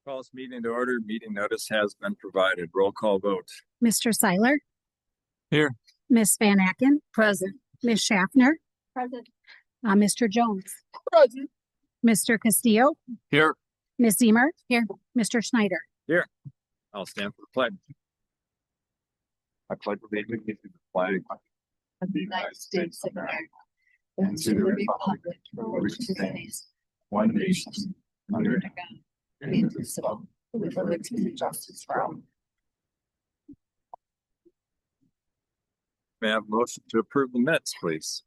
Call this meeting to order. Meeting notice has been provided. Roll call vote. Mr. Seiler, Here. Miss Van Aken, Present. Miss Schaffner, Present. Mr. Jones, Present. Mr. Castillo, Here. Miss Zemer, here, Mr. Schneider. Here. I'll stand for the pledge. I pledge allegiance to the flag Of the United States of America and to the republic for which it stands, one nation, under God, indivisible, with liberty and justice for all. May I have a motion to approve the minutes, please?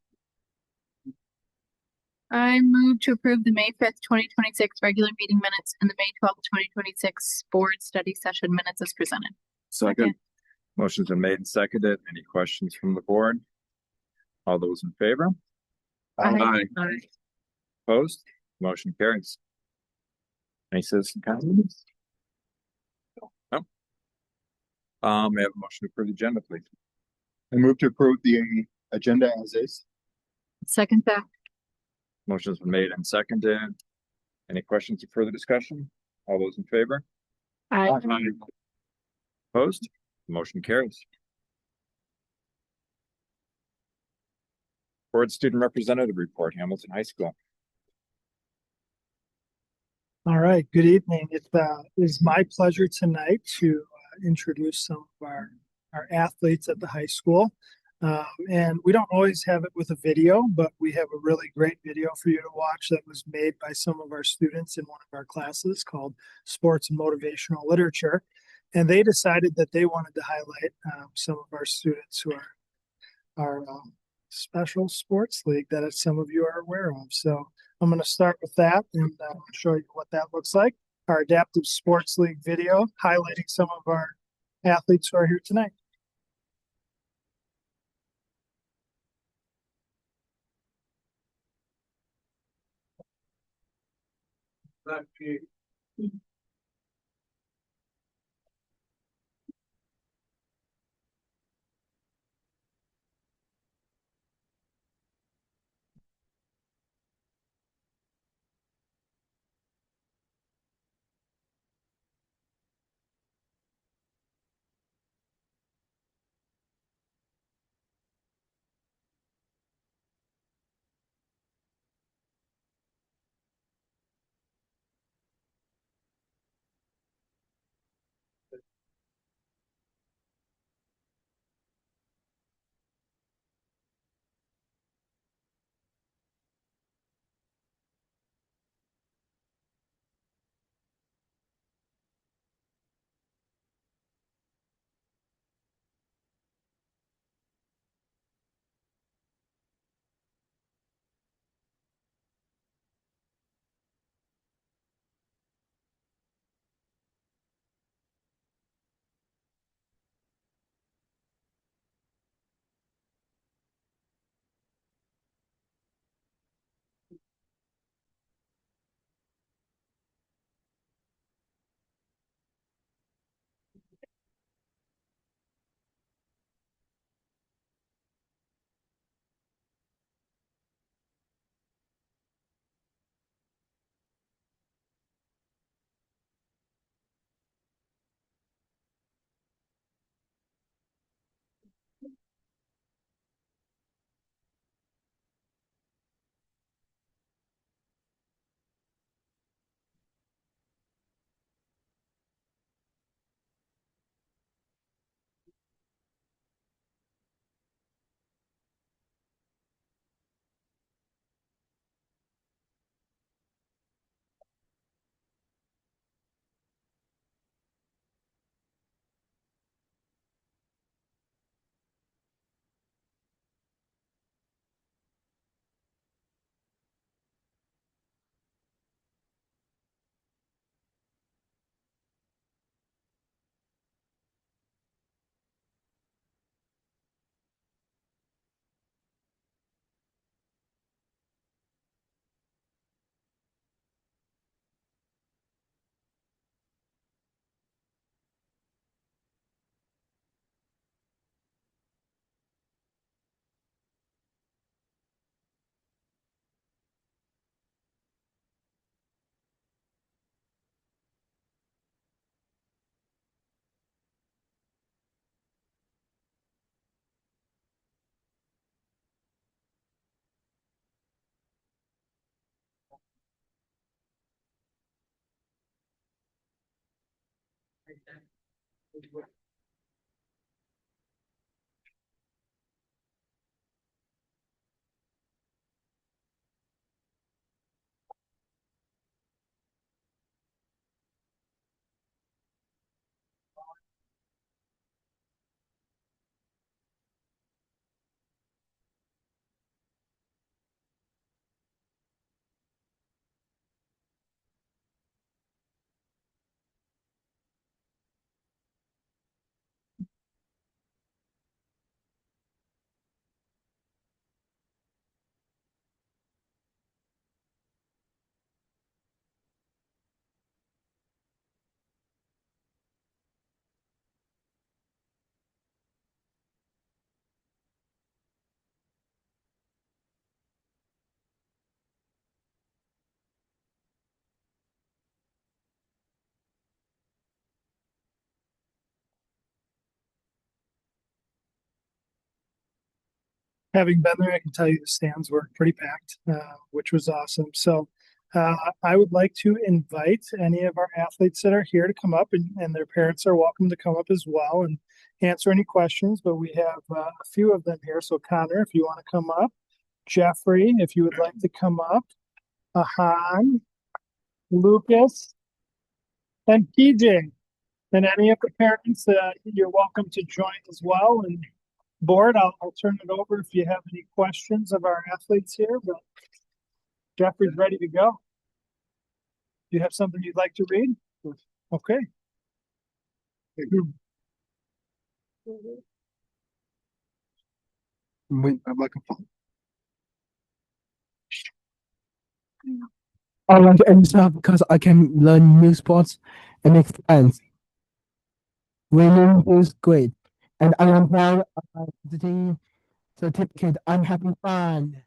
I move to approve the May 5th, 2026 regular meeting minutes and the May 12th, 2026 board study session minutes as presented. Second. Motion's been made and seconded. Any questions from the board? All those in favor? Aye. Opposed? Motion carries. Any citizen comments? No. May I have a motion to approve the agenda, please? I move to approve the agenda as is. Second that. Motion's been made and seconded. Any questions or further discussion? All those in favor? Aye. Opposed? Motion carries. Board Student Representative Report, Hamilton High School. All right, good evening. It is my pleasure tonight to introduce some of our athletes at the high school. And we don't always have it with a video, but we have a really great video for you to watch that was made by some of our students in one of our classes called Sports and Motivational Literature. And they decided that they wanted to highlight some of our students who are special sports league that some of you are aware of. So I'm going to start with that and show you what that looks like. Our Adaptive Sports League video highlighting some of our athletes who are here tonight. Having been there, I can tell you the stands were pretty packed, which was awesome. So I would like to invite any of our athletes that are here to come up, and their parents are welcome to come up as well and answer any questions. But we have a few of them here. So Connor, if you want to come up, Jeffrey, if you would like to come up, Ahan, Lucas, and PJ. And any of the parents, you're welcome to join as well. And board, I'll turn it over if you have any questions of our athletes here, but Jeffrey's ready to go. Do you have something you'd like to read? Okay. Wait, I'm looking for. I like NSF because I can learn new sports and make friends. Winning is great, and I am proud of my visiting certificate. I'm having fun.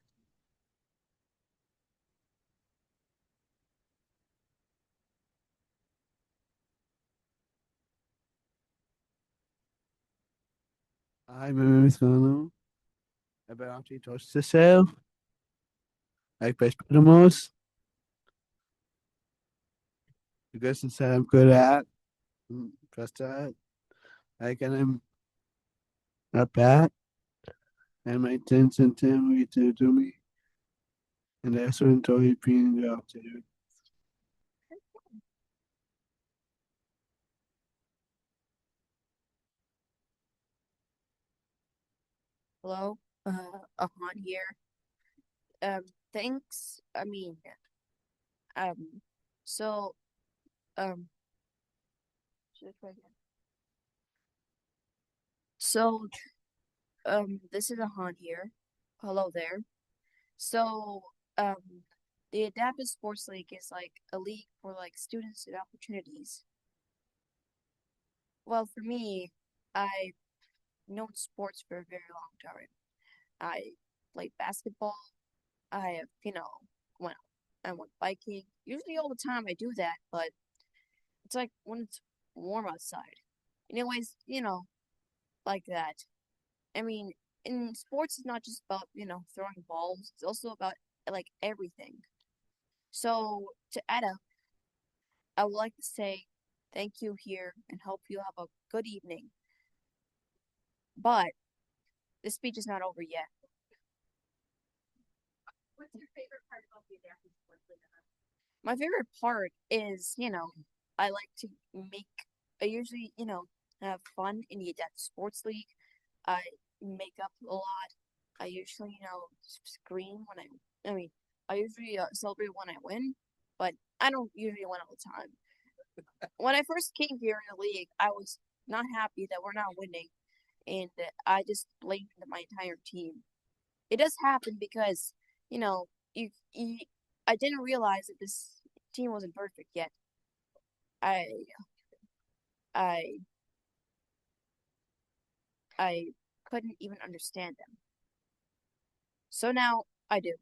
I'm Miss about to touch the self, like best the most. Because that I'm good at, trust that. I can not bad, and my attention to do me, and I also enjoy being the job to do. Hello, Ahan here. Thanks. Um, so, um, should I try again? So, this is Ahan here. Hello there. So, the Adaptive Sports League is like a league for like students and opportunities. Well, for me, I've known sports for a very long time. I played basketball. I have, when I went biking. Usually all the time I do that, but it's like when it's warm outside. Anyways, like that. I mean, in sports, it's not just about, throwing balls. It's also about like everything. So to add up, I would like to say thank you here and hope you have a good evening. But the speech is not over yet. What's your favorite part about the Adaptive Sports League? My favorite part is, I like to I usually, have fun in the Adaptive Sports League. I make up a lot. I usually, scream I usually celebrate when I win, but I don't usually win all the time. When I first came here in the league, I was not happy that we're not winning, and I just blamed my entire team. It does happen because, I didn't realize that this team wasn't perfect yet. I I I couldn't even understand them. So now I do.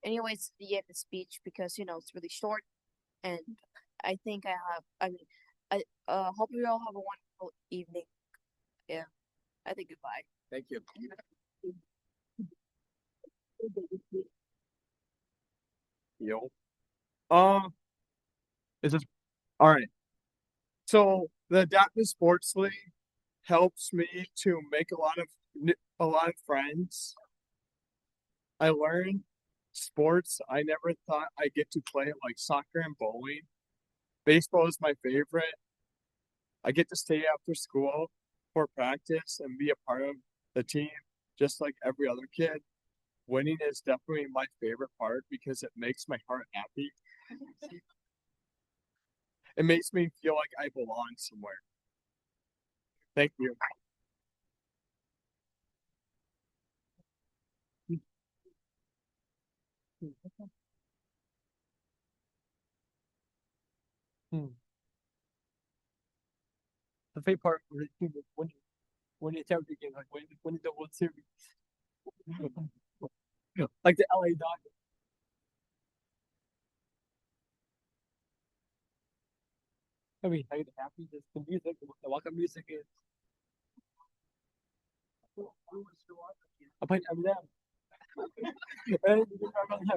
Anyways, the end of the speech because it's really short, and I think I hope you all have a wonderful evening. Yeah, I think goodbye. Thank you. Yo. Is this all right? So the Adaptive Sports League helps me to make a lot of friends. I learn sports I never thought I'd get to play, like soccer and bowling. Baseball is my favorite. I get to stay after school for practice and be a part of the team, just like every other kid. Winning is definitely my favorite part because it makes my heart happy. It makes me feel like I belong somewhere. Thank you. The favorite part was when it's everything, like when it's the World Series. Like the LA Dodgers. I mean, I get happy. Just the music, the welcome music is. I played Eminem. And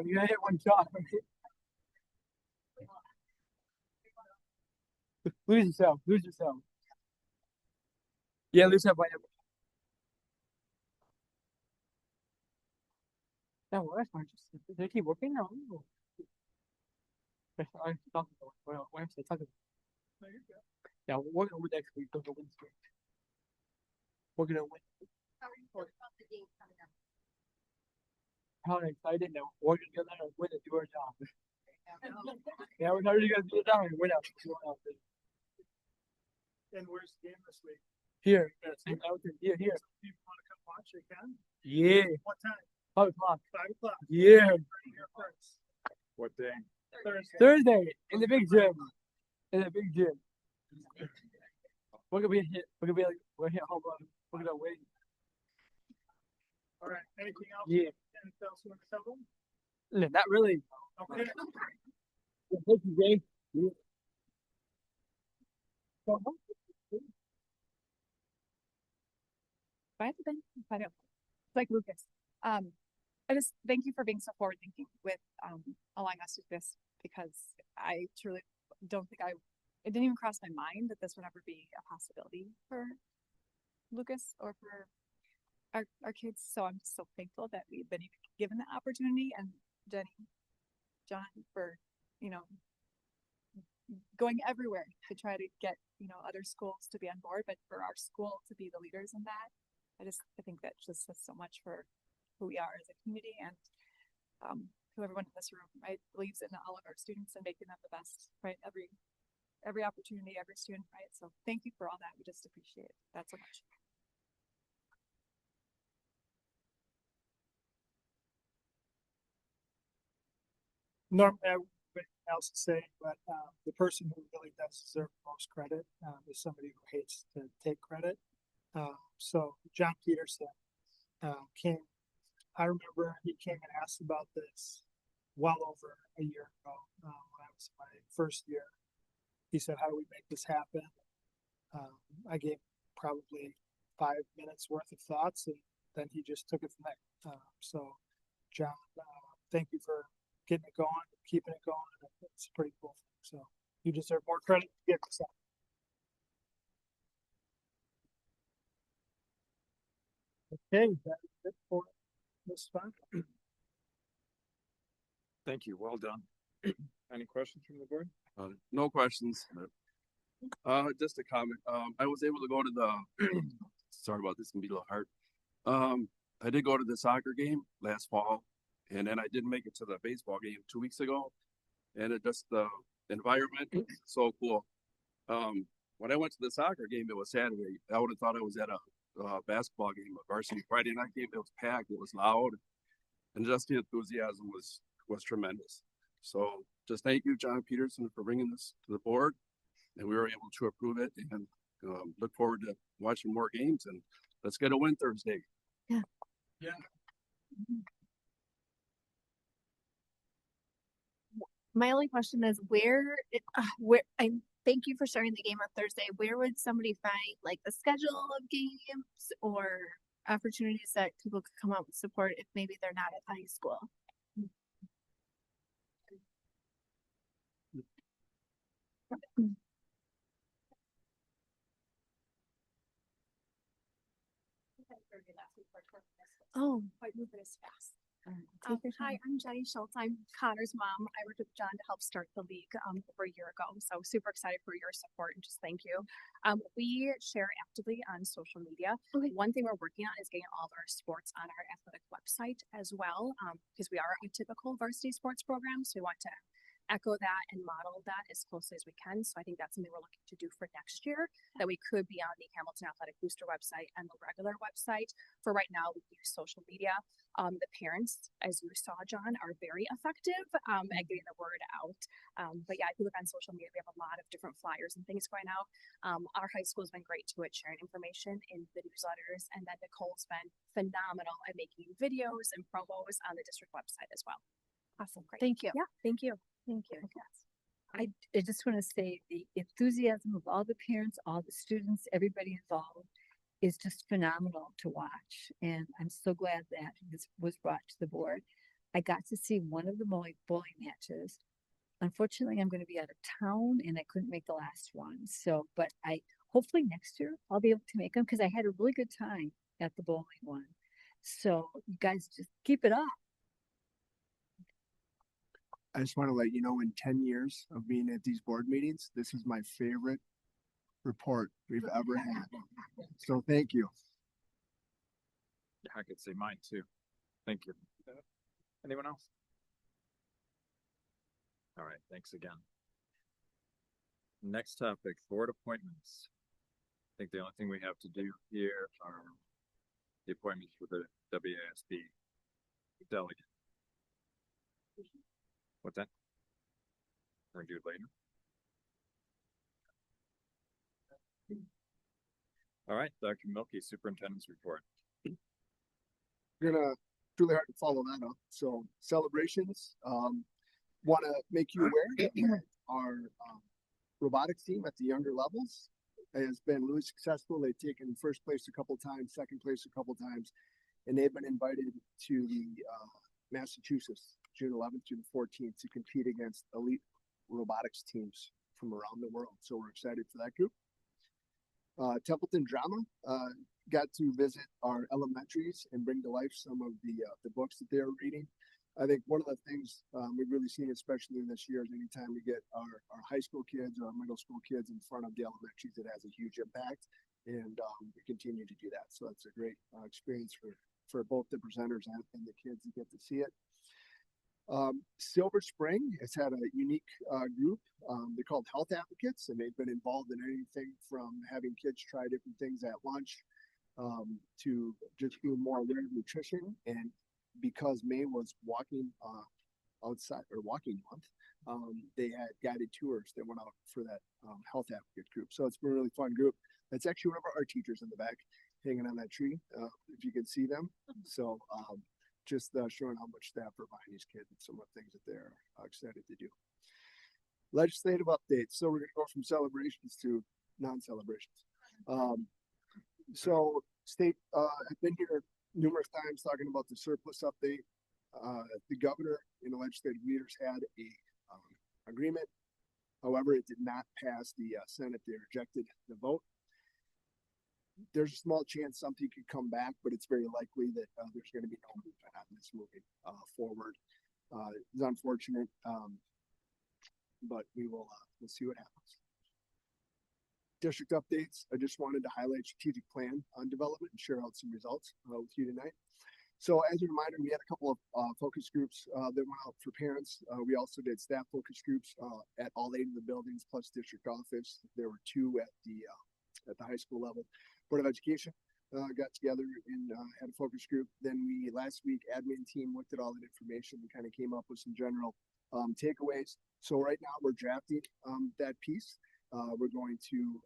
you gotta hit one shot. Lose yourself. Lose yourself. Yeah, lose yourself by Eminem. That works. They keep working now. I'm talking about what I'm talking about. Yeah, we're gonna win next week. We're gonna win this week. We're gonna win. How excited now. We're gonna get out and win and do our job. Yeah, we're not really gonna do it down and win out. And where's the game this week? Here. Here. If you want to come watch, you can. Yeah. What time? 5 o'clock. 5 o'clock. Yeah. What day? Thursday in the big gym. In the big gym. We're gonna be hit. We're gonna be like we're hit home run. We're gonna win. All right. Anything else? Yeah. Anything else you want to tell them? No, not really. Okay. Thank you, Jay. Yeah. I haven't been, I don't, it's like Lucas. I just thank you for being so forward thinking with allowing us to do this because I truly don't think it didn't even cross my mind that this would ever be a possibility for Lucas or for our kids. So I'm just so thankful that we've been given the opportunity, and Jenny, John, for going everywhere to try to get other schools to be on board, but for our school to be the leaders in that. I think that just says so much for who we are as a community and who everyone in this room, right, believes in all of our students and making them the best, right? Every opportunity, every student, right? So thank you for all that. We just appreciate that so much. Normally, I wouldn't else to say, but the person who really does deserve the most credit is somebody who hates to take credit. So John Peterson came. I remember he came and asked about this well over a year ago when I was in my first year. He said, "How do we make this happen?" I gave probably 5 minutes worth of thoughts, and then he just took it from there. So, John, thank you for getting it going, keeping it going. It's a pretty cool thing. So you deserve more credit to get this out. Okay, that is it for this fun. Thank you. Well done. Any questions from the board? No questions. Just a comment. I was able to go to the, sorry about this, can be a little hard. I did go to the soccer game last fall, and then I didn't make it to the baseball game 2 weeks ago. And it just, the environment is so cool. When I went to the soccer game, it was Saturday. I would have thought I was at a basketball game, a varsity Friday night game. It was packed, it was loud, and just the enthusiasm was tremendous. So just thank you, John Peterson, for bringing this to the board, and we were able to approve it, and look forward to watching more games, and let's get a win Thursday. Yeah. Yeah. My only question is where I thank you for starting the game on Thursday. Where would somebody find like the schedule of games or opportunities that people could come out and support if maybe they're not at high school? Oh, quite moving as fast. Hi, I'm Jenny Schultz. I'm Connor's mom. I worked with John to help start the league over a year ago. So super excited for your support and just thank you. We share actively on social media. Okay. One thing we're working on is getting all of our sports on our athletic website as well, because we are a typical varsity sports program. So we want to echo that and model that as closely as we can. So I think that's something we're looking to do for next year, that we could be on the Hamilton Athletic Booster website and the regular website. For right now, we use social media. The parents, as you saw, John, are very effective at getting the word out. But yeah, if you look on social media, we have a lot of different flyers and things going out. Our high school has been great too at sharing information in the newsletters, and then Nicole's been phenomenal at making videos and promos on the district website as well. Awesome. Great. Thank you. Yeah, thank you. Thank you. I just want to say the enthusiasm of all the parents, all the students, everybody involved is just phenomenal to watch. And I'm so glad that this was brought to the board. I got to see one of the bowling matches. Unfortunately, I'm going to be out of town and I couldn't make the last one. So, but hopefully next year I'll be able to make them because I had a really good time at the bowling one. So you guys just keep it up. I just want to let you know, in 10 years of being at these board meetings, this is my favorite report we've ever had. So thank you. Yeah, I could say mine too. Thank you. Anyone else? All right, thanks again. Next topic, board appointments. I think the only thing we have to do here are the appointments for the WASB delegate. What's that? We're gonna do it later. All right, Dr. Milky, Superintendent's report. Gonna truly hard to follow that up. So celebrations, want to make you aware that our robotics team at the younger levels has been really successful. They've taken first place a couple times, second place a couple times, and they've been invited to the Massachusetts June 11th through the 14th to compete against elite robotics teams from around the world. So we're excited for that group. Templeton Drama got to visit our elementaries and bring to life some of the books that they're reading. I think one of the things we've really seen, especially this year, is anytime we get our high school kids or our middle school kids in front of the elementaries, it has a huge impact, and we continue to do that. So that's a great experience for both the presenters and the kids to get to see it. Silver Spring has had a unique group. They're called Health Advocates, and they've been involved in anything from having kids try different things at lunch to just being more aware of nutrition. And because May was walking outside or walking month, they had guided tours that went out for that Health Advocate group. So it's been a really fun group. That's actually one of our art teachers in the back hanging on that tree, if you can see them. So just showing how much staff are behind these kids and some of the things that they're excited to do. Legislative updates. So we're going to go from celebrations to non-celebrations. So state, I've been here numerous times talking about the surplus update. The governor and the legislative leaders had a agreement. However, it did not pass the Senate. They rejected the vote. There's a small chance something could come back, but it's very likely that there's going to be no movement on this moving forward. It's unfortunate, but we'll see what happens. District updates. I just wanted to highlight strategic plan on development and share out some results with you tonight. So as a reminder, we had a couple of focus groups that went out for parents. We also did staff focus groups at all 8 of the buildings plus district office. There were 2 at the high school level. Board of Education got together and had a focus group. Then last week, admin team looked at all that information and kind of came up with some general takeaways. So right now we're drafting that piece. We're going to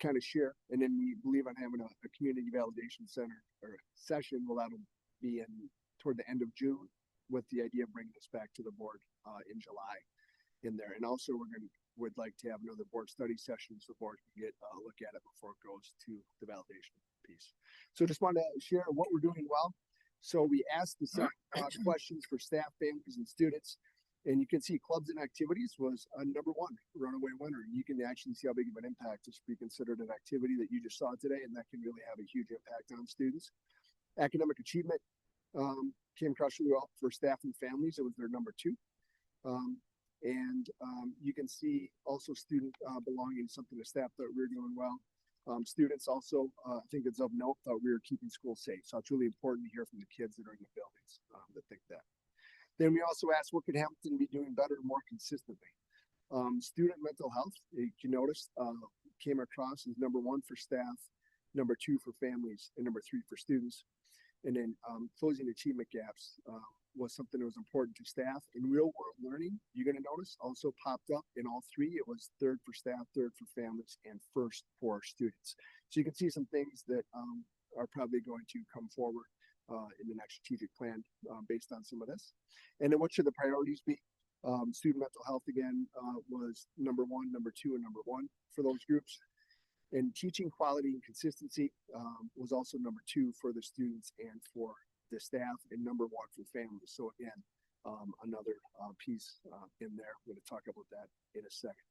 kind of share, and then we believe on having a community validation center or session. Well, that'll be toward the end of June, with the idea of bringing this back to the board in July in there. And also would like to have another board study session so the board can get a look at it before it goes to the validation piece. So just want to share what we're doing well. So we asked the same questions for staff, families, and students. And you can see clubs and activities was a number one runaway winner. You can actually see how big of an impact this should be considered an activity that you just saw today, and that can really have a huge impact on students. Academic achievement came across really well for staff and families. It was their number two. You can see also student belonging, something the staff thought we were doing well. Students also, I think it's of note, thought we were keeping schools safe. So it's really important to hear from the kids that are in the buildings that think that. Then we also asked what could Hamilton be doing better and more consistently. Student mental health, you notice, came across as number one for staff, number two for families, and number three for students. And then closing achievement gaps was something that was important to staff. In real world learning, you're going to notice also popped up in all three. It was third for staff, third for families, and first for students. So you can see some things that are probably going to come forward in the next strategic plan based on some of this. And then what should the priorities be? Student mental health again was number one, number two, and number one for those groups. And teaching quality and consistency was also number two for the students and for the staff, and number one for families. So again, another piece in there. I'm going to talk about that in a second.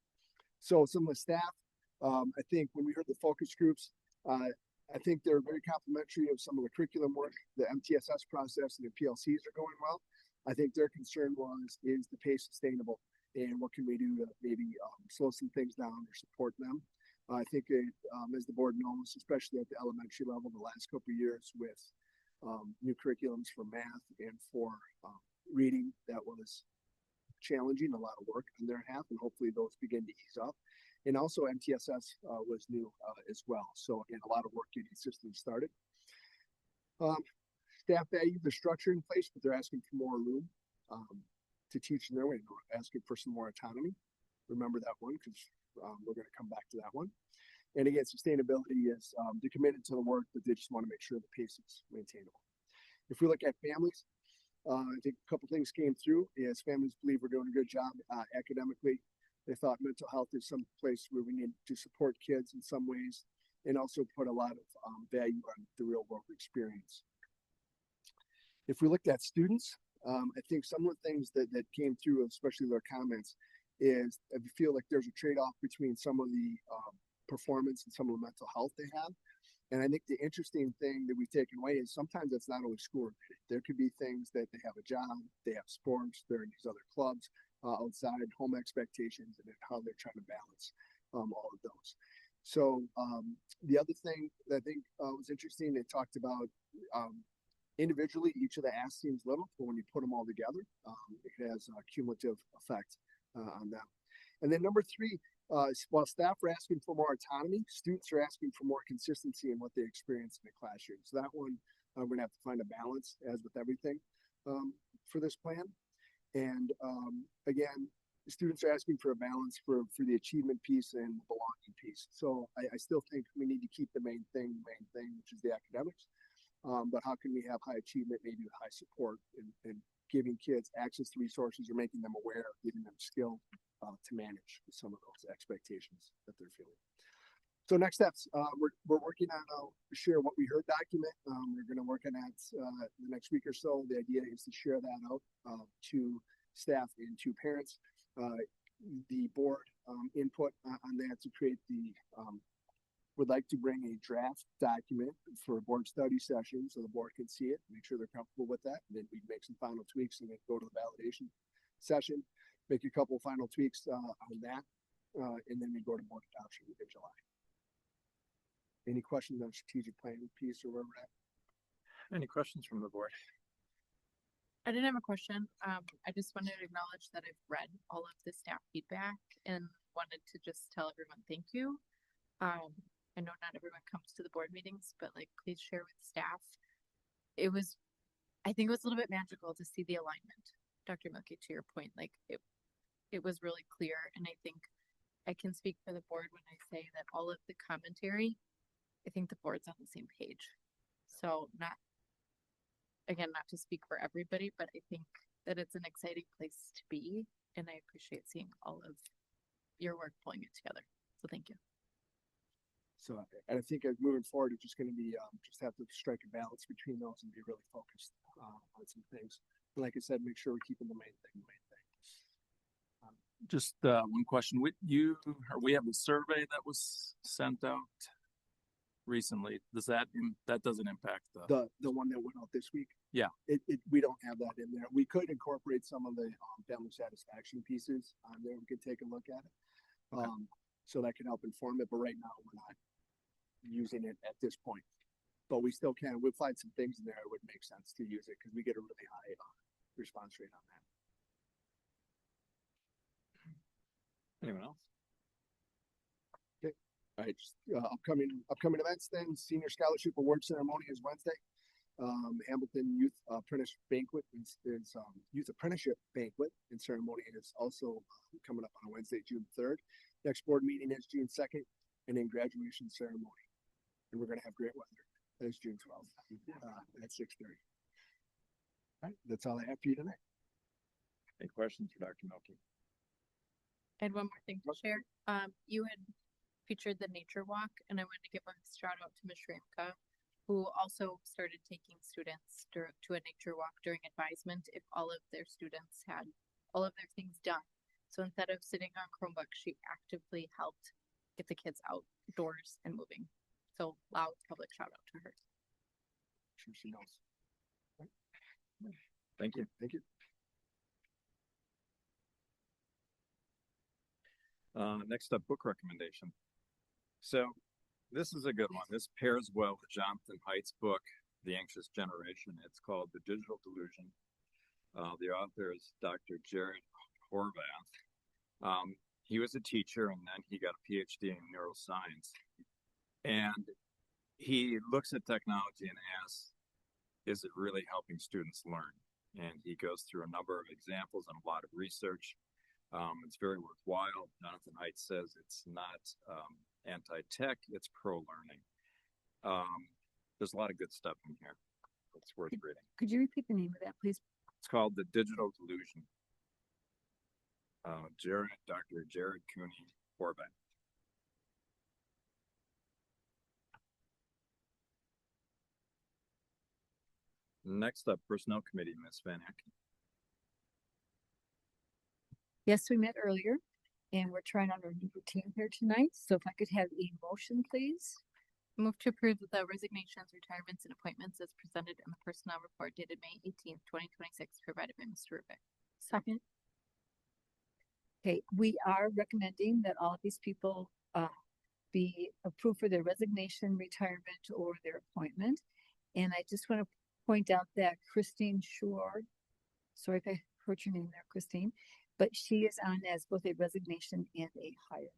So some of the staff, I think when we heard the focus groups, I think they're very complimentary of some of the curriculum work. The MTSS process and the PLCs are going well. I think their concern is the pace sustainable, and what can we do to maybe slow some things down or support them. I think as the board knows, especially at the elementary level, the last couple of years with new curriculums for math and for reading, that was challenging, a lot of work on their half, and hopefully those begin to ease up. And also MTSS was new as well. So again, a lot of work getting systems started. Staff value the structure in place, but they're asking for more room to teach in their way, asking for some more autonomy. Remember that one, because we're going to come back to that one. And again, sustainability is they're committed to the work, but they just want to make sure the pace is maintainable. If we look at families, I think a couple things came through. Is families believe we're doing a good job academically. They thought mental health is some place where we need to support kids in some ways, and also put a lot of value on the real world experience. If we looked at students, I think some of the things that came through, especially their comments, is I feel like there's a trade-off between some of the performance and some of the mental health they have. And I think the interesting thing that we've taken away is sometimes it's not only school related. There could be things that they have a job, they have sports, they're in these other clubs, outside home expectations, and how they're trying to balance all of those. So the other thing that I think was interesting, they talked about individually, each of the asks seems little, but when you put them all together, it has a cumulative effect on them. And then number three, while staff are asking for more autonomy, students are asking for more consistency in what they experience in the classroom. So that one, we're going to have to find a balance, as with everything, for this plan. And again, the students are asking for a balance for the achievement piece and the belonging piece. So I still think we need to keep the main thing, which is the academics. But how can we have high achievement, maybe with high support, and giving kids access to resources or making them aware, giving them skill to manage some of those expectations that they're feeling. So next steps, we're working on a share what we heard document. We're going to work on that the next week or so. The idea is to share that out to staff and to parents. The board input on that to create the would like to bring a draft document for a board study session so the board can see it, make sure they're comfortable with that, and then we make some final tweaks and then go to the validation session, make a couple final tweaks on that, and then we go to board adoption in July. Any questions on strategic planning piece or where we're at? Any questions from the board? I didn't have a question. I just wanted to acknowledge that I've read all of the staff feedback and wanted to just tell everyone thank you. I know not everyone comes to the board meetings, but like, please share with staff. I think it was a little bit magical to see the alignment. Dr. Milky, to your point, like it was really clear. And I think I can speak for the board when I say that all of the commentary, I think the board's on the same page. So not to speak for everybody, but I think that it's an exciting place to be. And I appreciate seeing all of your work pulling it together. So thank you. So, and I think moving forward, it's just going to be just have to strike a balance between those and be really focused on some things. And like I said, make sure we're keeping the main thing. Just one question. We have a survey that was sent out recently. That doesn't impact The one that went out this week? Yeah. We don't have that in there. We could incorporate some of the family satisfaction pieces on there. We could take a look at it. Okay. So that can help inform it, but right now we're not using it at this point. But we still can. We'll find some things in there. It would make sense to use it because we get a really high response rate on that. Anyone else? All right, upcoming events then, Senior Scholarship Award Ceremony is Wednesday. Hamilton Youth Apprenticeship Banquet is Youth Apprenticeship Banquet and Ceremony is also coming up on Wednesday, June 3rd. Next board meeting is June 2nd, and then graduation ceremony. And we're gonna have great weather. That is June 12th at 6:30. All right, that's all I have for you tonight. Any questions for Dr. Milky? I had one more thing to share. You had featured the nature walk, and I wanted to give a shout out to Ms. Shramka, who also started taking students to a nature walk during advisement if all of their students had all of their things done. So instead of sitting on Chromebook, she actively helped get the kids outdoors and moving. So loud public shout out to her. Sure she knows. Thank you. Thank you. Next up, book recommendation. So this is a good one. This pairs well with Jonathan Haidt's book, The Anxious Generation. It's called The Digital Delusion. The author is Dr. Jared Horvath. He was a teacher and then he got a PhD in neuroscience. And he looks at technology and asks, is it really helping students learn? And he goes through a number of examples and a lot of research. It's very worthwhile. Jonathan Haidt says it's not anti-tech, it's pro-learning. There's a lot of good stuff in here. It's worth reading. Could you repeat the name of that, please? It's called The Digital Delusion. Dr. Jared Cooney Horvath. Next up, Personnel Committee, Ms. Van Aken. Yes, we met earlier and we're trying out our new routine here tonight. So if I could have a motion, please. Move to approve the resignations, retirements, and appointments as presented in the personnel report dated May 18th, 2026, provided by Mr. Rubik. Second. Okay, we are recommending that all of these people be approved for their resignation, retirement, or their appointment. And I just want to point out that Christine Shore, sorry if I hurt your name there, Christine, but she is on as both a resignation and a hire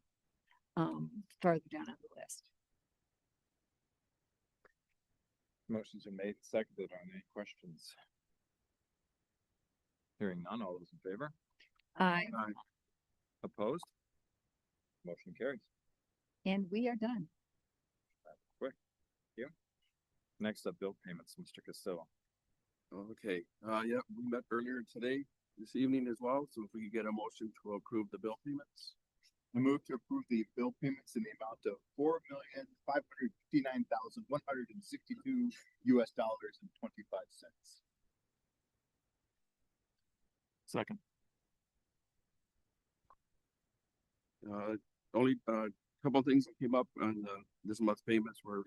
farther down on the list. Motions are made and seconded. On any questions? Hearing none, all those in favor? Aye. Opposed? Motion carries. And we are done. Quick. Thank you. Next up, bill payments, Mr. Castillo. Okay, yeah, we met earlier this evening as well, so if we could get a motion to approve the bill payments. I move to approve the bill payments in the amount of $4,559,162 US$25. Second. Only couple of things that came up on this month's payments were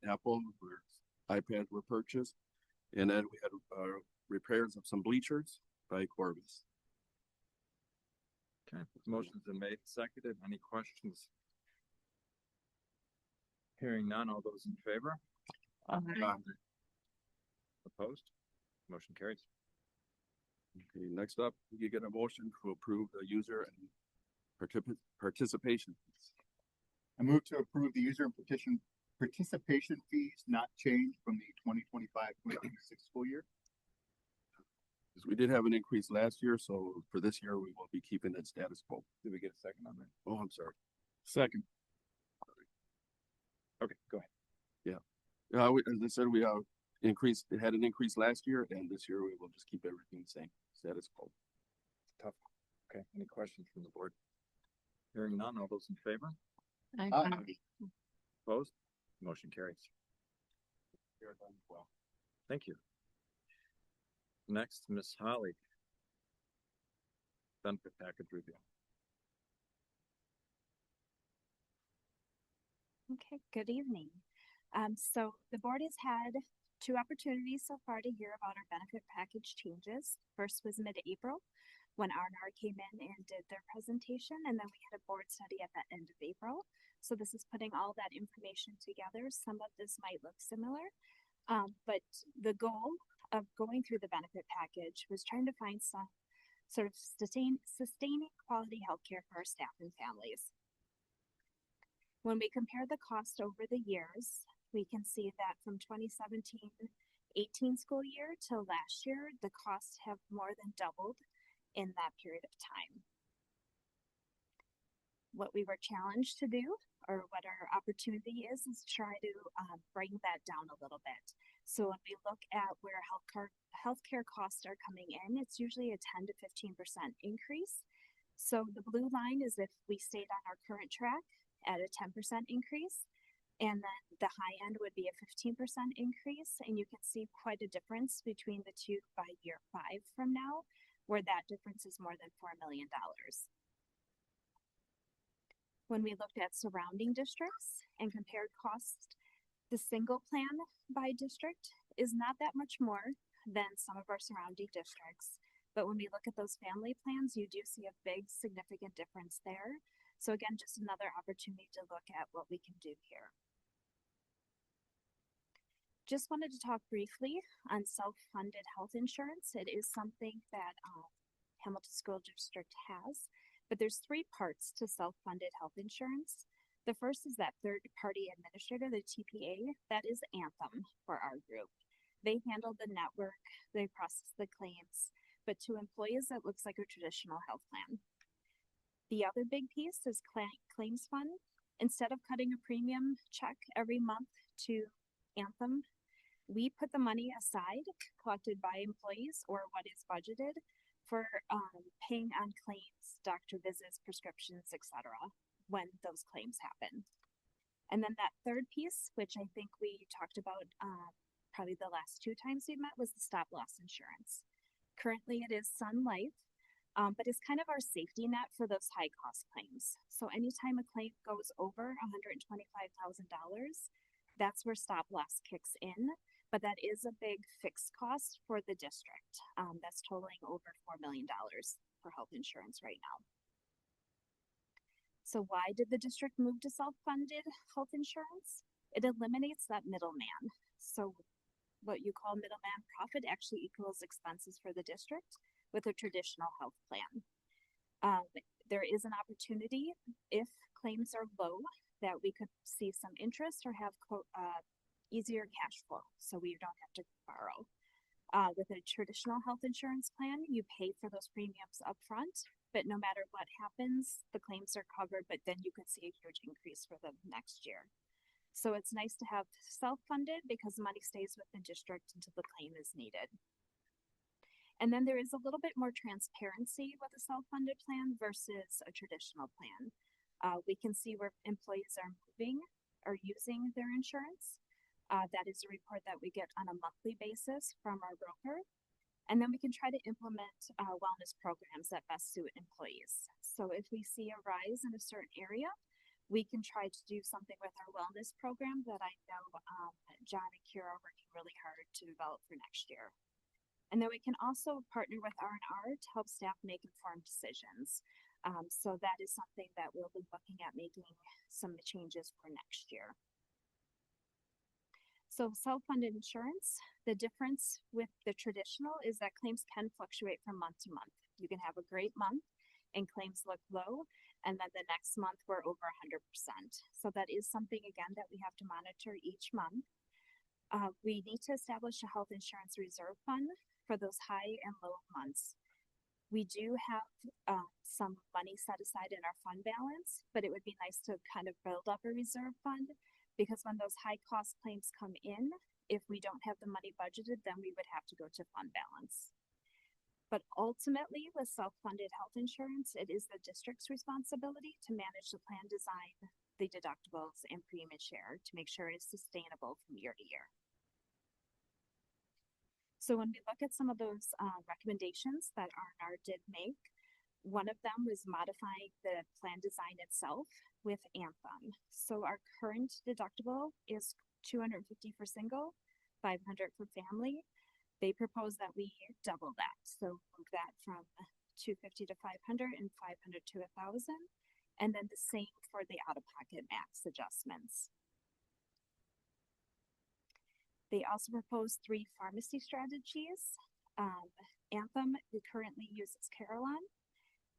Apple, where iPads were purchased, and then we had repairs of some bleachers by Corvus. Okay, motions are made, seconded. Any questions? Hearing none, all those in favor? Opposed? Motion carries. Okay, next up, you get a motion to approve the user and participation fees. I move to approve the user and participation fees not changed from the 2025-2026 school year. Because we did have an increase last year, so for this year, we will be keeping it status quo. Did we get a second on that? Oh, I'm sorry. Second. Okay, go ahead. Yeah. As I said, we had an increase last year, and this year we will just keep everything the same, status quo. Tough. Okay, any questions from the board? Hearing none, all those in favor? Opposed? Motion carries. Well, thank you. Next, Ms. Holly. Benefit package review. Okay, good evening. So the board has had two opportunities so far to hear about our benefit package changes. First was mid-April when R&R came in and did their presentation, and then we had a board study at the end of April. So this is putting all that information together. Some of this might look similar, but the goal of going through the benefit package was trying to find some sort of sustaining quality healthcare for our staff and families. When we compare the cost over the years, we can see that from 2017-18 school year to last year, the costs have more than doubled in that period of time. What we were challenged to do, or what our opportunity is try to bring that down a little bit. So when we look at where healthcare costs are coming in, it's usually a 10 to 15% increase. So the blue line is if we stayed on our current track at a 10% increase, and then the high end would be a 15% increase, and you can see quite a difference between the two by year 5 from now, where that difference is more than $4 million. When we looked at surrounding districts and compared costs, the single plan by district is not that much more than some of our surrounding districts. But when we look at those family plans, you do see a big significant difference there. So again, just another opportunity to look at what we can do here. Just wanted to talk briefly on self-funded health insurance. It is something that Hamilton School District has, but there's 3 parts to self-funded health insurance. The first is that third-party administrator, the TPA, that is Anthem for our group. They handle the network, they process the claims, but to employees, it looks like a traditional health plan. The other big piece is claims fund. Instead of cutting a premium check every month to Anthem, we put the money aside collected by employees or what is budgeted for paying on claims, doctor visits, prescriptions, etc. when those claims happen. And then that third piece, which I think we talked about probably the last 2 times we met, was the stop loss insurance. Currently it is Sun Life, but it's kind of our safety net for those high cost claims. So anytime a claim goes over $125,000, that's where stop loss kicks in. But that is a big fixed cost for the district. That's totaling over $4 million for health insurance right now. So why did the district move to self-funded health insurance? It eliminates that middleman. So what you call middleman profit actually equals expenses for the district with a traditional health plan. There is an opportunity if claims are low that we could see some interest or have easier cash flow, so we don't have to borrow. With a traditional health insurance plan, you pay for those premiums up front, but no matter what happens, the claims are covered, but then you could see a huge increase for the next year. So it's nice to have self-funded because money stays with the district until the claim is needed. And then there is a little bit more transparency with a self-funded plan versus a traditional plan. We can see where employees are moving or using their insurance. That is a report that we get on a monthly basis from our broker. And then we can try to implement wellness programs that best suit employees. So if we see a rise in a certain area, we can try to do something with our wellness program that I know John and Kira are working really hard to develop for next year. And then we can also partner with R&R to help staff make informed decisions. So that is something that we'll be looking at making some changes for next year. So self-funded insurance, the difference with the traditional is that claims can fluctuate from month to month. You can have a great month and claims look low, and then the next month we're over 100%. So that is something, again, that we have to monitor each month. We need to establish a health insurance reserve fund for those high and low months. We do have some money set aside in our fund balance, but it would be nice to kind of build up a reserve fund because when those high cost claims come in, if we don't have the money budgeted, then we would have to go to fund balance. But ultimately, with self-funded health insurance, it is the district's responsibility to manage the plan design, the deductibles, and premium share to make sure it's sustainable from year to year. So when we look at some of those recommendations that R&R did make, one of them was modifying the plan design itself with Anthem. So our current deductible is $250 for single, $500 for family. They propose that we double that. So move that from $250 to $500 and $500 to $1,000. And then the same for the out-of-pocket max adjustments. They also propose 3 pharmacy strategies. Anthem currently uses Carelon,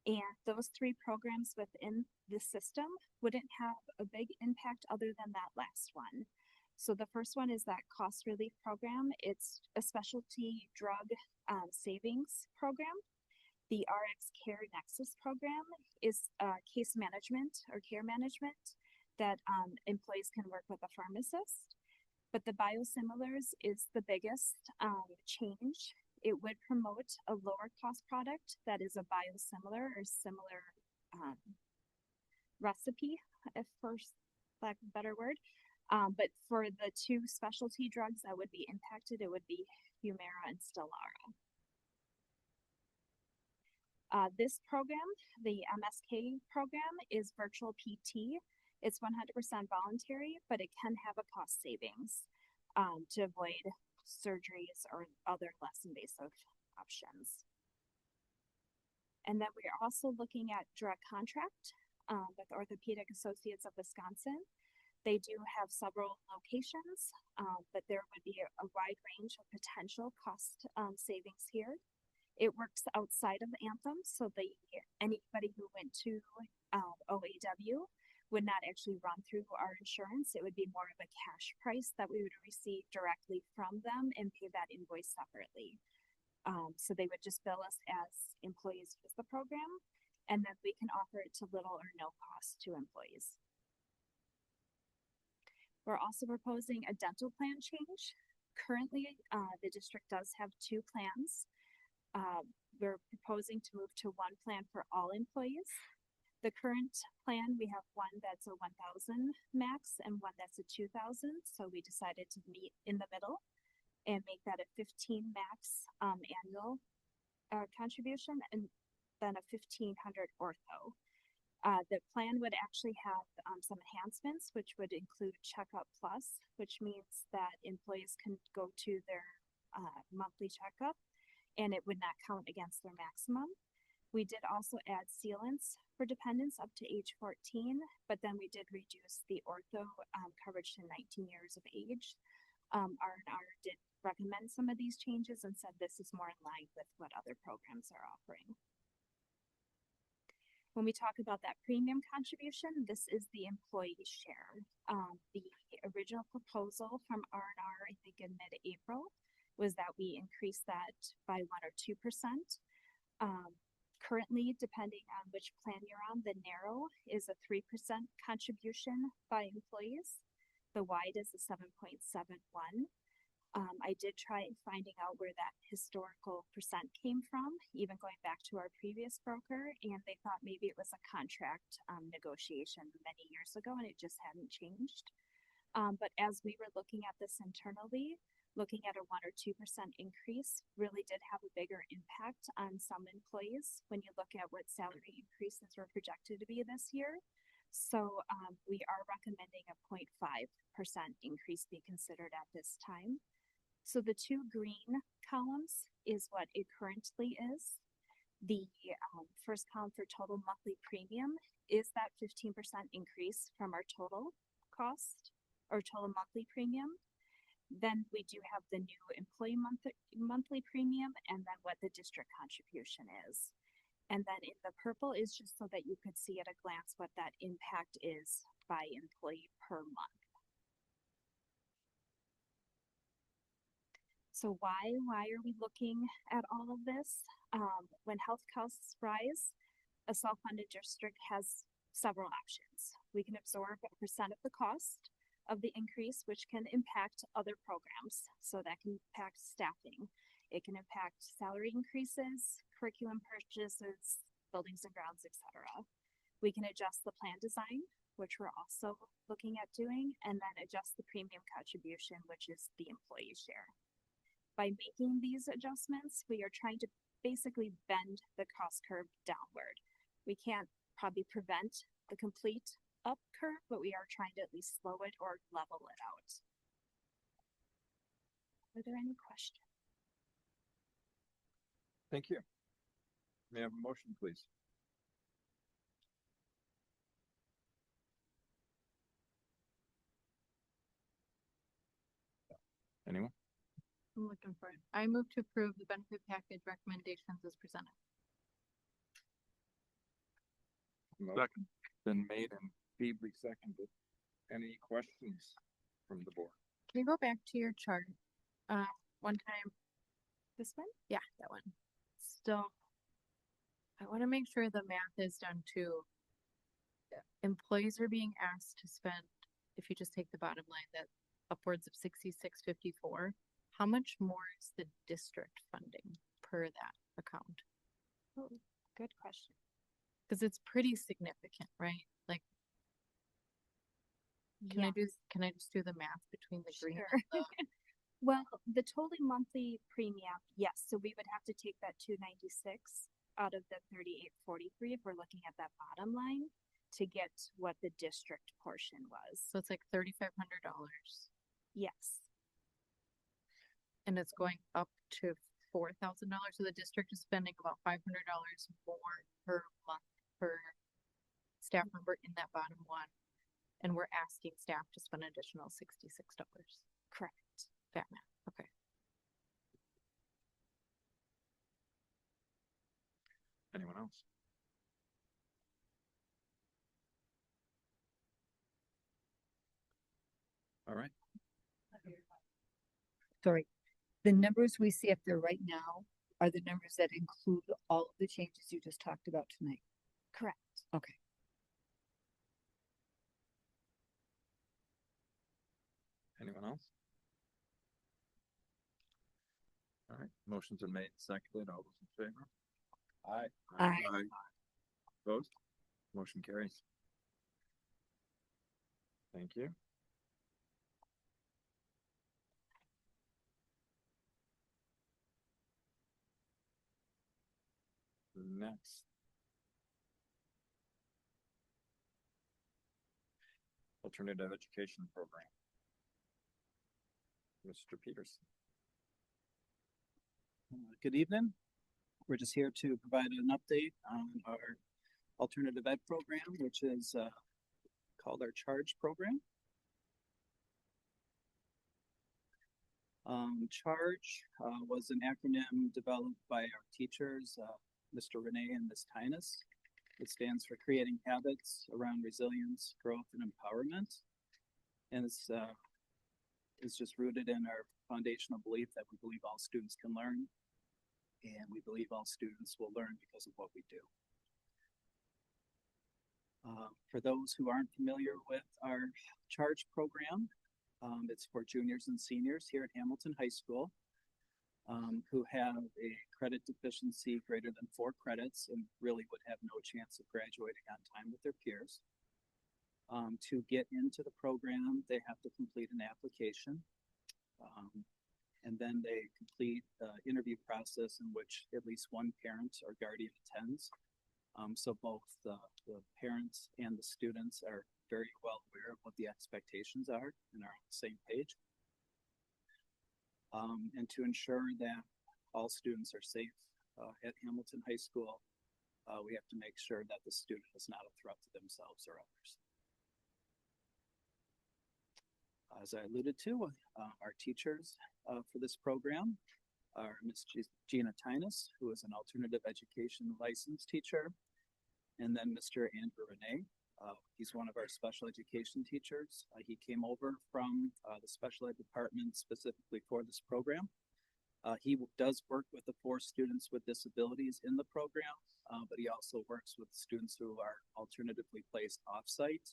and those 3 programs within the system wouldn't have a big impact other than that last one. So the first one is that cost relief program. It's a specialty drug savings program. The RX Care Nexus program is case management or care management that employees can work with a pharmacist. But the biosimilars is the biggest change. It would promote a lower cost product that is a biosimilar or similar recipe, if for lack of a better word. But for the 2 specialty drugs that would be impacted, it would be Humira and Stelara. This program, the MSK program, is virtual PT. It's 100% voluntary, but it can have a cost savings to avoid surgeries or other less invasive options. And then we are also looking at direct contract with Orthopedic Associates of Wisconsin. They do have several locations, but there would be a wide range of potential cost savings here. It works outside of Anthem, so anybody who went to OAW would not actually run through our insurance. It would be more of a cash price that we would receive directly from them and pay that invoice separately. So they would just bill us as employees use the program, and then we can offer it to little or no cost to employees. We're also proposing a dental plan change. Currently, the district does have 2 plans. We're proposing to move to 1 plan for all employees. The current plan, we have one that's a 1,000 max and one that's a 2,000. So we decided to meet in the middle and make that a 15 max annual contribution and then a 1,500 ortho. The plan would actually have some enhancements, which would include Checkup Plus, which means that employees can go to their monthly checkup and it would not count against their maximum. We did also add sealants for dependents up to age 14, but then we did reduce the ortho coverage to 19 years of age. R&R did recommend some of these changes and said this is more in line with what other programs are offering. When we talk about that premium contribution, this is the employee share. The original proposal from R&R, I think in mid-April, was that we increase that by 1 or 2%. Currently, depending on which plan you're on, the narrow is a 3% contribution by employees. The wide is a 7.71. I did try finding out where that historical percent came from, even going back to our previous broker, and they thought maybe it was a contract negotiation many years ago and it just hadn't changed. But as we were looking at this internally, looking at a 1 or 2% increase really did have a bigger impact on some employees when you look at what salary increases were projected to be this year. So we are recommending a 0.5% increase be considered at this time. So the 2 green columns is what it currently is. The first column for total monthly premium is that 15% increase from our total cost or total monthly premium. Then we do have the new employee monthly premium and then what the district contribution is. And then in the purple is just so that you could see at a glance what that impact is by employee per month. So why are we looking at all of this? When health costs rise, a self-funded district has several options. We can absorb a percent of the cost of the increase, which can impact other programs. So that can impact staffing. It can impact salary increases, curriculum purchases, buildings and grounds, etc. We can adjust the plan design, which we're also looking at doing, and then adjust the premium contribution, which is the employee share. By making these adjustments, we are trying to basically bend the cost curve downward. We can't probably prevent the complete up curve, but we are trying to at least slow it or level it out. Are there any questions? Thank you. May I have a motion, please? Anyone? I'm looking for it. I move to approve the benefit package recommendations as presented. Motion been made and feebly seconded. Any questions from the board? Can you go back to your chart? One time. This one? Yeah, that one. So I want to make sure the math is done too. Employees are being asked to spend, if you just take the bottom line, that upwards of 66.54. How much more is the district funding per that account? Oh, good question. Because it's pretty significant, right? Like, can I just do the math between the green Sure. and the Well, the total monthly premium, yes, so we would have to take that 296 out of the 3843 if we're looking at that bottom line to get what the district portion was. So it's like $3,500. Yes. And it's going up to $4,000. So the district is spending about $500 more per month per staff member in that bottom one. And we're asking staff to spend an additional $66. Correct. That math. Okay. Anyone else? All right. Sorry, the numbers we see up there right now are the numbers that include all of the changes you just talked about tonight. Correct. Okay. Anyone else? All right, motion's been made, seconded. All those in favor? Aye. Aye. Opposed? Motion carries. Thank you. Next. Alternative Education Program. Mr. Peterson. Good evening. We're just here to provide an update on our alternative ed program, which is called our CHARGE program. CHARGE was an acronym developed by our teachers, Mr. Renee and Ms. Tynes. It stands for Creating Habits Around Resilience, Growth, and Empowerment. And it's just rooted in our foundational belief that we believe all students can learn, and we believe all students will learn because of what we do. For those who aren't familiar with our CHARGE program, it's for juniors and seniors here at Hamilton High School who have a credit deficiency greater than 4 credits and really would have no chance of graduating on time with their peers. To get into the program, they have to complete an application, and then they complete the interview process in which at least one parent or guardian attends. So both the parents and the students are very well aware of what the expectations are and are on the same page. And to ensure that all students are safe at Hamilton High School, we have to make sure that the student is not a threat to themselves or others. As I alluded to, our teachers for this program are Ms. Gina Tynes, who is an alternative education licensed teacher, and then Mr. Andrew Renee. He's one of our special education teachers. He came over from the special ed department specifically for this program. He does work with the 4 students with disabilities in the program, but he also works with students who are alternatively placed off-site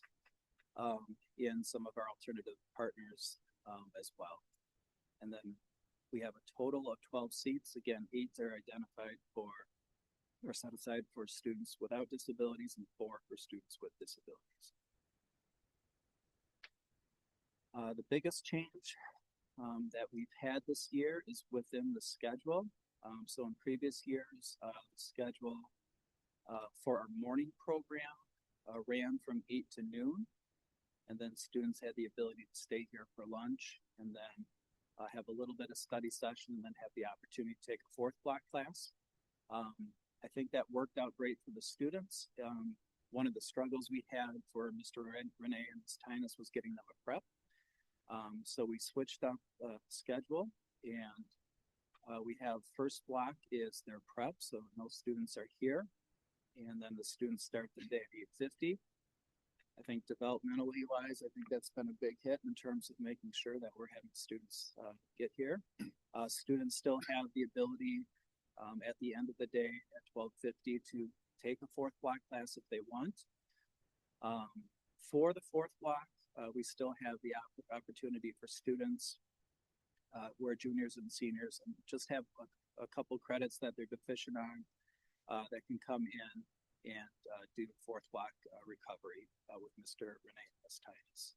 in some of our alternative partners as well. And then we have a total of 12 seats. Again, 8 are identified for or set aside for students without disabilities and 4 for students with disabilities. The biggest change that we've had this year is within the schedule. So in previous years, the schedule for our morning program ran from 8 to noon. And then students had the ability to stay here for lunch and then have a little bit of study session and then have the opportunity to take a fourth block class. I think that worked out great for the students. One of the struggles we had for Mr. Renee and Ms. Tynes was getting them a prep. So we switched up the schedule and we have first block is their prep. So no students are here. And then the students start the day at 8:50. I think developmentally wise, I think that's been a big hit in terms of making sure that we're having students get here. Students still have the ability at the end of the day at 12:50 to take a fourth block class if they want. For the fourth block, we still have the opportunity for students who are juniors and seniors and just have a couple credits that they're deficient on that can come in and do fourth block recovery with Mr. Renee and Ms. Tynes.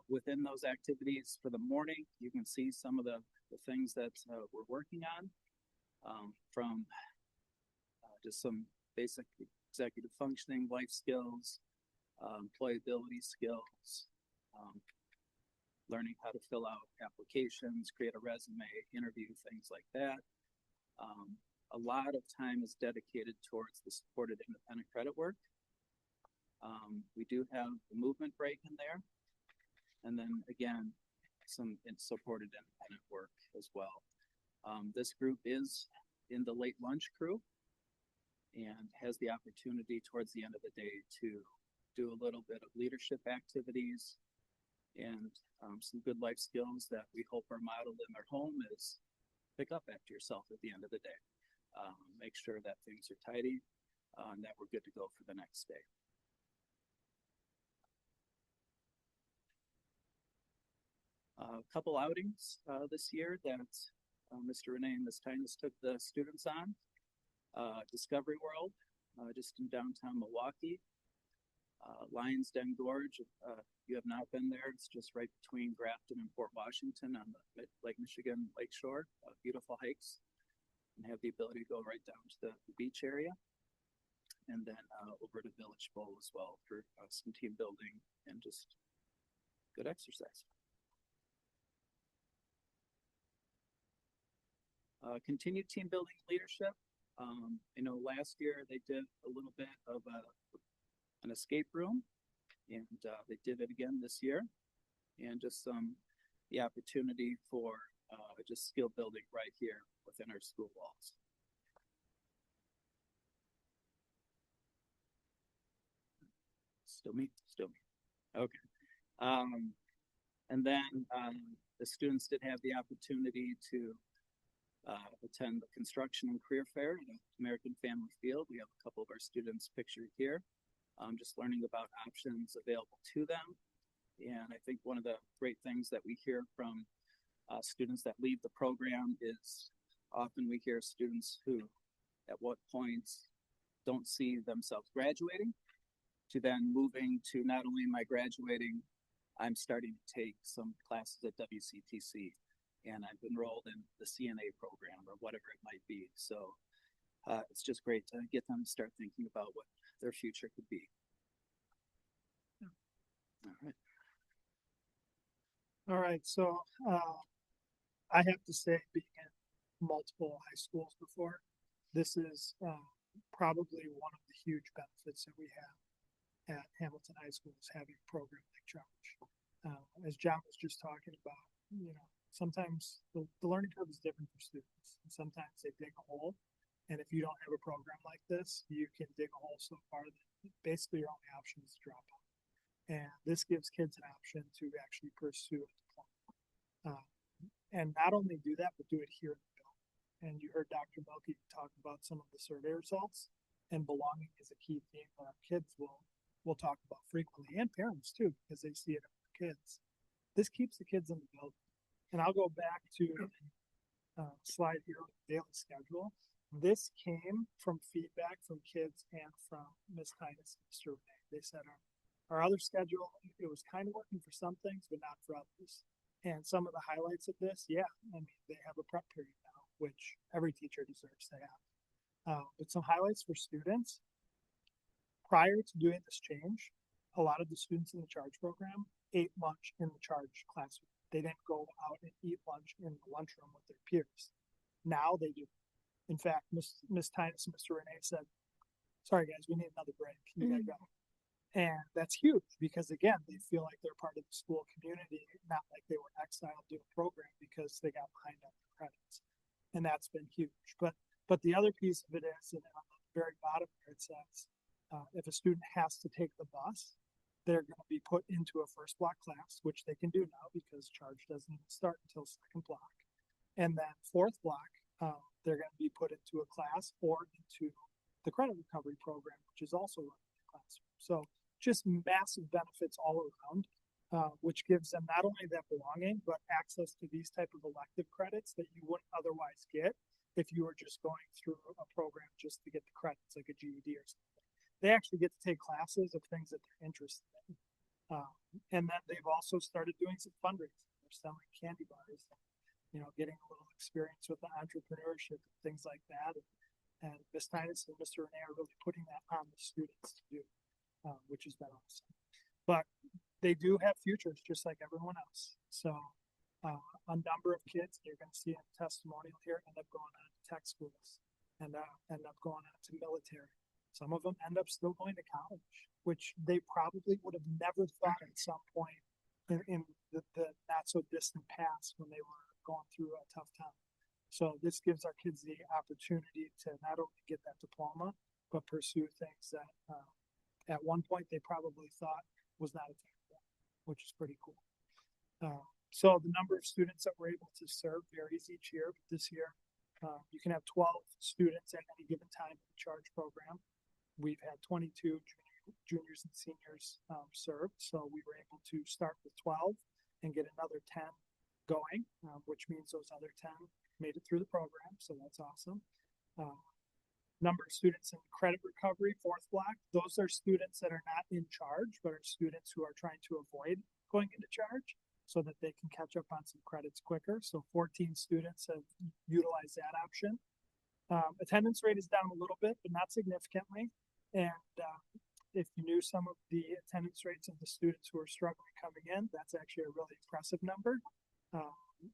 Within those activities for the morning, you can see some of the things that we're working on from just some basic executive functioning, life skills, employability skills, learning how to fill out applications, create a resume, interview, things like that. A lot of time is dedicated towards the supported independent credit work. We do have the movement break in there. And then again, some supported independent work as well. This group is in the late lunch crew and has the opportunity towards the end of the day to do a little bit of leadership activities and some good life skills that we hope are modeled in their home is pick up after yourself at the end of the day. Make sure that things are tidy and that we're good to go for the next day. A couple outings this year that Mr. Renee and Ms. Tynes took the students on. Discovery World, just in downtown Milwaukee. Lions Den Gorge, you have not been there. It's just right between Grafton and Port Washington on the Lake Michigan Lakeshore. Beautiful hikes. And have the ability to go right down to the beach area and then over to Village Bowl as well for some team building and just good exercise. Continued team building leadership. I know last year they did a little bit of an escape room and they did it again this year and just the opportunity for just skill building right here within our school walls. Still me? Okay. And then the students did have the opportunity to attend the construction and career fair at American Family Field. We have a couple of our students pictured here, just learning about options available to them. And I think one of the great things that we hear from students that leave the program is often we hear students who at what points don't see themselves graduating to then moving to not only am I graduating, I'm starting to take some classes at WCTC and I've enrolled in the CNA program or whatever it might be. So it's just great to get them to start thinking about what their future could be. All right. All right, so I have to say, being in multiple high schools before, this is probably one of the huge benefits that we have at Hamilton High School is having a program like Charge. As John was just talking about, you know, sometimes the learning curve is different for students. And sometimes they dig a hole, and if you don't have a program like this, you can dig a hole so far that basically your only option is to drop out. And this gives kids an option to actually pursue a diploma. And not only do that, but do it here in the building. And you heard Dr. Milky talk about some of the survey results, and belonging is a key theme that our kids will talk about frequently, and parents too, because they see it in their kids. This keeps the kids in the building. And I'll go back to slide here with the daily schedule. This came from feedback from kids and from Ms. Tynes and Mr. Renee. They said our other schedule, it was kind of working for some things, but not for others. And some of the highlights of this, yeah, I mean, they have a prep period now, which every teacher deserves to have. But some highlights for students. prior to doing this change, a lot of the students in the charge program ate lunch in the charge classroom. They didn't go out and eat lunch in the lunchroom with their peers. Now they do. In fact, Miss Tynes and Mr. Renee said, sorry guys, we need another break. Can you guys go? And that's huge because again, they feel like they're part of the school community, not like they were exiled to a program because they got behind on their credits. And that's been huge. But the other piece of it is, and on the very bottom there it says, if a student has to take the bus, they're going to be put into a first block class, which they can do now because charge doesn't even start until second block. And then fourth block, they're going to be put into a class or into the credit recovery program, which is also run in the classroom. So just massive benefits all around, which gives them not only that belonging, but access to these type of elective credits that you wouldn't otherwise get if you were just going through a program just to get the credits, like a GED or something. They actually get to take classes of things that they're interested in. And then they've also started doing some fundraising. They're selling candy bars, and, getting a little experience with the entrepreneurship and things like that. And Ms. Tynes and Mr. Renee are really putting that on the students to do, which has been awesome. But they do have futures just like everyone else. So a number of kids, you're going to see in the testimonial here, end up going on to tech schools and end up going on to military. Some of them end up still going to college, which they probably would have never thought at some point in the not so distant past when they were going through a tough time. So this gives our kids the opportunity to not only get that diploma, but pursue things that at one point they probably thought was not attainable, which is pretty cool. So the number of students that we're able to serve varies each year, but this year you can have 12 students at any given time in the charge program. We've had 22 juniors and seniors served, so we were able to start with 12 and get another 10 going, which means those other 10 made it through the program, so that's awesome. Number of students in credit recovery, fourth block, those are students that are not in charge, but are students who are trying to avoid going into charge so that they can catch up on some credits quicker. So 14 students have utilized that option. Attendance rate is down a little bit, but not significantly. And if you knew some of the attendance rates of the students who are struggling coming in, that's actually a really impressive number.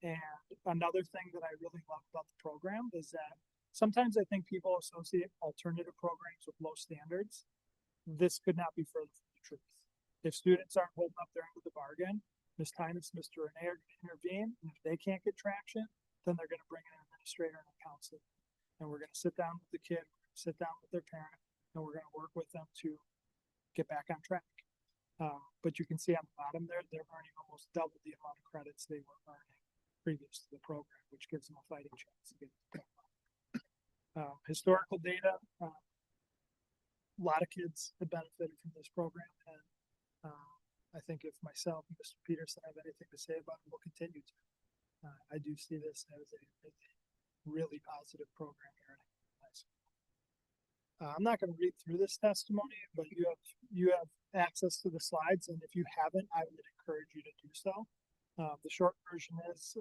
And another thing that I really love about the program is that sometimes I think people associate alternative programs with low standards. This could not be further from the truth. If students aren't holding up their end of the bargain, Ms. Tynes, Mr. Renee are going to intervene. And if they can't get traction, then they're going to bring in an administrator and a counselor. And we're going to sit down with the kid, sit down with their parent, and we're going to work with them to get back on track. But you can see on the bottom there, they're earning almost double the amount of credits they were earning previous to the program, which gives them a fighting chance to get the program. Historical data, a lot of kids have benefited from this program, and I think if myself and Mr. Peterson have anything to say about it, we'll continue to. I do see this as a really positive program here at high school. I'm not going to read through this testimony, but you have access to the slides, and if you haven't, I would encourage you to do so. The short version is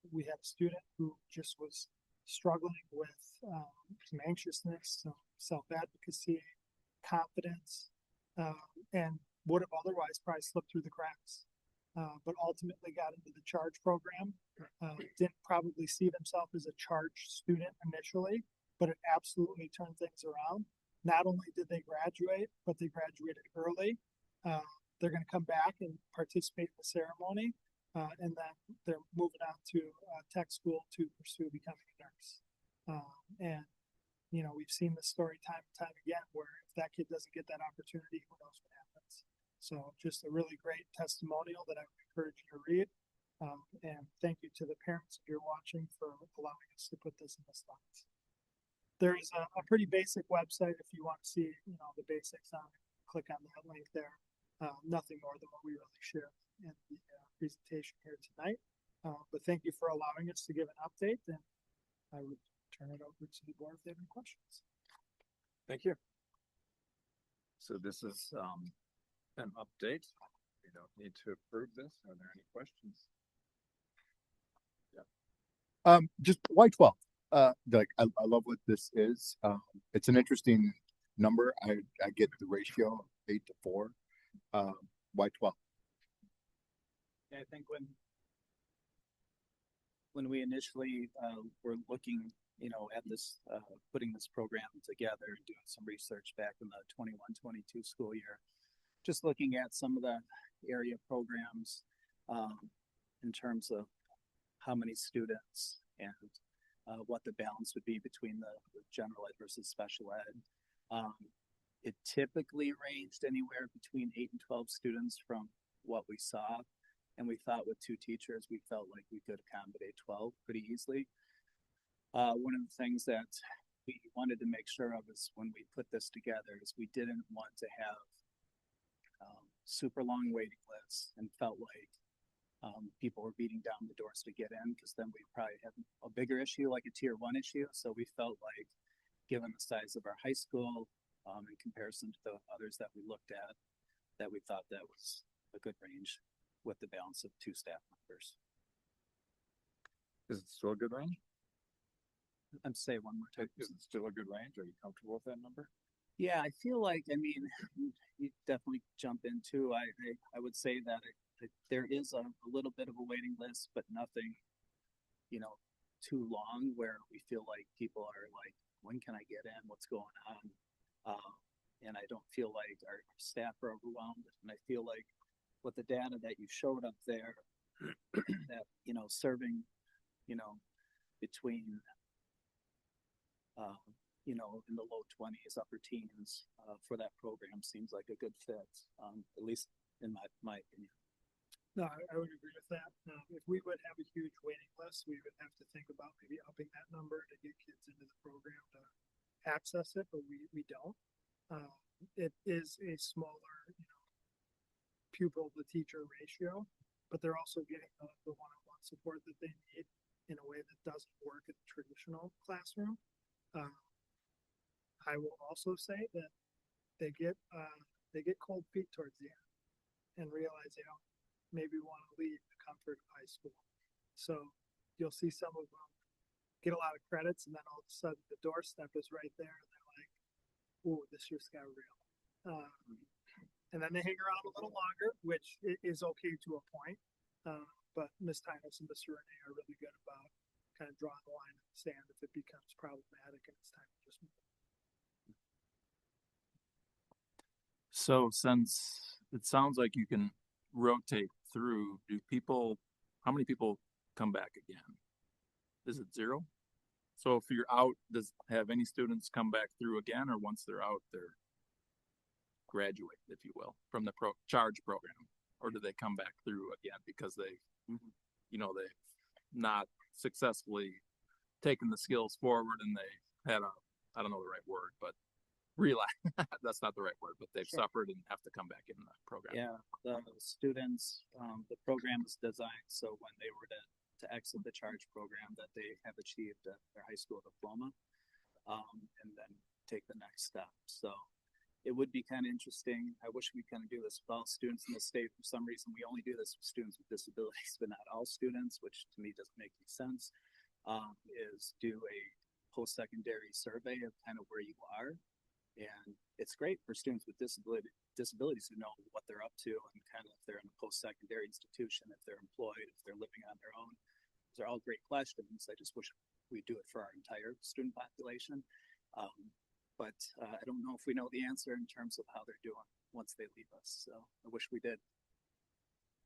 we had a student who just was struggling with some anxiousness, some self-advocacy, confidence, and would have otherwise probably slipped through the cracks, but ultimately got into the charge program. Didn't probably see themselves as a charge student initially, but it absolutely turned things around. Not only did they graduate, but they graduated early. They're going to come back and participate in the ceremony, and then they're moving on to tech school to pursue becoming a nurse. And we've seen this story time and time again, where if that kid doesn't get that opportunity, who knows what happens. So just a really great testimonial that I would encourage you to read. And thank you to the parents if you're watching for allowing us to put this in the slides. There's a pretty basic website if you want to see, the basics on it. Click on that link there. Nothing more than what we really shared in the presentation here tonight. But thank you for allowing us to give an update, and I would turn it over to the board if they have any questions. Thank you. So this is an update. We don't need to approve this. Are there any questions? Just why 12? I love what this is. It's an interesting number, I get the ratio of 8 to 4. Why 12? I think when we initially were looking, at this, putting this program together and doing some research back in the 21-22 school year, just looking at some of the area programs in terms of how many students and what the balance would be between the general ed versus special ed. It typically ranged anywhere between 8 and 12 students from what we saw. And we thought with 2 teachers, we felt like we could accommodate 12 pretty easily. One of the things that we wanted to make sure of is when we put this together is we didn't want to have super long waiting lists and felt like people were beating down the doors to get in, because then we probably have a bigger issue, like a tier 1 issue. So we felt like, given the size of our high school in comparison to the others that we looked at, that we thought that was a good range with the balance of 2 staff members. Is it still a good range? I'm say one more time. Is it still a good range? Are you comfortable with that number? Yeah, I feel like, you definitely jump into, I would say that there is a little bit of a waiting list, but nothing, too long where we feel like people are like, when can I get in? What's going on? And I don't feel like our staff are overwhelmed. And I feel like with the data that you showed up there, that, serving, between, in the low 20s, upper teens for that program seems like a good fit, at least in my opinion. No, I would agree with that. If we would have a huge waiting list, we would have to think about maybe upping that number to get kids into the program to access it, but we don't. It is a smaller, pupil to teacher ratio, but they're also getting the one-on-one support that they need in a way that doesn't work in the traditional classroom. I will also say that they get cold feet towards the end and realize they don't maybe want to leave the comfort of high school. So you'll see some of them get a lot of credits, and then all of a sudden the doorstep is right there, and they're like, "Ooh, this just got real." And then they hang around a little longer, which is okay to a point. But Ms. Tynes and Mr. Renee are really good about kind of drawing the line in the sand if it becomes problematic and it's time to just move. So since it sounds like you can rotate through, how many people come back again? Is it 0? So if you're out, does have any students come back through again, or once they're out, they're graduate, if you will, from the charge program, or do they come back through again because they've not successfully taken the skills forward and they had I don't know the right word, but relapse. That's not the right word, but they've suffered and have to come back in the program. Yeah, the students, the program is designed so when they were to exit the charge program that they have achieved their high school diploma and then take the next step. So it would be kind of interesting. I wish we kind of do this with all students in the state. For some reason, we only do this with students with disabilities, but not all students, which to me doesn't make any sense, is do a post-secondary survey of kind of where you are. And it's great for students with disabilities to know what they're up to and kind of if they're in a post-secondary institution, if they're employed, if they're living on their own. Those are all great questions. I just wish we do it for our entire student population. But I don't know if we know the answer in terms of how they're doing once they leave us. So I wish we did.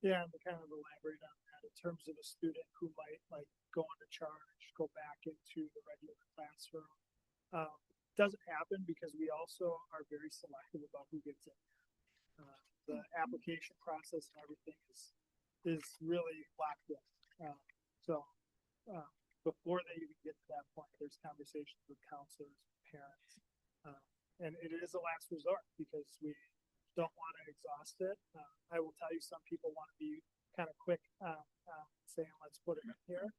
Yeah, and to kind of elaborate on that, in terms of a student who might like go on to charge, go back into the regular classroom, doesn't happen because we also are very selective about who gets in. The application process and everything is really locked in. So before they even get to that point, there's conversations with counselors, parents. And it is a last resort because we don't want to exhaust it. I will tell you, some people want to be kind of quick saying, let's put it in here.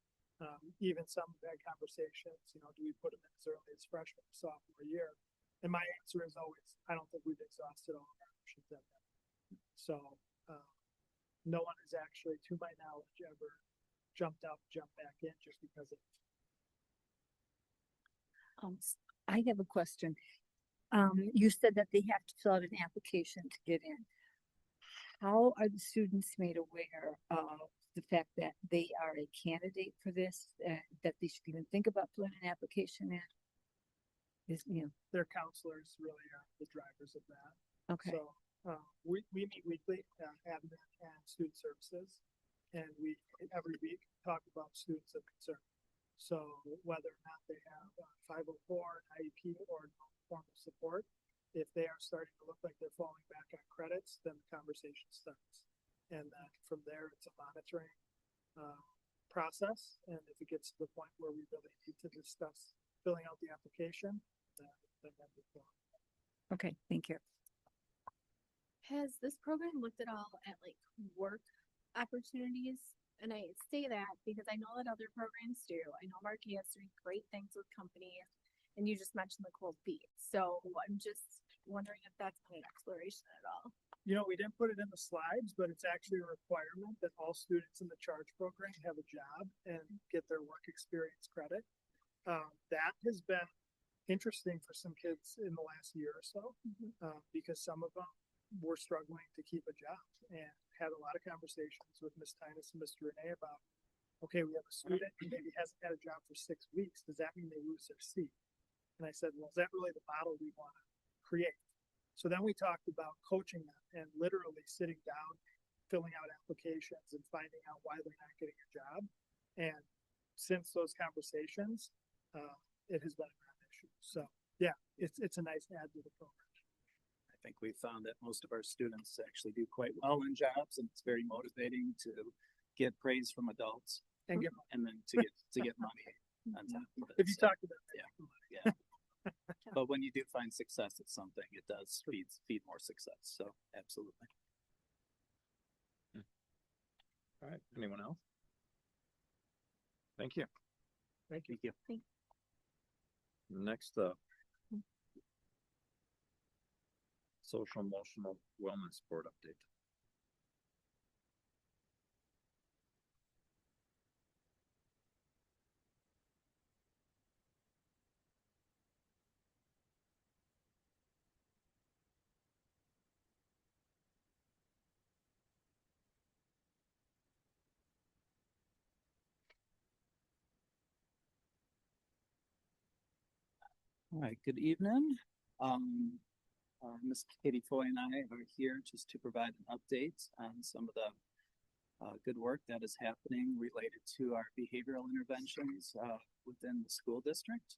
Even some have had conversations, do we put them in as early as freshman or sophomore year? And my answer is always, I don't think we've exhausted all of our options at that. So no one has actually, to my knowledge, ever jumped back in just because of I have a question. You said that they have to fill out an application to get in. How are the students made aware of the fact that they are a candidate for this, that they should even think about filling an application in? Their counselors really are the drivers of that. Okay. So, we meet weekly, admin and student services, and we every week talk about students of concern. So whether or not they have 504, IEP, or no form of support, if they are starting to look like they're falling back on credits, then the conversation starts. And then from there, it's a monitoring process. And if it gets to the point where we really need to discuss filling out the application, then move forward. Okay, thank you. Has this program looked at all at like work opportunities? And I say that because I know that other programs do. I know Marquee has doing great things with companies, and you just mentioned the cold feet. So I'm just wondering if that's been an exploration at all. We didn't put it in the slides, but it's actually a requirement that all students in the charge program have a job and get their work experience credit. That has been interesting for some kids in the last year or so, because some of them were struggling to keep a job, and had a lot of conversations with Ms. Tinus and Mr. Renee about, okay, we have a student who maybe hasn't had a job for 6 weeks. Does that mean they lose their seat? And I said, well, is that really the model we want to create? So then we talked about coaching them and literally sitting down, filling out applications and finding out why they're not getting a job. And since those conversations, it has been a non-issue. So yeah, it's a nice add to the program. I think we found that most of our students actually do quite well in jobs, and it's very motivating to get praise from adults and then to get money on top of it. If you talk to them, yeah. But when you do find success at something, it does feed more success. So absolutely. All right. Anyone else? Thank you. Thank you. Thanks. Next up, social emotional wellness board update. All right, good evening. Ms. Katie Foy and I are here just to provide an update on some of the good work that is happening related to our behavioral interventions within the school district.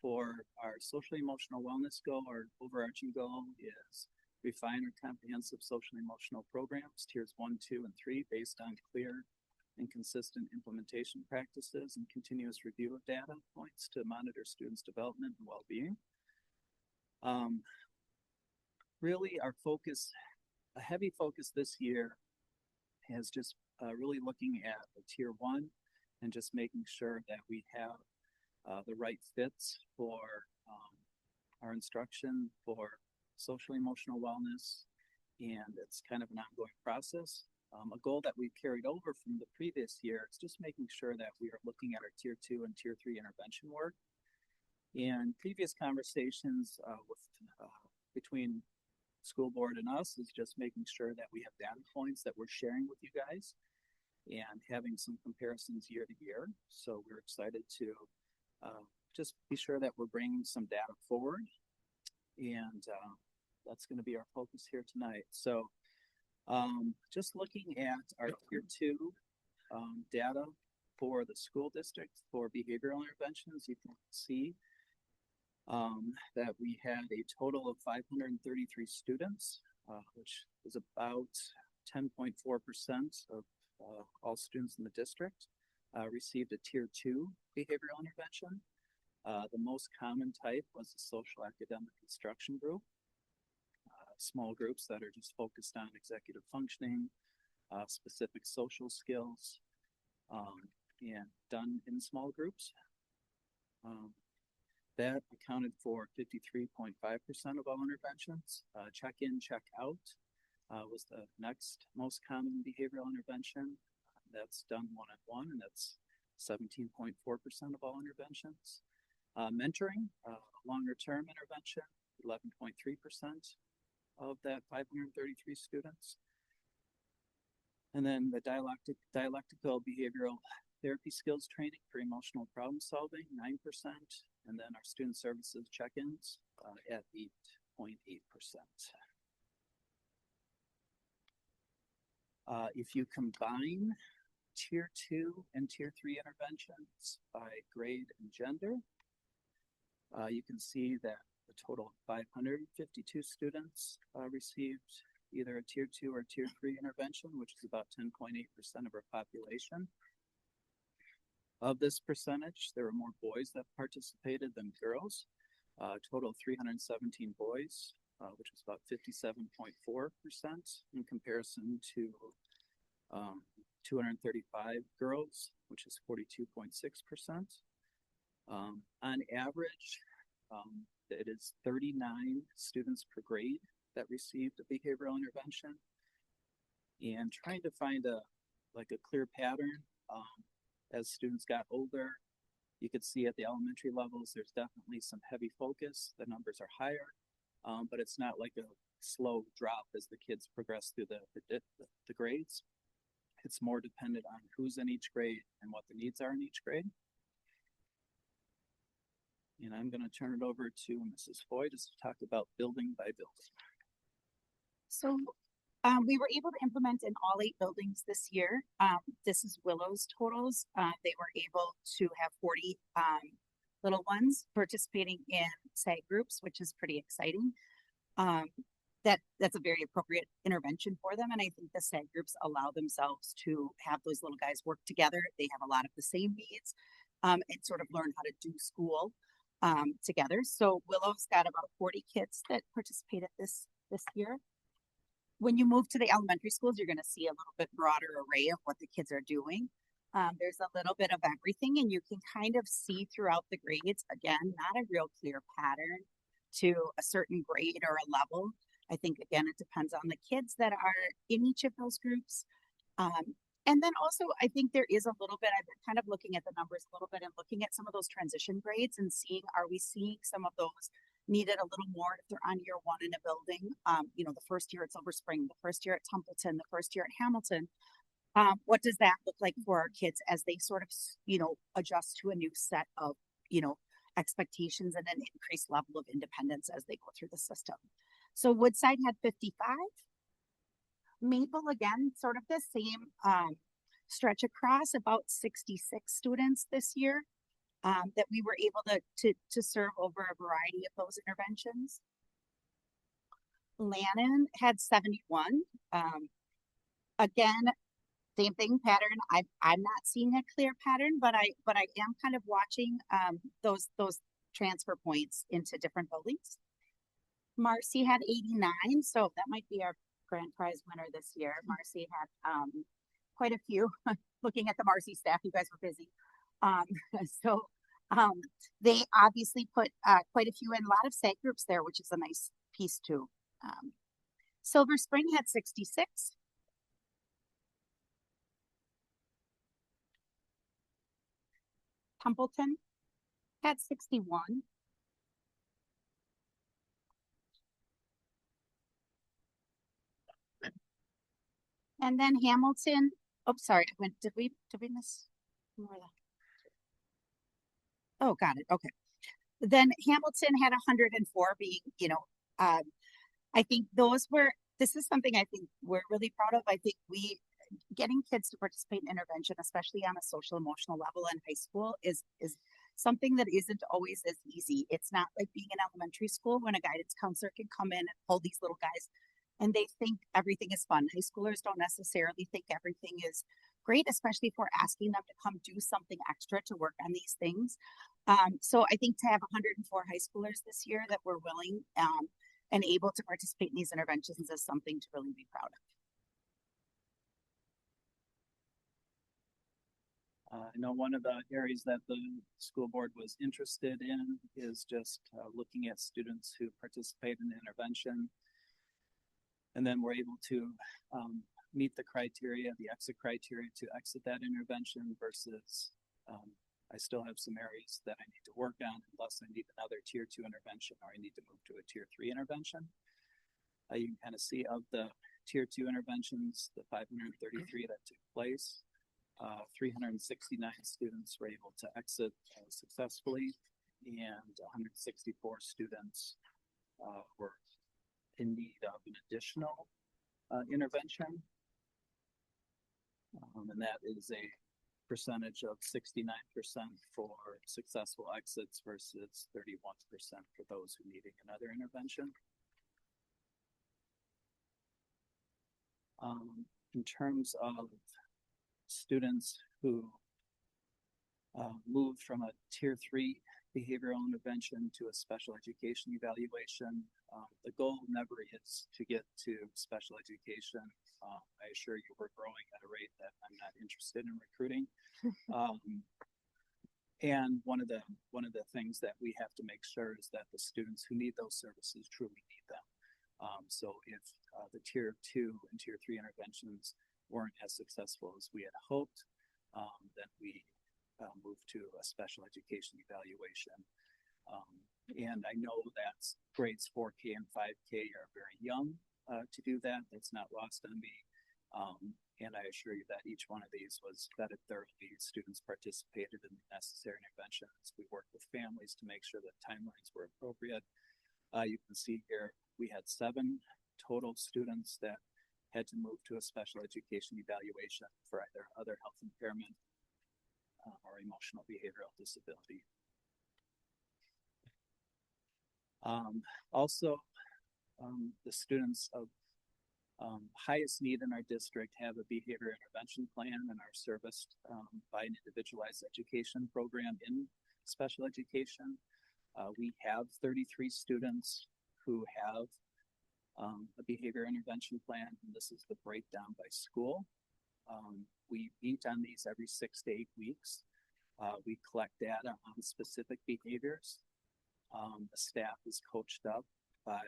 For our social emotional wellness goal, our overarching goal is refine our comprehensive social emotional programs, tiers 1, 2, and 3, based on clear and consistent implementation practices and continuous review of data points to monitor students' development and well-being. Really, our focus, a heavy focus this year, has just really looking at the tier 1 and just making sure that we have the right fits for our instruction for social emotional wellness, and it's kind of an ongoing process. A goal that we've carried over from the previous year is just making sure that we are looking at our tier 2 and tier 3 intervention work. And previous conversations between school board and us is just making sure that we have data points that we're sharing with you guys and having some comparisons year to year. So we're excited to just be sure that we're bringing some data forward, and that's going to be our focus here tonight. So just looking at our tier 2 data for the school district for behavioral interventions, you can see that we had a total of 533 students, which is about 10.4% of all students in the district received a tier 2 behavioral intervention. The most common type was the social academic instruction group, small groups that are just focused on executive functioning, specific social skills, and done in small groups. That accounted for 53.5% of all interventions. Check-in, check-out was the next most common behavioral intervention. That's done one-on-one, and that's 17.4% of all interventions. Mentoring, longer term intervention, 11.3% of that 533 students. And then the dialectical behavioral therapy skills training for emotional problem solving, 9%. And then our student services check-ins at 8.8%. If you combine Tier 2 and Tier 3 interventions by grade and gender, you can see that a total of 552 students received either a Tier 2 or Tier 3 intervention, which is about 10.8% of our population. Of this percentage, there were more boys that participated than girls. Total of 317 boys, which was about 57.4% in comparison to 235 girls, which is 42.6%. On average, it is 39 students per grade that received a behavioral intervention. And trying to find a clear pattern as students got older, you could see at the elementary levels, there's definitely some heavy focus. The numbers are higher, but it's not like a slow drop as the kids progress through the grades. It's more dependent on who's in each grade and what the needs are in each grade. And I'm going to turn it over to Mrs. Foy just to talk about building by building. So we were able to implement in all 8 buildings this year. This is Willow's totals. They were able to have 40 little ones participating in SAG groups, which is pretty exciting. That's a very appropriate intervention for them. And I think the SAG groups allow themselves to have those little guys work together. They have a lot of the same needs and sort of learn how to do school together. So Willow's got about 40 kids that participated this year. When you move to the elementary schools, you're going to see a little bit broader array of what the kids are doing. There's a little bit of everything, and you can kind of see throughout the grades, again, not a real clear pattern to a certain grade or a level. I think, again, it depends on the kids that are in each of those groups. And then also, I think there is a little bit, I've been kind of looking at the numbers a little bit and looking at some of those transition grades and seeing, are we seeing some of those needed a little more if they're on year 1 in a building? The first year at Silver Spring, the first year at Templeton, the first year at Hamilton. What does that look like for our kids as they sort of, adjust to a new set of, expectations and an increased level of independence as they go through the system? So Woodside had 55. Maple, again, sort of the same stretch across, about 66 students this year that we were able to serve over a variety of those interventions. Lannon had 71. Again, same thing pattern. I'm not seeing a clear pattern, but I am kind of watching those transfer points into different buildings. Marcy had 89, so that might be our grand prize winner this year. Marcy had quite a few. Looking at the Marcy staff, you guys were busy. So they obviously put quite a few in, a lot of SAG groups there, which is a nice piece too. Silver Spring had 66. Templeton had 61. And then Hamilton, sorry, did we miss more of that? Oh, got it. Okay. Then Hamilton had 104 being, I think this is something I think we're really proud of. I think getting kids to participate in intervention, especially on a social emotional level in high school, is something that isn't always as easy. It's not like being in elementary school when a guidance counselor can come in and pull these little guys and they think everything is fun. High schoolers don't necessarily think everything is great, especially if we're asking them to come do something extra to work on these things. So I think to have 104 high schoolers this year that were willing and able to participate in these interventions is something to really be proud of. I know one of the areas that the school board was interested in is just looking at students who participate in intervention and then were able to meet the criteria, the exit criteria to exit that intervention versus I still have some areas that I need to work on unless I need another tier 2 intervention or I need to move to a tier 3 intervention. You can kind of see of the tier 2 interventions, the 533 that took place, 369 students were able to exit successfully, and 164 students were in need of an additional intervention. And that is a percentage of 69% for successful exits versus 31% for those who needed another intervention. In terms of students who moved from a tier 3 behavioral intervention to a special education evaluation, the goal never is to get to special education. I assure you we're growing at a rate that I'm not interested in recruiting. And one of the things that we have to make sure is that the students who need those services truly need them. So if the tier 2 and tier 3 interventions weren't as successful as we had hoped, then we moved to a special education evaluation. And I know that grades 4K and 5K are very young to do that. That's not lost on me. And I assure you that each one of these was vetted thoroughly. Students participated in the necessary interventions. We worked with families to make sure that timelines were appropriate. You can see here we had 7 total students that had to move to a special education evaluation for either other health impairment or emotional behavioral disability. Also, the students of highest need in our district have a behavior intervention plan and are serviced by an individualized education program in special education. We have 33 students who have a behavior intervention plan, and this is the breakdown by school. We meet on these every 6 to 8 weeks. We collect data on specific behaviors. The staff is coached up by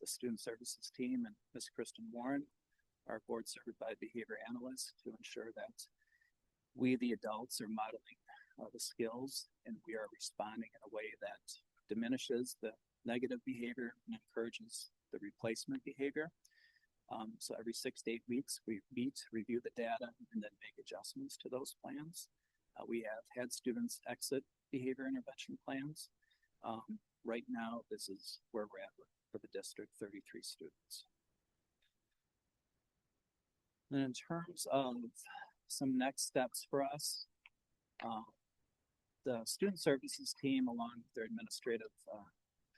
the student services team and Ms. Kristen Warren, our board certified behavior analyst, to ensure that we, the adults, are modeling the skills and we are responding in a way that diminishes the negative behavior and encourages the replacement behavior. So every 6 to 8 weeks, we meet, review the data, and then make adjustments to those plans. We have had students exit behavior intervention plans. Right now, this is where we're at for the district, 33 students. And in terms of some next steps for us, the student services team, along with their administrative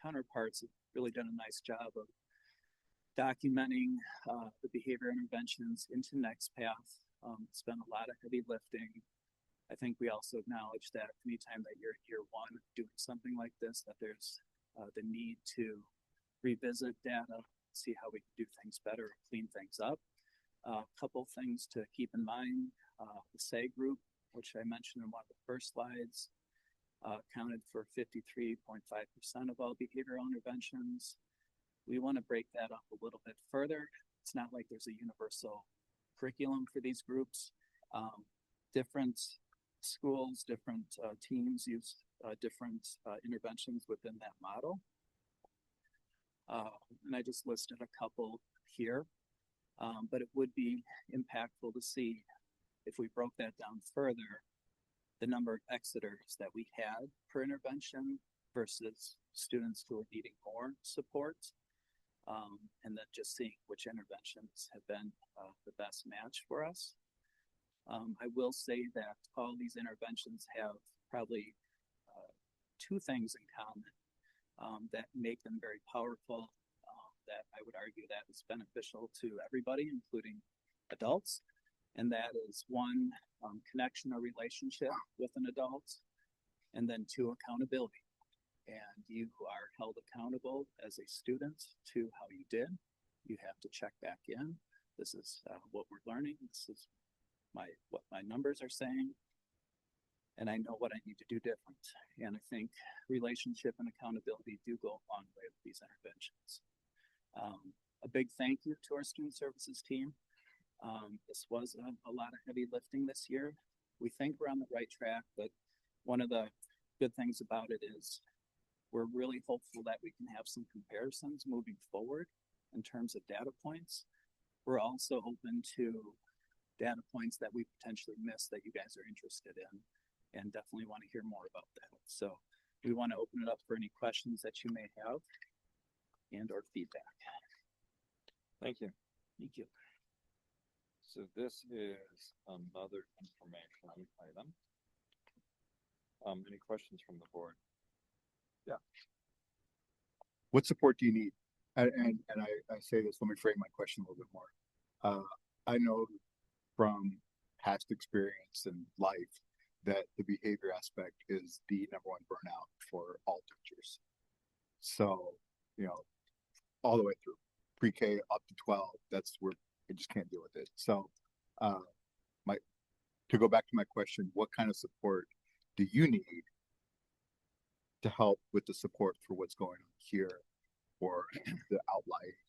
counterparts, have really done a nice job of documenting the behavior interventions into NextPath. It's been a lot of heavy lifting. I think we also acknowledge that anytime that you're year 1 doing something like this, that there's the need to revisit data, see how we can do things better, clean things up. A couple things to keep in mind. The SAG group, which I mentioned in one of the first slides, accounted for 53.5% of all behavioral interventions. We want to break that up a little bit further. It's not like there's a universal curriculum for these groups. Different schools, different teams use different interventions within that model. And I just listed a couple here, but it would be impactful to see if we broke that down further, the number of exiters that we had per intervention versus students who are needing more support, and then just seeing which interventions have been the best match for us. I will say that all these interventions have probably 2 things in common that make them very powerful, that I would argue that is beneficial to everybody, including adults. And that is 1, connection or relationship with an adult, and then 2, accountability. And you are held accountable as a student to how you did. You have to check back in. This is what we're learning. This is what my numbers are saying. And I know what I need to do different. And I think relationship and accountability do go a long way with these interventions. A big thank you to our student services team. This was a lot of heavy lifting this year. We think we're on the right track, but one of the good things about it is we're really hopeful that we can have some comparisons moving forward in terms of data points. We're also open to data points that we potentially missed that you guys are interested in and definitely want to hear more about that. So we want to open it up for any questions that you may have and or feedback. Thank you. Thank you. So this is another information item. Any questions from the board? Yeah. What support do you need? And I say this, let me frame my question a little bit more. I know from past experience in life that the behavior aspect is the number one burnout for all teachers. So, you know, all the way through pre-K up to 12, that's where I just can't deal with it. So, to go back to my question, what kind of support do you need to help with the support for what's going on here or the outlier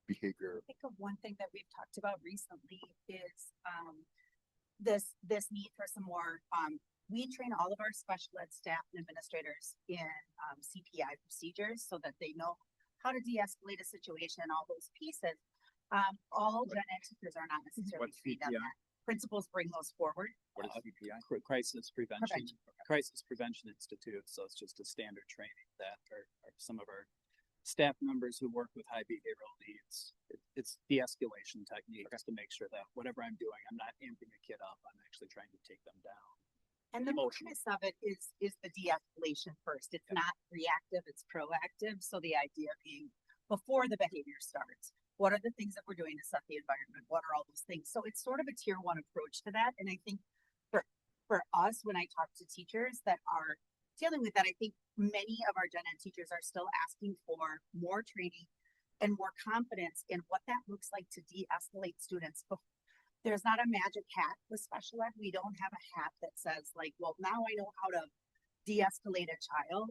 behavior? I think of one thing that we've talked about recently is this need for some more. We train all of our special ed staff and administrators in CPI procedures so that they know how to de-escalate a situation and all those pieces. All gen ed teachers are not necessarily trained on that. Principals bring those forward. What is CPI? Crisis Prevention. Crisis Prevention Institute. So it's just a standard training that are some of our staff members who work with high behavioral needs. It's de-escalation techniques to make sure that whatever I'm doing, I'm not amping a kid up. I'm actually trying to take them down. And the focus of it is the de-escalation first. It's not reactive, it's proactive. So the idea being before the behavior starts, what are the things that we're doing to set the environment? What are all those things? So it's sort of a tier one approach to that. And I think for us, when I talk to teachers that are dealing with that, I think many of our gen ed teachers are still asking for more training and more confidence in what that looks like to de-escalate students. There's not a magic hat with special ed. We don't have a hat that says like, well, now I know how to de-escalate a child.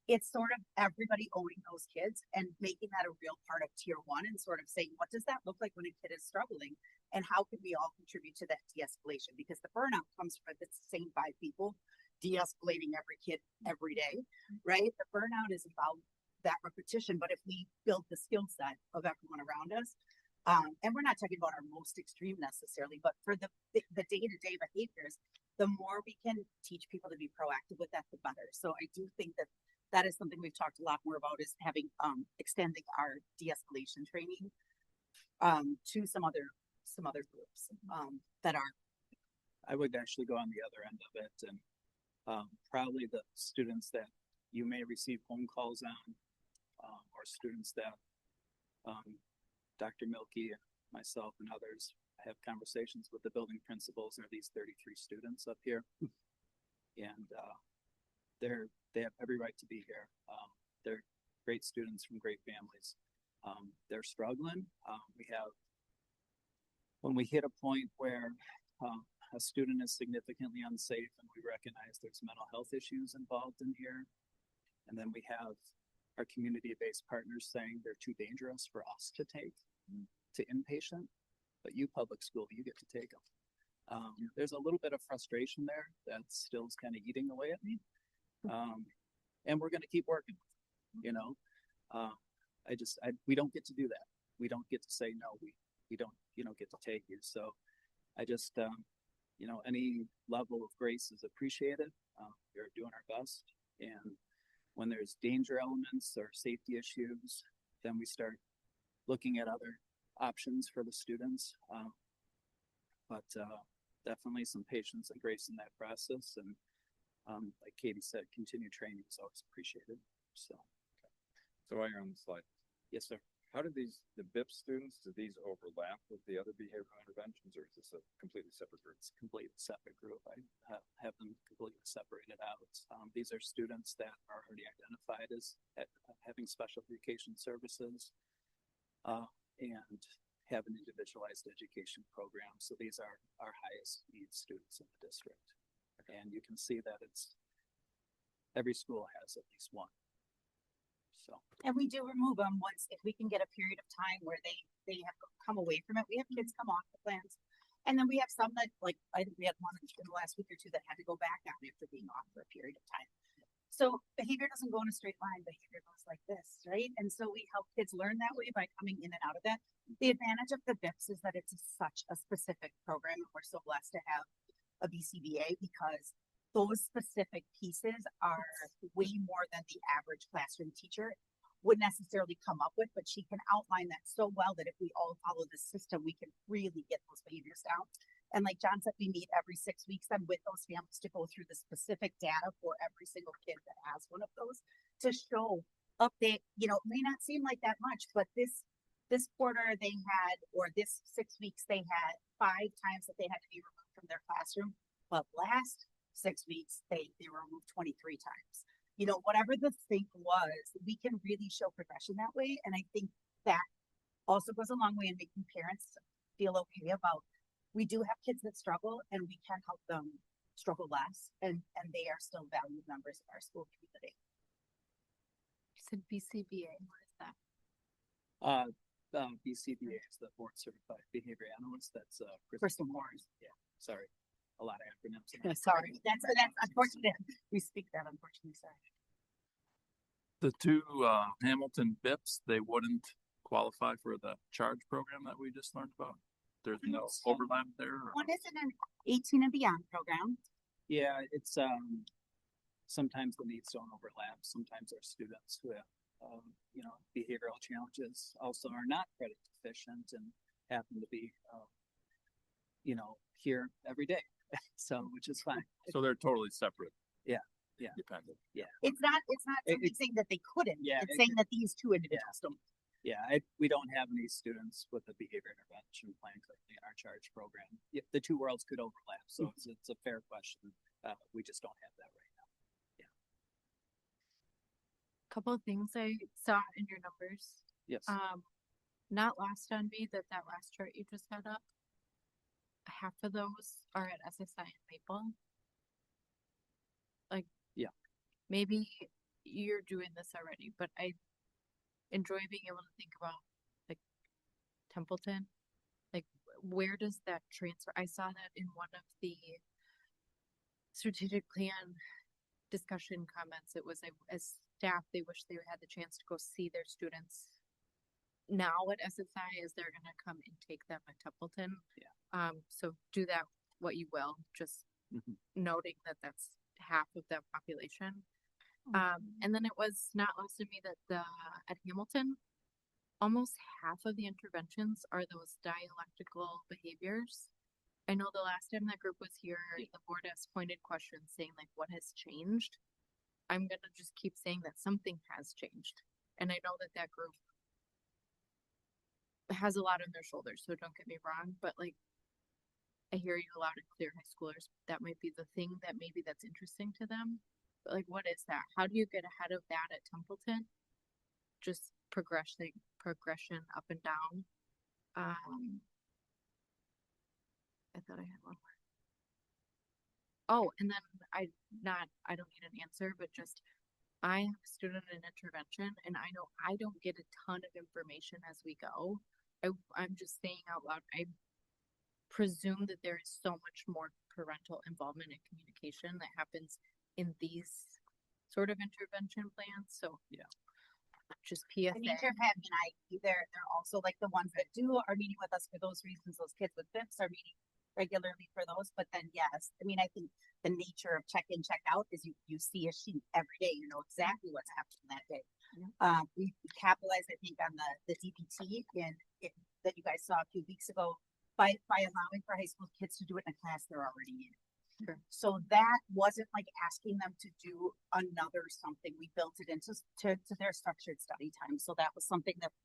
It's sort of everybody owning those kids and making that a real part of tier one and sort of saying, what does that look like when a kid is struggling? And how can we all contribute to that de-escalation? Because the burnout comes from the same 5 people de-escalating every kid every day, right? The burnout is about that repetition. But if we build the skill set of everyone around us, and we're not talking about our most extreme necessarily, but for the day-to-day behaviors, the more we can teach people to be proactive with that, the better. So I do think that is something we've talked a lot more about, is having extending our de-escalation training to some other groups that are. I would actually go on the other end of it, and probably the students that you may receive phone calls on, or students that Dr. Milky and myself and others have conversations with the building principals are these 33 students up here, and they have every right to be here. They're great students from great families. They're struggling. When we hit a point where a student is significantly unsafe and we recognize there's mental health issues involved in here, and then we have our community-based partners saying they're too dangerous for us to take to inpatient, but you public school, you get to take them. There's a little bit of frustration there that still is kind of eating away at me. And we're going to keep working, you know. We don't get to do that. We don't get to say, no, we don't, get to take you. So I just, any level of grace is appreciated. We're doing our best. And when there's danger elements or safety issues, then we start looking at other options for the students. But definitely some patience and grace in that process. And like Katie said, continued training is always appreciated. So while you're on the slide, yes, sir. How do the BIP students, do these overlap with the other behavioral interventions, or is this a completely separate group? It's a completely separate group. I have them completely separated out. These are students that are already identified as having special education services and have an individualized education program. So these are our highest needs students in the district. And you can see that every school has at least one. So. And we do remove them once, if we can get a period of time where they have come away from it. We have kids come off the plans And then we have some that, like, I think we had one in the last week or two that had to go back on after being off for a period of time. So behavior doesn't go in a straight line. Behavior goes like this, right? And so we help kids learn that way by coming in and out of that. The advantage of the BIPS is that it's such a specific program, and we're so blessed to have a BCBA because those specific pieces are way more than the average classroom teacher would necessarily come up with, but she can outline that so well that if we all follow the system, we can really get those behaviors down. And like John said, we meet every 6 weeks then with those families to go through the specific data for every single kid that has one of those to show update. You know, it may not seem like that much, but this quarter they had, or this 6 weeks, they had 5 times that they had to be removed from their classroom. But last 6 weeks, they were removed 23 times. You know, whatever the thing was, we can really show progression that way. And I think that also goes a long way in making parents feel okay about, we do have kids that struggle and we can help them struggle less, and they are still valued members of our school community. You said BCBA, what is that? BCBA is the Board Certified Behavior Analyst. That's Crystal Morris. Yeah, sorry, a lot of acronyms. Sorry, that's unfortunate. We speak that, unfortunately. Sorry. The two Hamilton BIPs, they wouldn't qualify for the charge program that we just learned about. There's no overlap there. Or? One is an 18 and beyond program. Yeah, it's sometimes the needs don't overlap. Sometimes our students who have you know, behavioral challenges also are not credit deficient and happen to be you know, here every day. So, which is fine. So they're totally separate. Yeah. Dependent. Yeah. It's not something saying that they couldn't. Yeah, it's saying that these two individuals don't. Yeah, we don't have any students with a behavior intervention plan currently in our charge program. The two worlds could overlap, so it's a fair question. We just don't have that right now. Yeah. Couple of things I saw in your numbers. Yes. Not lost on me that last chart you just had up, half of those are at SSI and Maple. Like, yeah, maybe you're doing this already, but I enjoy being able to think about like Templeton. Like, where does that transfer? I saw that in one of the strategic plan discussion comments. It was as staff, they wish they had the chance to go see their students now at SSI as they're going to come and take them at Templeton. Yeah. So do that what you will, just noting that that's half of that population. And then it was not lost to me that at Hamilton, almost half of the interventions are those dialectical behaviors. I know the last time that group was here, the board asked pointed questions saying like, what has changed? I'm going to just keep saying that something has changed. And I know that group has a lot on their shoulders, so don't get me wrong, but like, I hear you loud and clear, high schoolers. That might be the thing that maybe that's interesting to them. But like, what is that? How do you get ahead of that at Templeton? Just progression up and down. I thought I had one more. Oh, and then I don't need an answer, but just I have a student in intervention, and I know I don't get a ton of information as we go. I'm just saying out loud, I presume that there is so much more parental involvement and communication that happens in these sort of intervention plans. So yeah, just PSA. The nature of having an IEP, they're also like the ones that are meeting with us for those reasons. Those kids with BIPs are meeting regularly for those. But then yes, I mean, I think the nature of check in, check out is you see a sheet every day. You know exactly what's happening that day. We capitalized, I think, on the DPT that you guys saw a few weeks ago by allowing for high school kids to do it in a class they're already in. Sure. So that wasn't like asking them to do another something. We built it into their structured study time. So that was something that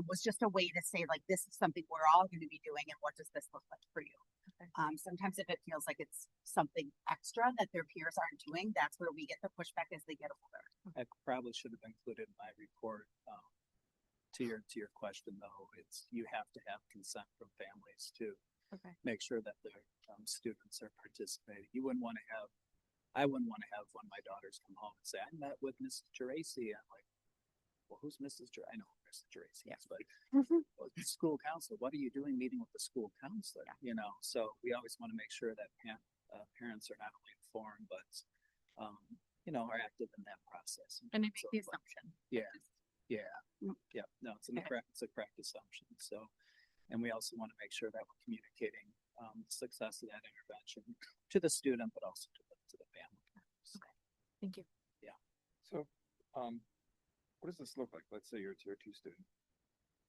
was just a way to say, like, this is something we're all going to be doing, and what does this look like for you? Okay. Sometimes if it feels like it's something extra that their peers aren't doing, that's where we get the pushback as they get older. I probably should have included in my report. To your question though, it's you have to have consent from families to make sure that their students are participating. I wouldn't want to have one of my daughters come home and say, I met with Mrs. Geraci. I'm like, well, who's Mrs. Geraci? I know her embarrassed that you're raising this, but well, the school council, what are you doing meeting with the school counselor? You know, so we always want to make sure that parents are not only informed, but, you know, are active in that process. And I make so the forth. assumption. Yeah, yeah, no, it's a correct assumption. So, and we also want to make sure that we're communicating the success of that intervention to the student, but also to the family. Okay, thank you. Yeah. So, what does this look like? Let's say you're a tier 2 student.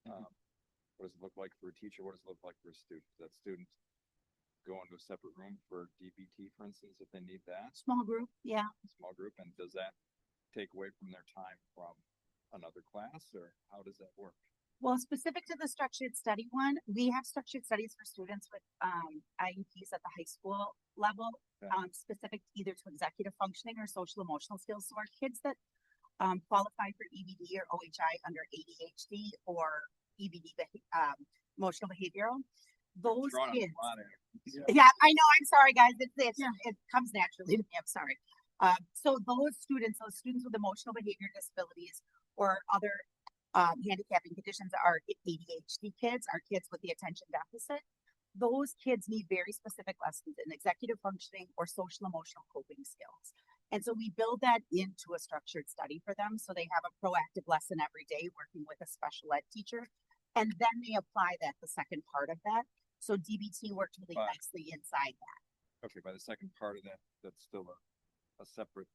What does it look like for a teacher? What does it look like for a student? Does that student go into a separate room for DBT, for instance, if they need that? Small group, yeah. Small group, and does that take away from their time from another class, or how does that work? Well, specific to the structured study one, we have structured studies for students with IEPs at the high school level, specific either to executive functioning or social emotional skills. So our kids that qualify for EBD or OHI under ADHD or EBD, emotional behavioral, those kids. Yeah, I know. I'm sorry, guys. It comes naturally to me. I'm sorry. So those students with emotional behavior disabilities or other handicapping conditions are ADHD kids, are kids with the attention deficit. Those kids need very specific lessons in executive functioning or social emotional coping skills. And so we build that into a structured study for them. So they have a proactive lesson every day working with a special ed teacher. And then they apply that, the second part of that. So DBT worked really nicely inside that. Okay, by the second part of that, that's still a separate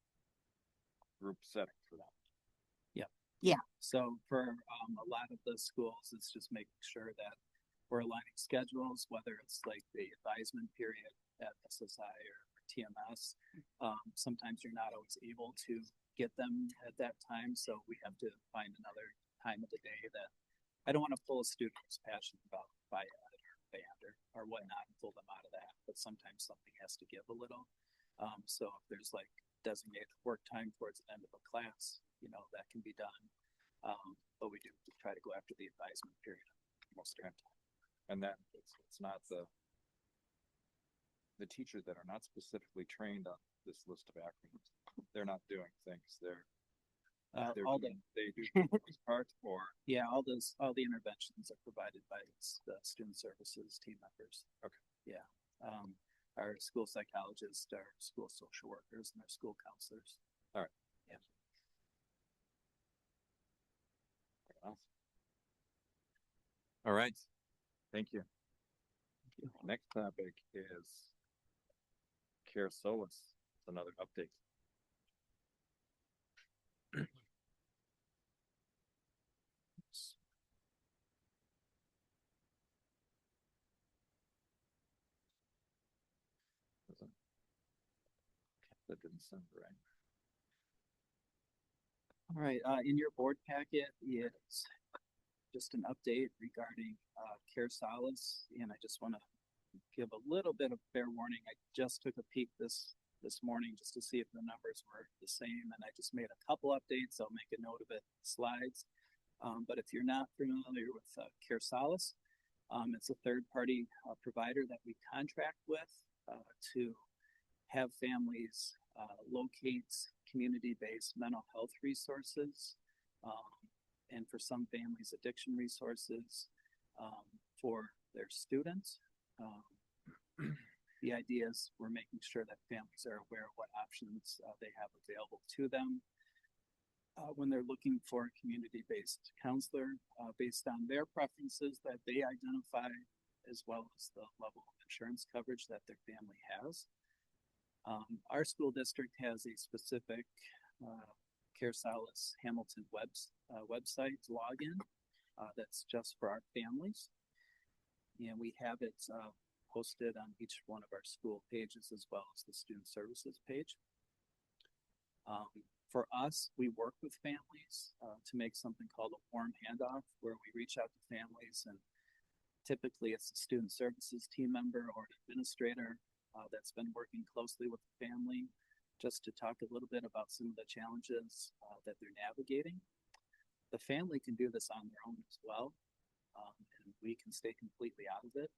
group setting for them. Yeah. So for a lot of the schools, it's just making sure that we're aligning schedules, whether it's like the advisement period at SSI or TMS. Sometimes you're not always able to get them at that time, so we have to find another time of the day that I don't want to pull a student who's passionate about FIAD or band or whatnot and pull them out of that, but sometimes something has to give a little. So if there's like designated work time towards the end of a class, you know, that can be done. But we do try to go after the advisement period most of the time. And then it's not the teachers that are not specifically trained on this list of acronyms. They're not doing things. They do this part, or all the interventions are provided by the student services team members. Okay. Yeah. Our school psychologists, our school social workers, and our school counselors. All right. Yeah. All right. Thank you. Next topic is Care Solace. It's another update. That didn't sound right. All right. In your board packet is just an update regarding Care Solace, and I just want to give a little bit of fair warning. I just took a peek this morning just to see if the numbers were the same, and I just made a couple updates. I'll make a note of it in the slides. But if you're not familiar with Care Solace, it's a third-party provider that we contract with to have families locate community-based mental health resources, and for some families, addiction resources for their students. The idea is we're making sure that families are aware of what options they have available to them when they're looking for a community-based counselor based on their preferences that they identify, as well as the level of insurance coverage that their family has. Our school district has a specific Care Solace Hamilton website login that's just for our families. And we have it posted on each one of our school pages as well as the student services page. For us, we work with families to make something called a warm handoff, where we reach out to families, and typically it's a student services team member or an administrator that's been working closely with the family just to talk a little bit about some of the challenges that they're navigating. The family can do this on their own as well, and we can stay completely out of it.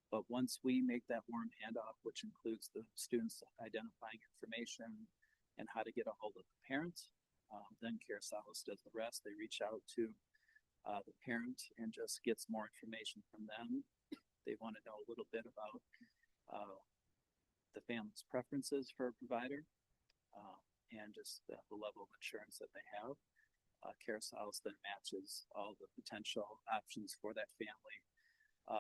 But once we make that warm handoff, which includes the students identifying information and how to get a hold of the parent, Then Carosalis does the rest. They reach out to the parent and just gets more information from them. They want to know a little bit about the family's preferences for a provider and just the level of insurance that they have. Carosalis then matches all the potential options for that family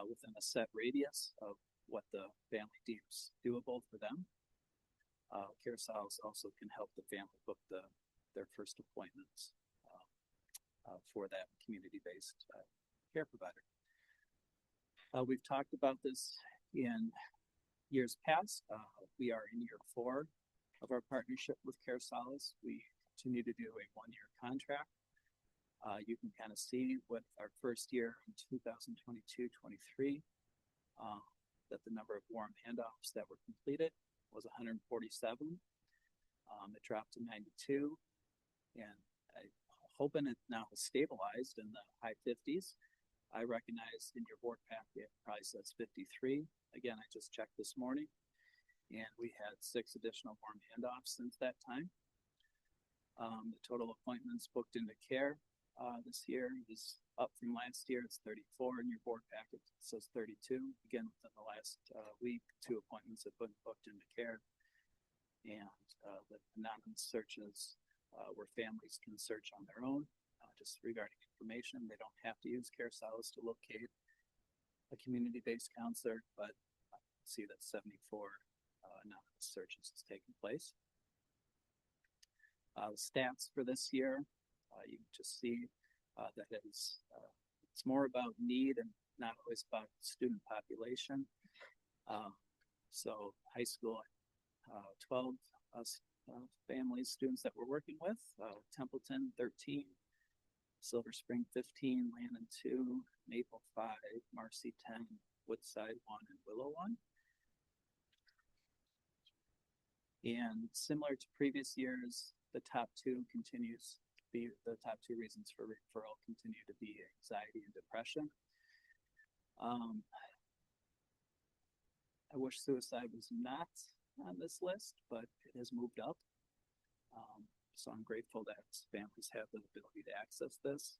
within a set radius of what the family deems doable for them. Carosalis also can help the family book their first appointments for that community-based care provider. We've talked about this in years past. We are in year 4 of our partnership with Carosalis. We continue to do a 1-year contract. You can kind of see with our first year in 2022-23 that the number of warm handoffs that were completed was 147. It dropped to 92, and I'm hoping it now has stabilized in the high 50s. I recognize in your board packet probably says 53. Again, I just checked this morning, and we had 6 additional warm handoffs since that time. The total appointments booked into care this year is up from last year. It's 34 in your board packet. It says 32. Again, within the last week, 2 appointments have been booked into care. And the anonymous searches where families can search on their own just regarding information. They don't have to use Carosalis to locate a community-based counselor, but I see that 74 anonymous searches has taken place. The stats for this year, you can just see that it's more about need and not always about student population. So high school, 12 families, students that we're working with, Templeton 13, Silver Spring 15, Landon 2, Maple 5, Marcy 10, Woodside 1, and Willow 1. And similar to previous years, the top 2 continues to be the top 2 reasons for referral continue to be anxiety and depression. I wish suicide was not on this list, but it has moved up. So I'm grateful that families have the ability to access this.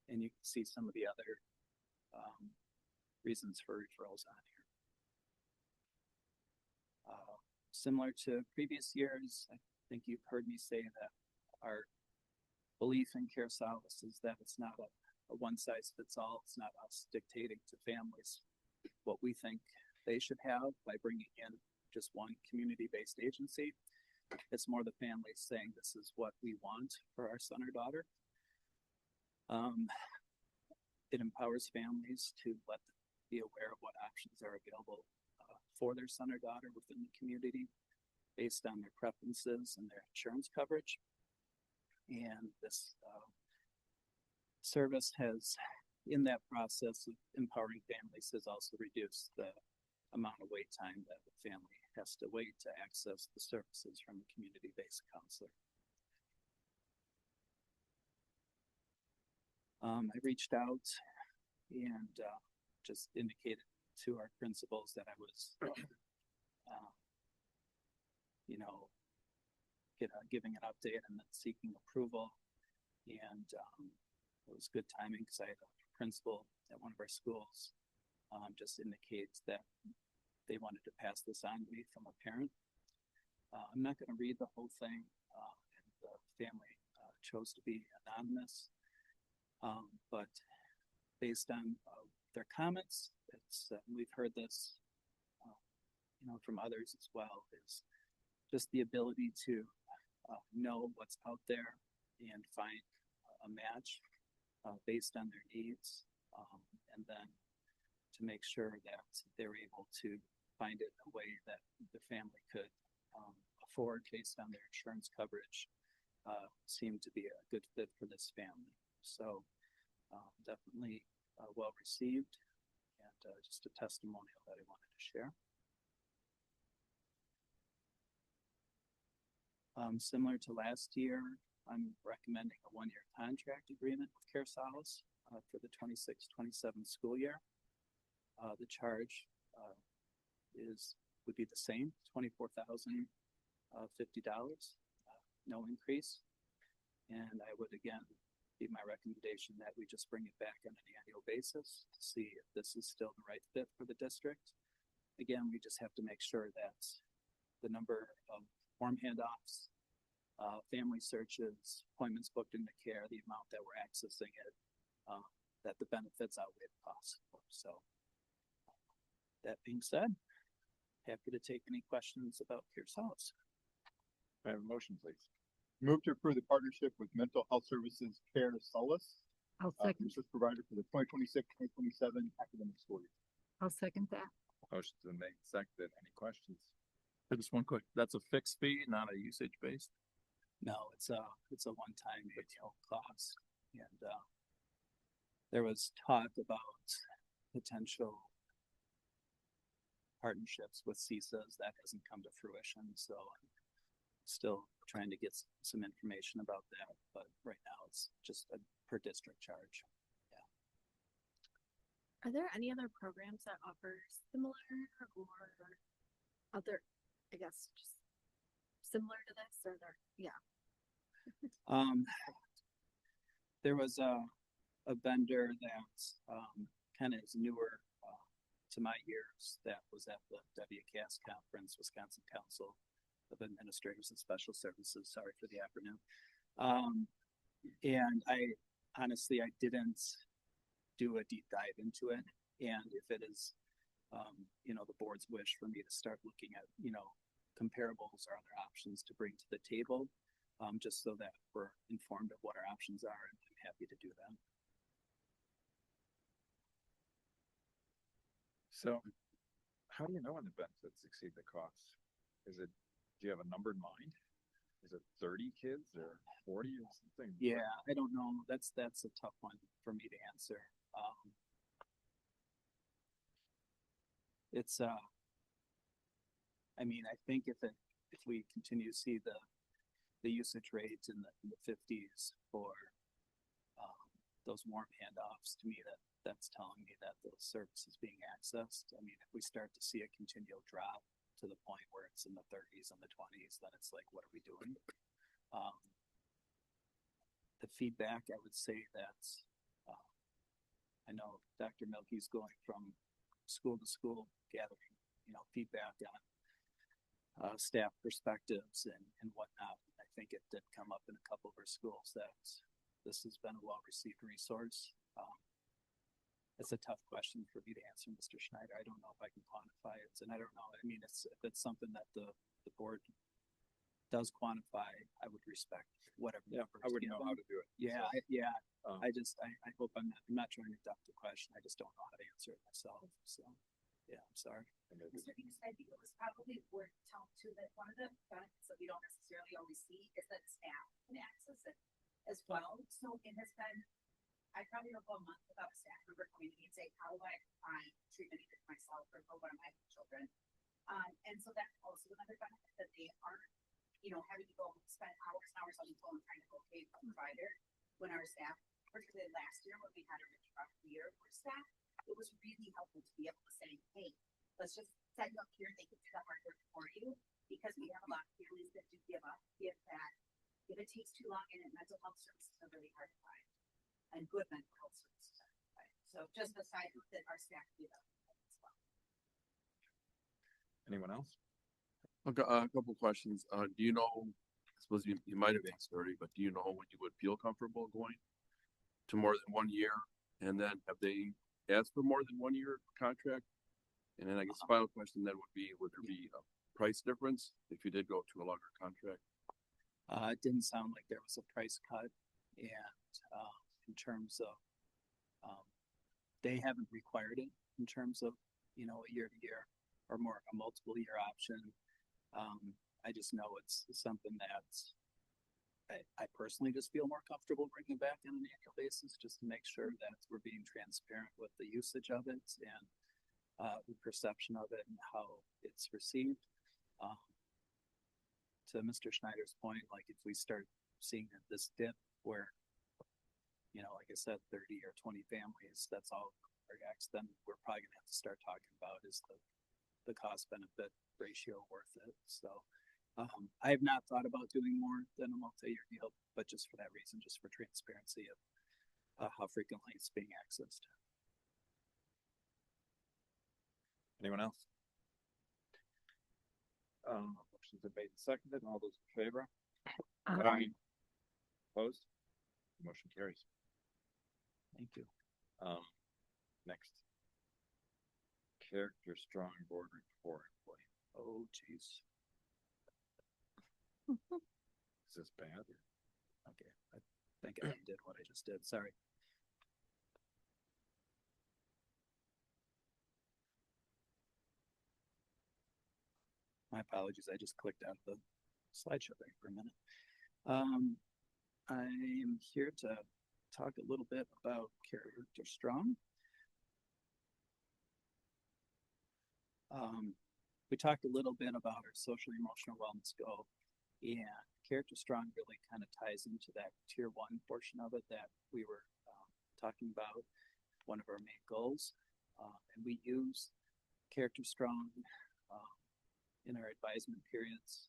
And you can see some of the other reasons for referrals on here. Similar to previous years, I think you've heard me say that our belief in Carosalis is that it's not a one-size-fits-all. It's not us dictating to families what we think they should have by bringing in just one community-based agency. It's more the families saying this is what we want for our son or daughter. It empowers families to let them be aware of what options are available for their son or daughter within the community based on their preferences and their insurance coverage. And this service has, in that process of empowering families, has also reduced the amount of wait time that the family has to wait to access the services from a community-based counselor. I reached out and just indicated to our principals that I was, giving an update and then seeking approval. And it was good timing because I had a principal at one of our schools just indicates that they wanted to pass this on to me from a parent. I'm not going to read the whole thing. And the family chose to be anonymous. But based on their comments, it's we've heard this, from others as well, is just the ability to know what's out there and find a match based on their needs, and then to make sure that they're able to find it in a way that the family could afford based on their insurance coverage seemed to be a good fit for this family. So definitely well received, and just a testimonial that I wanted to share. Similar to last year, I'm recommending a 1-year contract agreement with Carosalis for the 26-27 school year. The charge would be the same, $24,050, no increase. And I would again be my recommendation that we just bring it back on an annual basis to see if this is still the right fit for the district. Again, we just have to make sure that the number of form handoffs, family searches, appointments booked into care, the amount that we're accessing it, that the benefits outweigh the costs. So that being said, happy to take any questions about Pierce House. I have a motion, please. Move to approve the partnership with Mental Health Services Care Solace, I'll second, service provider for the 2026-2027 academic school year. I'll second that. Motion's been made, seconded. Any questions? Just one quick, that's a fixed fee, not a usage based. No, it's a one-time annual cost, and there was talk about potential partnerships with CISAs that hasn't come to fruition. So I'm still trying to get some information about that, but right now it's just a per district charge. Are there any other programs that offer similar or other, I guess, just similar to this or there? Yeah. There was a vendor that kind of is newer to my years that was at the WCAS conference, Wisconsin Council of Administrators and Special Services. Sorry for the acronym. And I honestly, I didn't do a deep dive into it. And if it is, the board's wish for me to start looking at, comparables or other options to bring to the table, just so that we're informed of what our options are, and I'm happy to do that. So how do you know when the benefits exceed the costs? Do you have a number in mind? Is it 30 kids or 40 or something? Yeah, I don't know. That's a tough one for me to answer. I think if we continue to see the usage rates in the 50s for those warm handoffs, to me that's telling me that the service is being accessed. I mean, if we start to see a continual drop to the point where it's in the 30s and the 20s, then it's like, what are we doing? The feedback, I would say that I know Dr. Milkey's going from school to school, gathering, feedback on staff perspectives and whatnot. I think it did come up in a couple of our schools that this has been a well-received resource. It's a tough question for me to answer, Mr. Schneider. I don't know if I can quantify it, and I don't know. I mean, if it's something that the board does quantify, I would respect whatever. I wouldn't know how to do it. Yeah, I hope I'm not trying to duck the question. I just don't know how to answer it myself. So, yeah, I'm sorry. Mr. Dees, I think it was probably worth telling too that one of the benefits that we don't necessarily always see is that staff can access it as well. So it has been, I probably don't go a month without a staff member coming to me and saying, how do I find treatment either for myself or for one of my children? And so that's also another benefit that they aren't, having to go spend hours and hours on the phone trying to locate a provider. When our staff, particularly last year when we had a really rough year for staff, it was really helpful to be able to say, hey, let's just set you up here. They can do the hard work for you, because we have a lot of families that do give up if it takes too long, and mental health services are really hard to find, and good mental health services are hard to find. So just the side note that our staff do that as well. Anyone else? Okay, a couple questions. Do you know, I suppose you might have answered already, but do you know when you would feel comfortable going to more than 1 year? And then have they asked for more than 1 year contract? And then I guess the final question then would be, would there be a price difference if you did go to a longer contract? It didn't sound like there was a price cut, and in terms of they haven't required it in terms of a year to year or more a multiple year option. I just know it's something that I personally just feel more comfortable bringing back on an annual basis, just to make sure that we're being transparent with the usage of it and the perception of it and how it's received. To Mr. Schneider's point, like if we start seeing this dip where, like I said, 30 or 20 families, that's all reacts, then we're probably gonna have to start talking about is the cost benefit ratio worth it. So I have not thought about doing more than a multi-year deal, but just for that reason, just for transparency of how frequently it's being accessed. Anyone else? Motion's been made and seconded. All those in favor? Aye. Opposed? Motion carries. Thank you. Next. Character strong board report. Boy, Oh, jeez. is this bad? Okay, I think I did what I just did. Sorry. My apologies. I just clicked out of the slideshow there for a minute. I am here to talk a little bit about Character Strong. We talked a little bit about our social emotional wellness goal, and Character Strong really kind of ties into that tier 1 portion of it that we were talking about, one of our main goals. And we use Character Strong in our advisement periods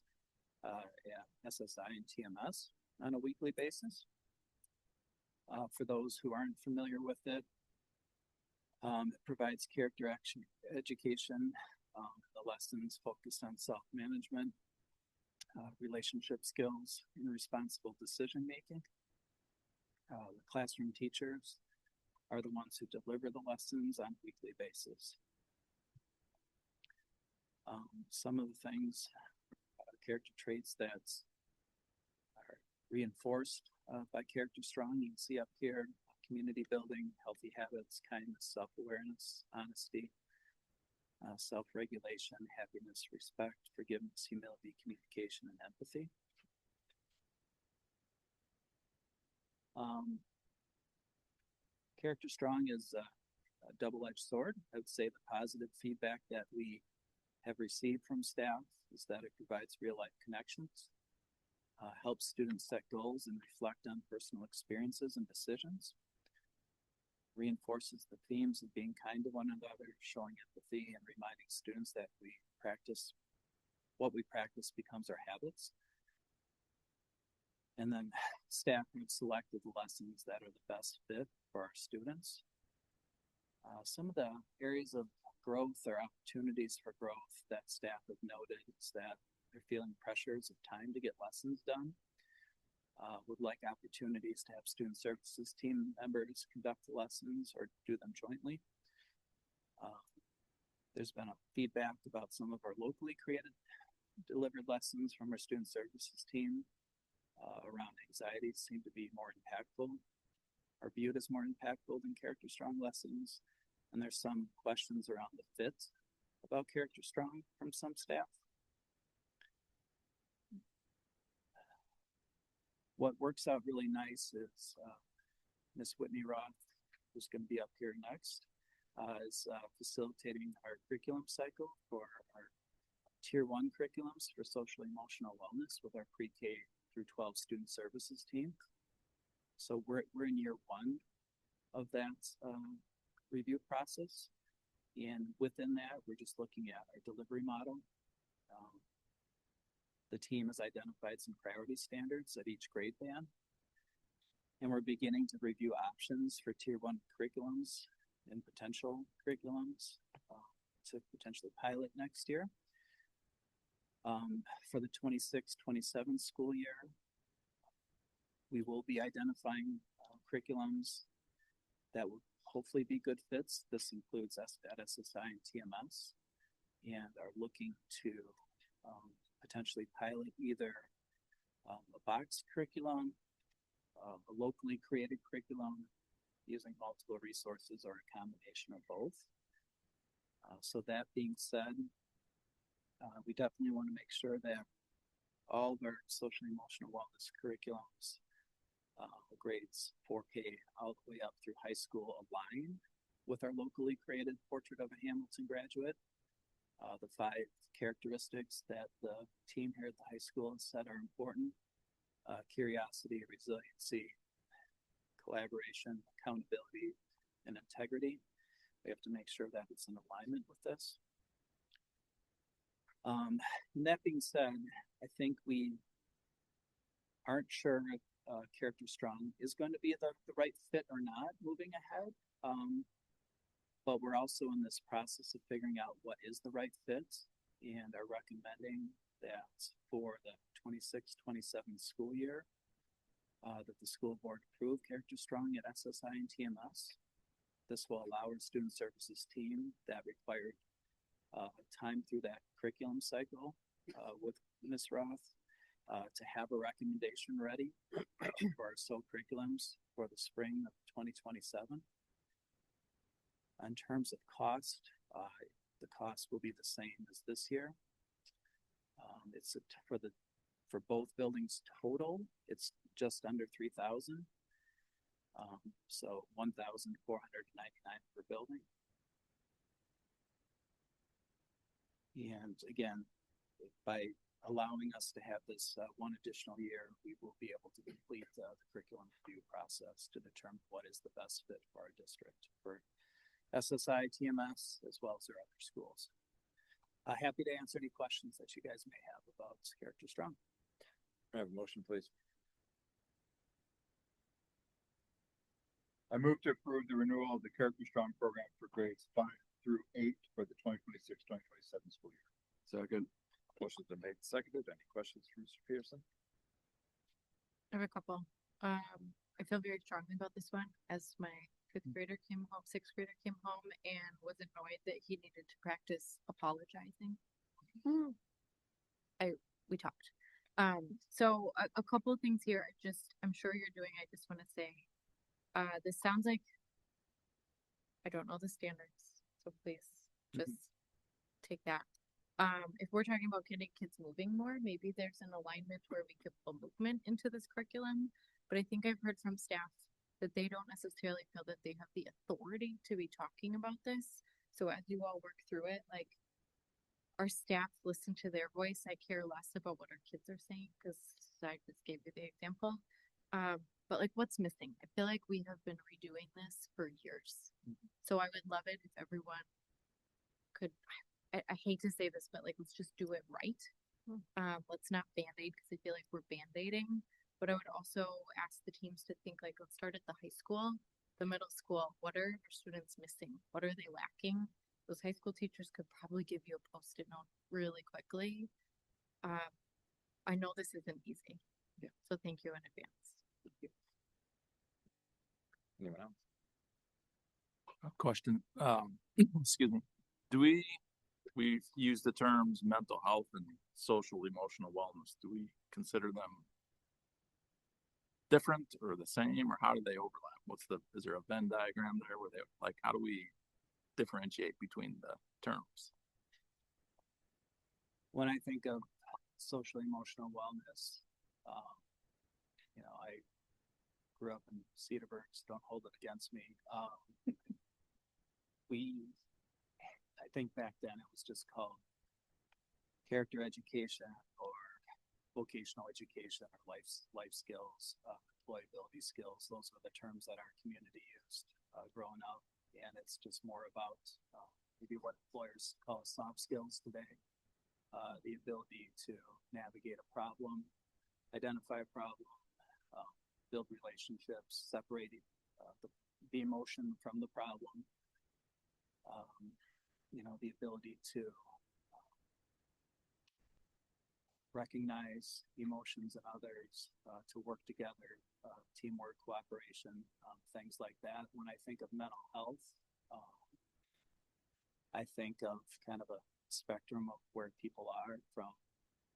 at SSI and TMS on a weekly basis. For those who aren't familiar with it, it provides character action education. The lessons focused on self-management, relationship skills, and responsible decision-making. The classroom teachers are the ones who deliver the lessons on a weekly basis. Some of the things, character traits that are reinforced by Character Strong, you can see up here: community building, healthy habits, kindness, self-awareness, honesty, self-regulation, happiness, respect, forgiveness, humility, communication, and empathy. Character Strong is a double-edged sword. I would say the positive feedback that we have received from staff is that it provides real-life connections, helps students set goals and reflect on personal experiences and decisions, reinforces the themes of being kind to one another, showing empathy, and reminding students that what we practice becomes our habits. And then staff have selected the lessons that are the best fit for our students. Some of the areas of growth or opportunities for growth that staff have noted is that they're feeling pressures of time to get lessons done. Would like opportunities to have student services team members conduct the lessons or do them jointly. There's been a feedback about some of our locally delivered lessons from our student services team around anxiety seem to be more impactful, or viewed as more impactful than Character Strong lessons. And there's some questions around the fit about Character Strong from some staff. What works out really nice is Miss Whitney Roth, who's going to be up here next, is facilitating our curriculum cycle for our Tier 1 curriculums for social emotional wellness with our pre-K through 12 student services team. So we're in year 1 of that review process. And within that, we're just looking at our delivery model. The team has identified some priority standards at each grade band. And we're beginning to review options for Tier 1 curriculums and potential curriculums to potentially pilot next year. For the 26-27 school year, we will be identifying curriculums that will hopefully be good fits. This includes SBAT, SSI, and TMS, and are looking to potentially pilot either a box curriculum, a locally created curriculum using multiple resources, or a combination of both. So that being said, we definitely want to make sure that all of our social emotional wellness curriculums, grades 4K all the way up through high school, align with our locally created Portrait of a Hamilton graduate. The 5 characteristics that the team here at the high school has said are important: curiosity, resiliency, collaboration, accountability, and integrity. We have to make sure that it's in alignment with this. And that being said, I think we aren't sure if Character Strong is going to be the right fit or not moving ahead. But we're also in this process of figuring out what is the right fit and are recommending that for the 26-27 school year, that the school board approve Character Strong at SSI and TMS. This will allow our student services team that required time through that curriculum cycle with Ms. Roth to have a recommendation ready for our SO curriculums for the spring of 2027. In terms of cost, the cost will be the same as this year. For both buildings total, it's just under 3,000. So 1,499 per building. And again, by allowing us to have this one additional year, we will be able to complete the curriculum review process to determine what is the best fit for our district for SSI, TMS, as well as our other schools. Happy to answer any questions that you guys may have about Character Strong. I have a motion, please. I move to approve the renewal of the Character Strong program for grades 5 through 8 for the 2026-2027 school year. Second. Motion's been made and seconded. Any questions from Mr. Peterson? I have a couple. I feel very strongly about this one as my sixth grader came home and was annoyed that he needed to practice apologizing. We talked. So a couple of things here. I'm sure you're doing. I just want to say, this sounds like I don't know the standards, so please just take that. If we're talking about getting kids moving more, maybe there's an alignment where we could pull movement into this curriculum. But I think I've heard from staff that they don't necessarily feel that they have the authority to be talking about this. So as you all work through it, like our staff listen to their voice. I care less about what our kids are saying because I just gave you the example. But like what's missing? I feel like we have been redoing this for years. So I would love it if everyone could, I hate to say this, but like, let's just do it right. Let's not band-aid because I feel like we're band-aiding. But I would also ask the teams to think like, let's start at the high school, the middle school. What are our students missing? What are they lacking? Those high school teachers could probably give you a post-it note really quickly. I know this isn't easy. Yeah. So thank you in advance. Thank you. Anyone else? A question. Excuse me. Do we use the terms mental health and social emotional wellness? Do we consider them different or the same, or how do they overlap? Is there a Venn diagram there where they like, how do we differentiate between the terms? When I think of social emotional wellness, I grew up in Cedarburg, so don't hold it against me. I think back then it was just called character education or vocational education or life skills, employability skills. Those are the terms that our community used growing up. And it's just more about maybe what employers call soft skills today. The ability to navigate a problem, identify a problem, build relationships, separating the emotion from the problem. The ability to recognize emotions in others, to work together, teamwork, cooperation, things like that. When I think of mental health, I think of kind of a spectrum of where people are from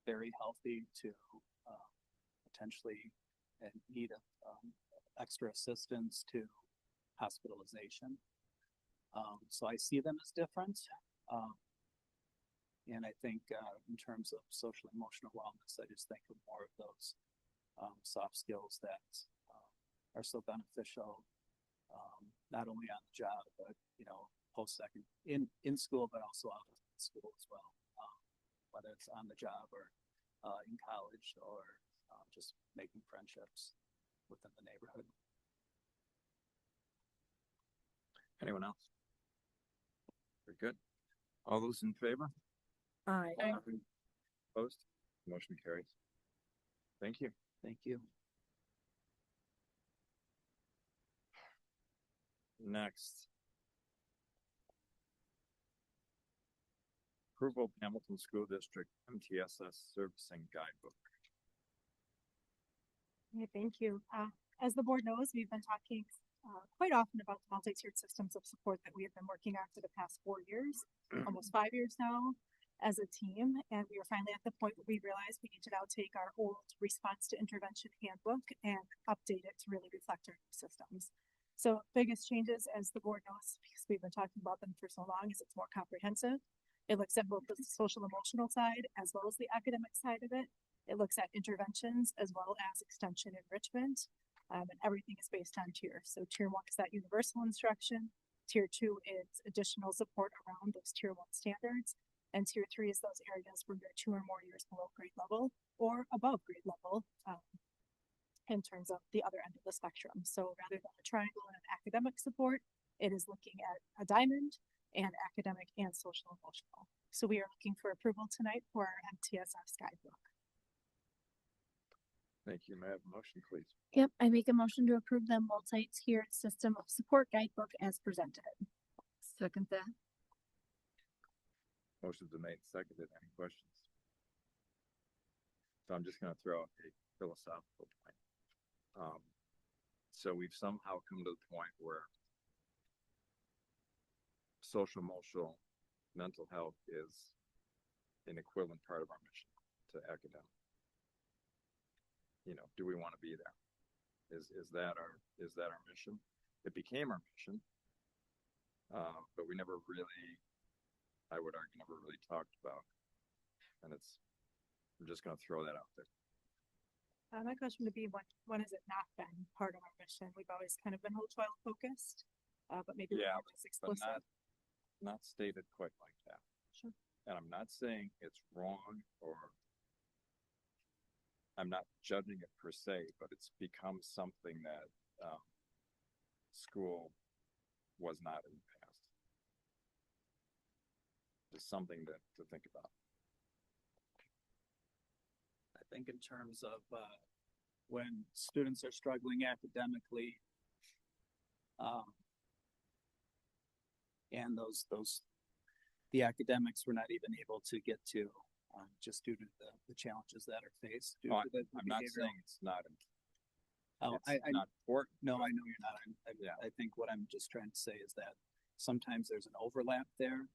very healthy to potentially in need of extra assistance to hospitalization. So I see them as different. And I think in terms of social emotional wellness, I just think of more of those soft skills that are so beneficial, not only on the job, but, post-second in school, but also out of school as well, whether it's on the job or in college or just making friendships within the neighborhood. Anyone else? Very good. All those in favor? Aye. Opposed? Motion carries. Thank you. Thank you. Next. Approval of Hamilton School District MTSS Servicing Guidebook. Yeah, thank you. As the board knows, we've been talking quite often about the multi-tiered systems of support that we have been working on for the past 4 years, almost 5 years now as a team. And we are finally at the point where we realized we need to now take our old response to intervention handbook and update it to really reflect our new systems. So biggest changes, as the board knows, because we've been talking about them for so long, is it's more comprehensive. It looks at both the social emotional side as well as the academic side of it. It looks at interventions as well as extension enrichment, and everything is based on tiers. So tier 1 is that universal instruction. Tier 2 is additional support around those tier 1 standards. And tier 3 is those areas where you're 2 or more years below grade level or above grade level in terms of the other end of the spectrum. So rather than a triangle and an academic support, it is looking at a diamond and academic and social emotional. So we are looking for approval tonight for our MTSS guidebook. Thank you. May I have a motion, please? Yep, I make a motion to approve the multi-tiered system of support guidebook as presented. Second that. Motion's been made and seconded. Any questions? So I'm just going to throw out a philosophical point. So we've somehow come to the point where social, emotional, mental health is an equivalent part of our mission to academic. You know, do we want to be there? Is that our mission? It became our mission, but we never really, I would argue, never really talked about. And I'm just going to throw that out there. My question would be, when has it not been part of our mission? We've always kind of been whole child focused, but maybe Yeah, more explicit. but not stated quite like that. Sure. And I'm not saying it's wrong, or I'm not judging it per se, but it's become something that school was not in the past. Just something to think about. I think in terms of when students are struggling academically, and the academics were not even able to get to just due to the challenges that are faced. I'm not saying it's not. It's not important. No, I know you're not. I think what I'm just trying to say is that sometimes there's an overlap there,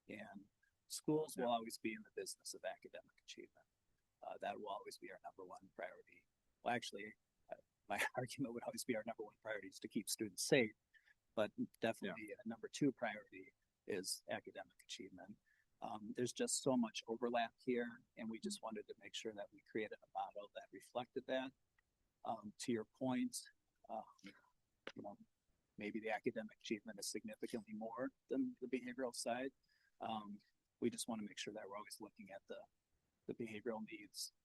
and schools will always be in the business of academic achievement. That will always be our number one priority. Well, actually, my argument would always be our number one priority is to keep students safe, but definitely a number 2 priority is academic achievement. There's just so much overlap here, and we just wanted to make sure that we created a model that reflected that. To your point, you know, maybe the academic achievement is significantly more than the behavioral side. We just want to make sure that we're always looking at the behavioral needs,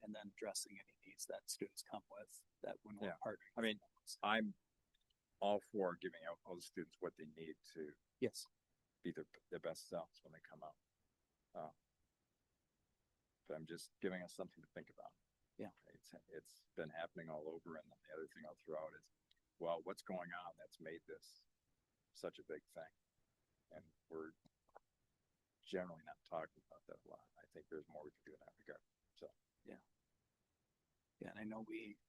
and then addressing any needs that students come with that when we're partnering. I mean, I'm all for giving out all the students what they need to be their best selves when they come out. But I'm just giving us something to think about. Yeah, it's been happening all over, and then the other thing I'll throw out is, well, what's going on that's made this such a big thing, and we're generally not talking about that a lot. I think there's more we can do in that regard. So yeah, and I know we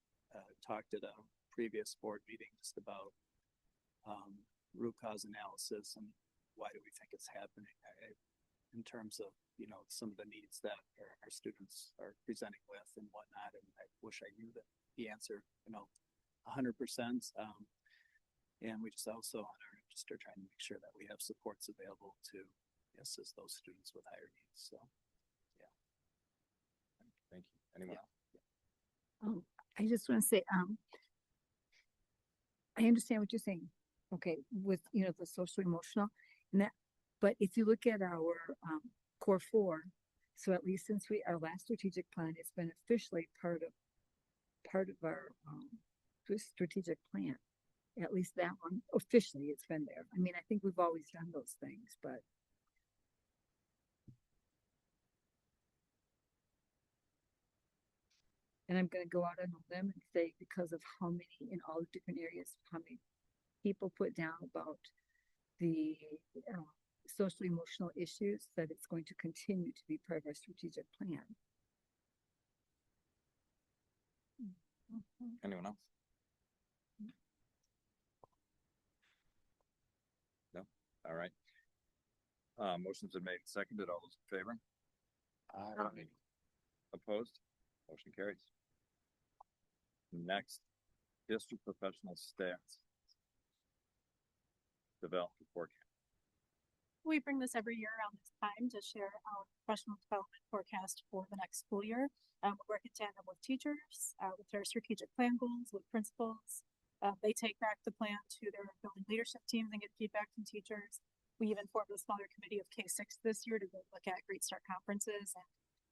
talked at a previous board meeting just about root cause analysis and why do we think it's happening in terms of, you know, some of the needs that our students are presenting with and whatnot. And I wish I knew the answer, you know, 100%. And we just also on our just are trying to make sure that we have supports available to assist those students with higher needs. So, yeah. Thank you. Anyone else? I just want to say, I understand what you're saying. Okay, with the social emotional and that, but if you look at our core 4, so at least since our last strategic plan, it's been officially part of our strategic plan. At least that one officially, it's been there. I mean, I think we've always done those things, but And I'm gonna go out on a limb and say because of how many in all the different areas, how many people put down about the social emotional issues, that it's going to continue to be part of our strategic plan. Anyone else? No? All right. Motion's been made and seconded. All those in favor? Aye. Opposed? Motion carries. Next, district professional staff. Development forecast. We bring this every year around this time to share our professional development forecast for the next school year. We work in tandem with teachers, with their strategic plan goals, with principals. They take back the plan to their building leadership teams and get feedback from teachers. We even formed a smaller committee of K-6 this year to look at Great Start conferences and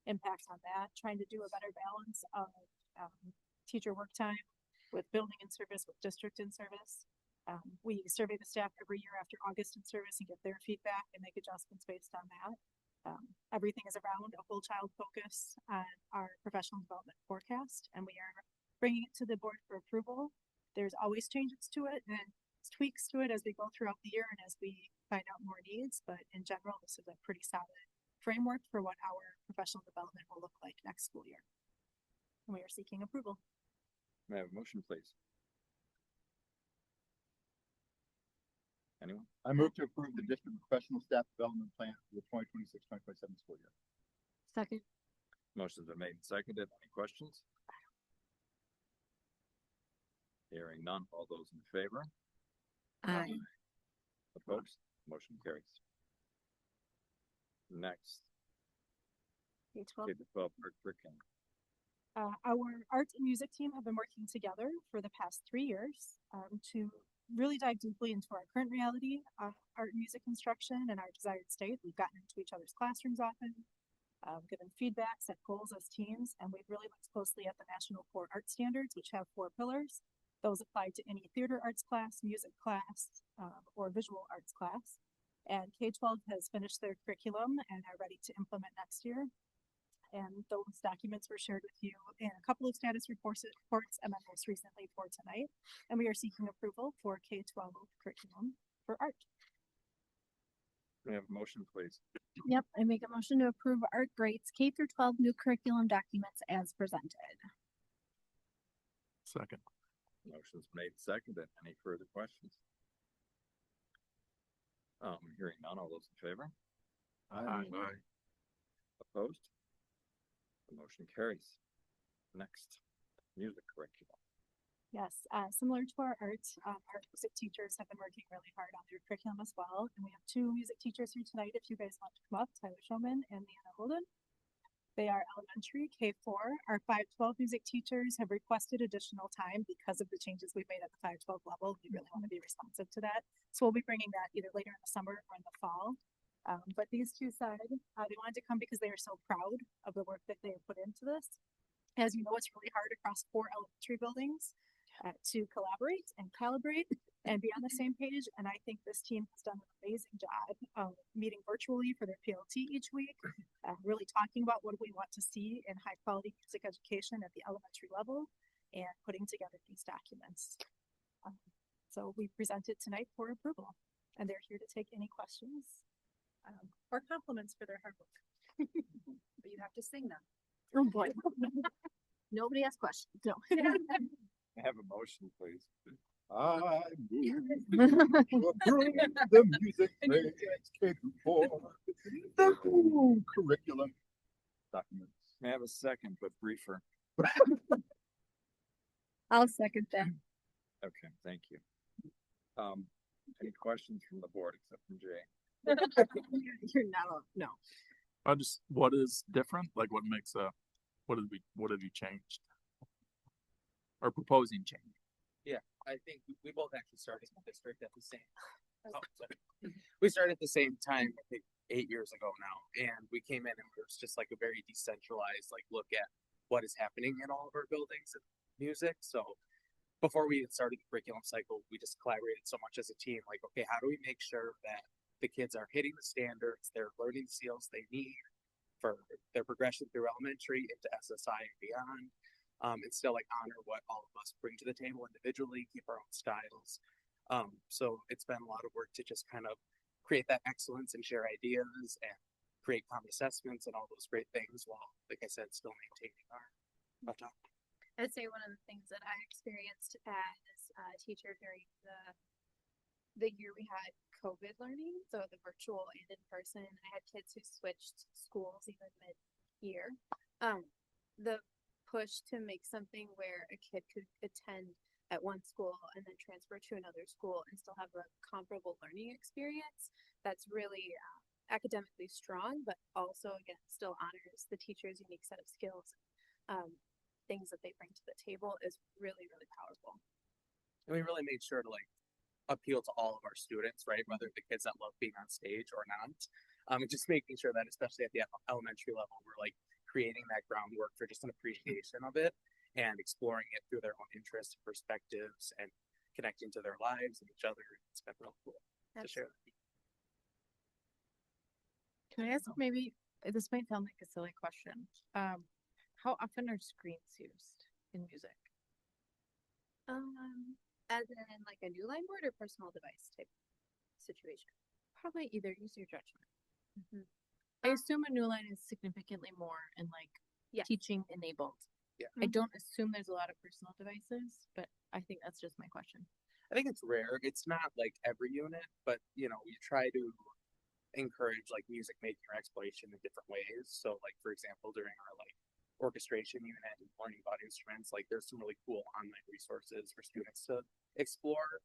impacts on that, trying to do a better balance of teacher work time with building in service, with district in service. We survey the staff every year after August in service and get their feedback and make adjustments based on that. Everything is around a whole child focus on our professional development forecast, and we are bringing it to the board for approval. There's always changes to it and tweaks to it as we go throughout the year and as we find out more needs, but in general, this is a pretty solid framework for what our professional development will look like next school year. And we are seeking approval. May I have a motion, please? Anyone? I move to approve the district professional staff development plan for the 2026-2027 school year. Second. Motion's been made and seconded. Any questions? Hearing none. All those in favor? Aye. Opposed? Motion carries. Next, K-12. K-12 art curriculum. Our art and music team have been working together for the past 3 years to really dive deeply into our current reality of art and music instruction and our desired state. We've gotten into each other's classrooms often, given feedback, set goals as teams, and we've really looked closely at the National Core Art Standards, which have 4 pillars. Those apply to any theater arts class, music class, or visual arts class. And K-12 has finished their curriculum and are ready to implement next year. And those documents were shared with you in a couple of status reports and then most recently for tonight. And we are seeking approval for K-12 curriculum for art. May I have a motion, please? Yep, I make a motion to approve art grades K through 12 new curriculum documents as presented. Second. Motion's made and seconded. Any further questions? Hearing none. All those in favor? Aye. Opposed? The motion carries. Next, music curriculum. Yes, similar to our art music teachers have been working really hard on their curriculum as well. And we have 2 music teachers here tonight if you guys want to come up, Tyler Showman and Leanna Holden. They are elementary, K-4. Our 512 music teachers have requested additional time because of the changes we've made at the 512 level. We really want to be responsive to that. So we'll be bringing that either later in the summer or in the fall. But these 2 said they wanted to come because they are so proud of the work that they have put into this. As you know, it's really hard across 4 elementary buildings to collaborate and calibrate and be on the same page. And I think this team has done an amazing job of meeting virtually for their PLT each week, really talking about what we want to see in high quality music education at the elementary level and putting together these documents. So we present it tonight for approval and they're here to take any questions or compliments for their hard work. But you have to sing them. Oh boy. Nobody has questions. No. I have a motion, please. I move to approve the music grades K-4, the new curriculum documents. May I have a second, but briefer? I'll second that. Okay, thank you. Any questions from the board except from Jay? You're not, no. What is different? Like what makes what have you changed? Or proposing change? Yeah, I think we both actually started in the district at the same. We started at the same time, I think 8 years ago now, and we came in and it was just like a very decentralized look at what is happening in all of our buildings and music. So before we even started the curriculum cycle, we just collaborated so much as a team. Like, okay, how do we make sure that the kids are hitting the standards, they're learning the skills they need for their progression through elementary into SSI and beyond? and still like honor what all of us bring to the table individually, keep our own styles. So it's been a lot of work to just kind of create that excellence and share ideas and create common assessments and all those great things while, like I said, still maintaining our autonomy. I'd say one of the things that I experienced as a teacher during the year we had COVID learning, so the virtual and in person, I had kids who switched schools even mid-year. The push to make something where a kid could attend at one school and then transfer to another school and still have a comparable learning experience that's really academically strong, but also again still honors the teacher's unique set of skills, things that they bring to the table is really, really powerful. And we really made sure to like appeal to all of our students, right? Whether the kids that love being on stage or not. And just making sure that especially at the elementary level, we're like creating that groundwork for just an appreciation of it and exploring it through their own interests, perspectives, and connecting to their lives and each other. It's been real cool to share that. Can I ask maybe, this might sound like a silly question. How often are screens used in music? As in like a new line board or personal device type situation? Probably either, use your judgment. I assume a new line is significantly more and like teaching enabled. Yeah. I don't assume there's a lot of personal devices, but I think that's just my question. I think it's rare. It's not like every unit, but you know, we try to encourage like music making or exploration in different ways. So like for example, during our like orchestration unit and learning about instruments, like there's some really cool online resources for students to explore.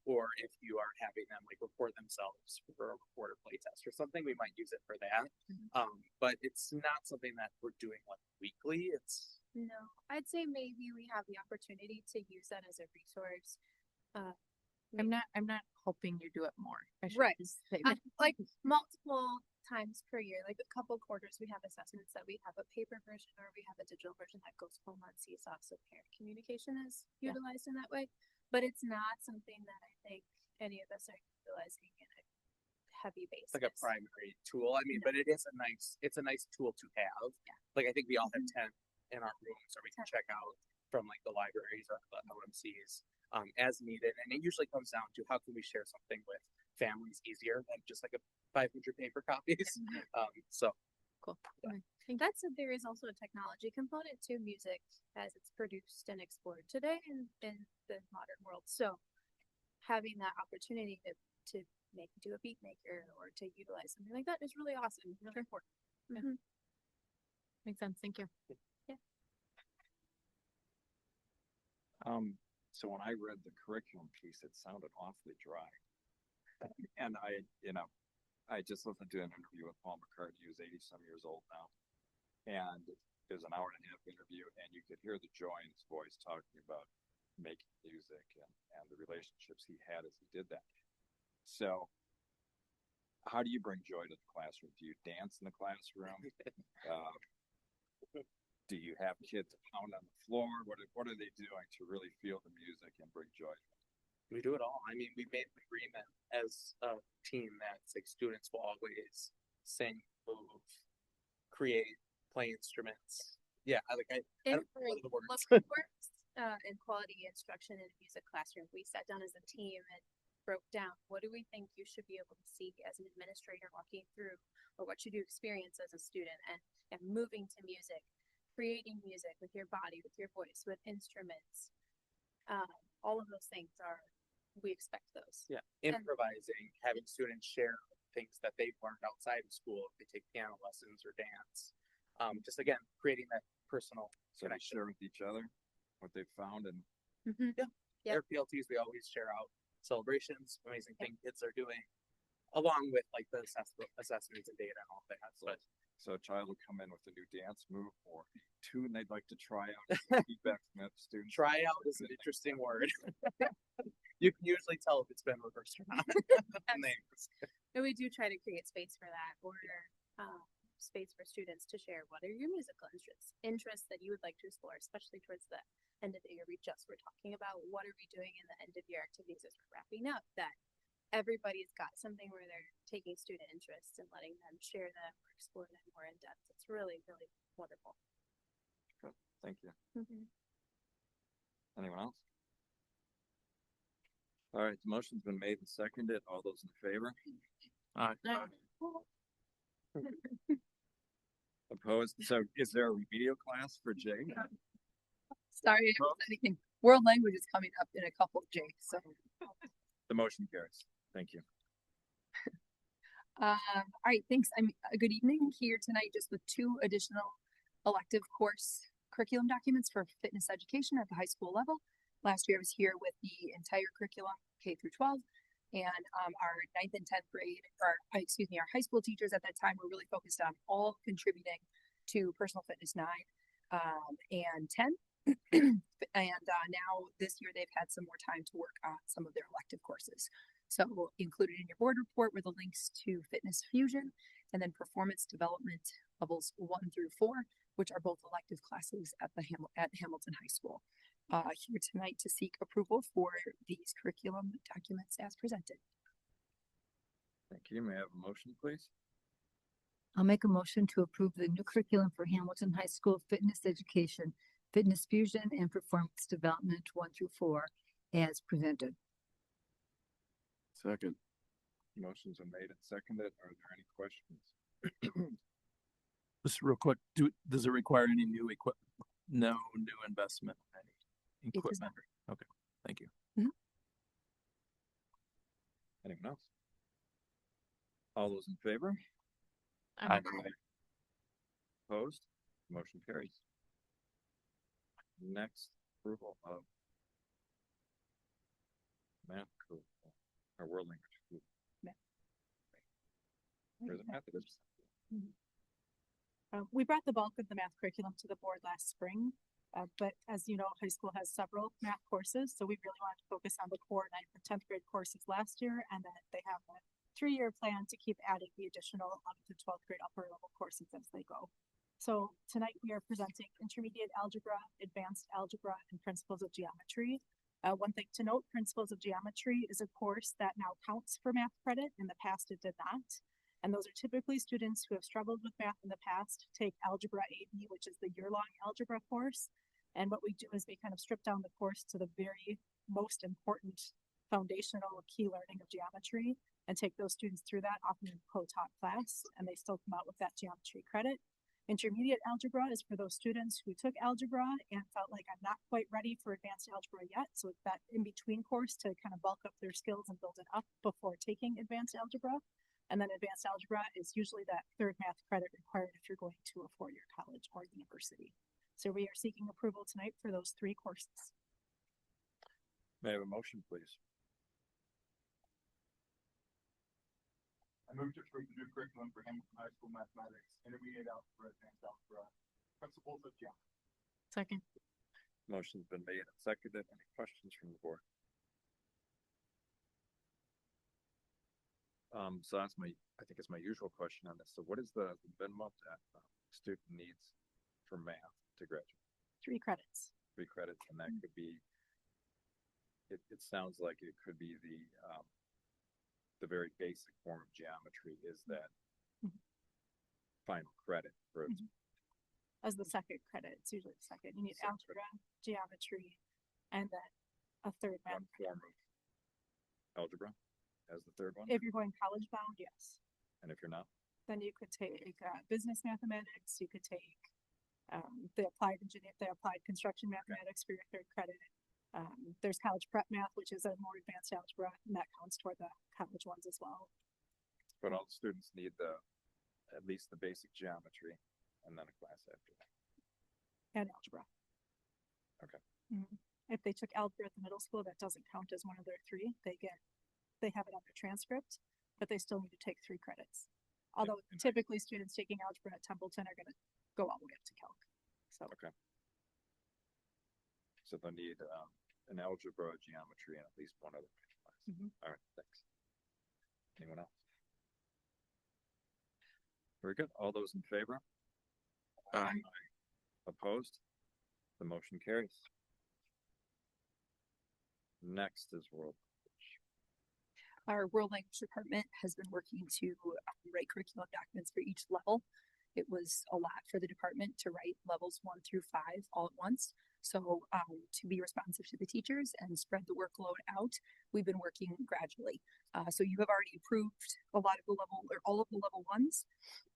Or if you are having them like record themselves for a recorder play test or something, we might use it for that. But it's not something that we're doing like weekly. It's no, I'd say maybe we have the opportunity to use that as a resource. I'm not hoping you do it more. Right. Like multiple times per year, like a couple quarters, we have assessments that we have a paper version or we have a digital version that goes home on Seesaw, so parent communication is utilized in that way. But it's not something that I think any of us are utilizing in a heavy basis. like a primary tool. I mean, but it's a nice tool to have. Yeah. Like I think we all have 10 in our rooms, or we can check out from like the libraries or the OMCs as needed. And it usually comes down to how can we share something with families easier than just like a 500 paper copies. So cool. Yeah. I think that's there is also a technology component to music as it's produced and explored today in the modern world. So having that opportunity to do a beat maker or to utilize something like that is really awesome, really important. Yeah. Makes sense. Thank you. Yeah. So when I read the curriculum piece, it sounded awfully dry. And I just listened to an interview with Paul McCartney, who's 80-some years old now. And it was an hour-and-a-half interview, and you could hear the joy in his voice talking about making music and the relationships he had as he did that. So how do you bring joy to the classroom? Do you dance in the classroom? Do you have kids pound on the floor? What are they doing to really feel the music and bring joy? we do it all. I mean, we made an agreement as a team that like students will always sing, move, create, play instruments. Yeah, I don't know the words. In quality instruction in a music classroom, we sat down as a team and broke down what do we think you should be able to see as an administrator walking through, or what should you experience as a student, and moving to music, creating music with your body, with your voice, with instruments. All of those things we expect those. Yeah, improvising, having students share things that they've learned outside of school, if they take piano lessons or dance. Just again, creating that personal connection. Share with each other what they've found, and Their PLTs, we always share out celebrations, amazing things kids are doing, along with like the assessments and data and all that. So a child will come in with a new dance move or a tune they'd like to try out. Feedback from that student. Try out is an interesting word. You can usually tell if it's been reversed or not. And we do try to create space for that, or space for students to share what are your musical interests that you would like to explore, especially towards the end of the year. We just were talking about what are we doing in the end of year activities as we're wrapping up, that everybody's got something where they're taking student interests and letting them share them or explore them more in depth. It's really, really wonderful. Good. Thank you. Mhm. Anyone else? All right, the motion's been made and seconded. All those in favor? Aye. Opposed? So is there a remedial class for Jay? Sorry, if there's anything. World language is coming up in a couple, Jake, so. The motion carries. Thank you. All right, thanks. Good evening here tonight just with 2 additional elective course curriculum documents for fitness education at the high school level. Last year I was here with the entire curriculum, K through 12, and our 9th and 10th grade, or excuse me, our high school teachers at that time were really focused on all contributing to personal fitness 9 and 10. And now this year they've had some more time to work on some of their elective courses. So included in your board report were the links to Fitness Fusion and then Performance Development levels 1 through 4, which are both elective classes at Hamilton High School. Here tonight to seek approval for these curriculum documents as presented. Thank you. May I have a motion, please? I'll make a motion to approve the new curriculum for Hamilton High School fitness education, Fitness Fusion, and Performance Development 1 through 4 as presented. Second. Motions are made and seconded. Are there any questions? Just real quick, does it require any new equipment? No new investment, any It does equipment? Okay, thank you. Anyone else? All those in favor? Aye. Opposed? Motion carries. Next, approval of math curriculum, or world language. Where's the math? We brought the bulk of the math curriculum to the board last spring, but as you know, high school has several math courses, so we really wanted to focus on the core 9th and 10th grade courses last year, and then they have a 3-year plan to keep adding the additional 11th and 12th grade upper level courses as they go. So tonight we are presenting intermediate algebra, advanced algebra, and principles of geometry. One thing to note, principles of geometry is a course that now counts for math credit. In the past, it did not. And those are typically students who have struggled with math in the past, take Algebra AB, which is the year-long algebra course. And what we do is we kind of strip down the course to the very most important foundational key learning of geometry and take those students through that, often in a co-taught class, and they still come out with that geometry credit. Intermediate algebra is for those students who took algebra and felt like I'm not quite ready for advanced algebra yet. So it's that in-between course to kind of bulk up their skills and build it up before taking advanced algebra. And then advanced algebra is usually that 3rd math credit required if you're going to a 4-year college or university. So we are seeking approval tonight for those 3 courses. May I have a motion, please? I move to approve the new curriculum for Hamilton High School mathematics, intermediate algebra, advanced algebra, principles of geometry. Second. Motion's been made and seconded. Any questions from the board? So that's I think it's my usual question on this. So what is the minimum that student needs for math to graduate? 3 credits. 3 credits, and that could be, it sounds like it could be the very basic form of geometry is that final credit for As the 2nd credit, it's usually the 2nd. You need algebra, geometry, and then a 3rd math. one form of algebra as the 3rd one. If you're going college bound, yes. And if you're not? Then you could take business mathematics. You could take the applied construction mathematics for your 3rd credit. There's college prep math, which is a more advanced algebra, and that counts toward the college ones as well. But all the students need at least the basic geometry and then a class after that. And algebra. Okay. If they took algebra at the middle school, that doesn't count as one of their 3. They have it on their transcript, but they still need to take 3 credits. Although typically students taking algebra at Templeton are going to go all the way up to Calc. So okay. So they'll need an algebra, geometry, and at least one other class. All right, thanks. Anyone else? Very good. All those in favor? Aye. Opposed? The motion carries. Next is world. Our world language department has been working to write curriculum documents for each level. It was a lot for the department to write levels 1 through 5 all at once. So to be responsive to the teachers and spread the workload out, we've been working gradually. So you have already approved a lot of the level or all of the level ones.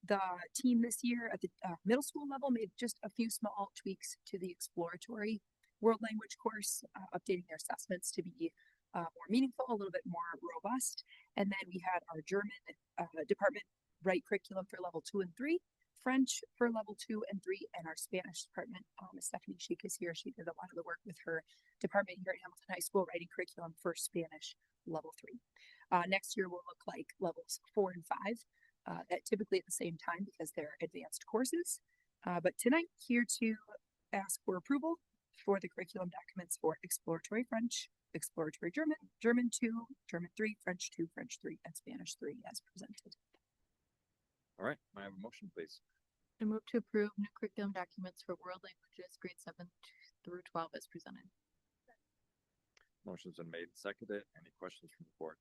The team this year at the middle school level made just a few small tweaks to the exploratory world language course, updating their assessments to be more meaningful, a little bit more robust. And then we had our German department write curriculum for level 2 and 3, French for level 2 and 3, and our Spanish department, Stephanie Sheik is here. She did a lot of the work with her department here at Hamilton High School, writing curriculum for Spanish level 3. Next year will look like levels 4 and 5, at typically at the same time because they're advanced courses. But tonight, here to ask for approval for the curriculum documents for exploratory French, exploratory German, German 2, German 3, French 2, French 3, and Spanish 3 as presented. All right, may I have a motion, please? I move to approve new curriculum documents for world languages, grade 7 through 12 as presented. Motion's been made and seconded. Any questions from the board?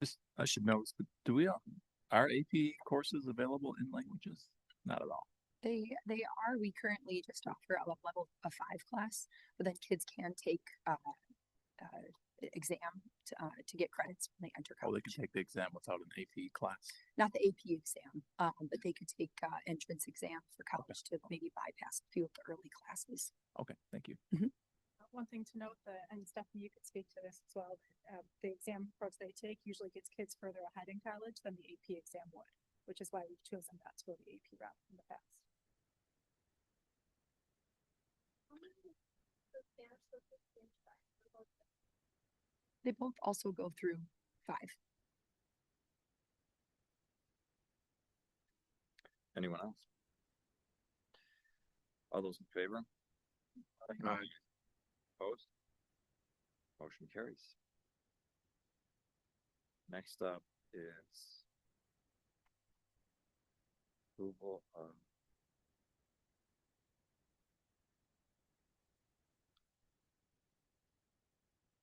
Just, I should know, do we, are AP courses available in languages? Not at all. They are. We currently just offer a level of 5 class, but then kids can take exam to get credits when they enter college. Oh, they can take the exam without an AP class. Not the AP exam, but they could take entrance exam for college to maybe bypass a few of the early classes. Okay, thank you. One thing to note that, and Stephanie, you could speak to this as well, the exam approach they take usually gets kids further ahead in college than the AP exam would, which is why we've chosen not to go the AP route in the past. They both also go through 5. Anyone else? All those in favor? Aye. Opposed? Motion carries. Next up is approval of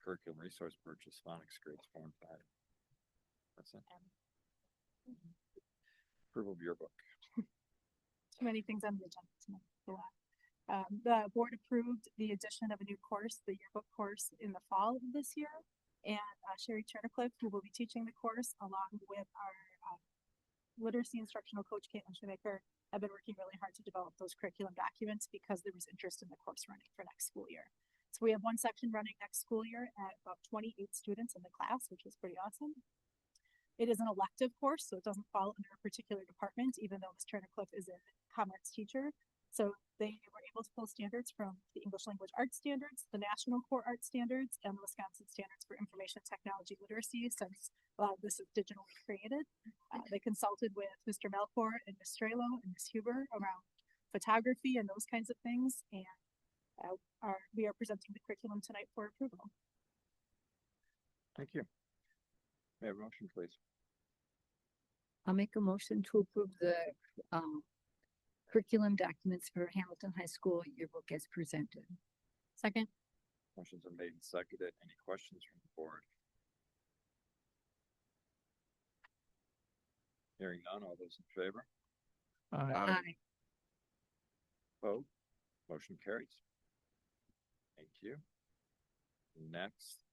curriculum resource purchase, phonics grades 4 and 5. That's it. Approval of yearbook. Too many things on the agenda tonight. A lot. The board approved the addition of a new course, the yearbook course, in the fall of this year. And Sherry Turnercliffe, who will be teaching the course, along with our literacy instructional coach, Caitlin Shoemaker, have been working really hard to develop those curriculum documents because there was interest in the course running for next school year. So we have one section running next school year at about 28 students in the class, which is pretty awesome. It is an elective course, so it doesn't fall under a particular department, even though Ms. Turnercliffe is a commerce teacher. So they were able to pull standards from the English Language Arts Standards, the National Core Arts Standards, and the Wisconsin Standards for Information Technology Literacy, since a lot of this is digitally created. They consulted with Mr. Melkor and Ms. Strelo and Ms. Huber around photography and those kinds of things, and we are presenting the curriculum tonight for approval. Thank you. May I have a motion, please? I'll make a motion to approve the curriculum documents for Hamilton High School yearbook as presented. Second. Motion's been made and seconded. Any questions from the board? Hearing none, all those in favor? Aye. Opposed? Motion carries. Thank you. Next.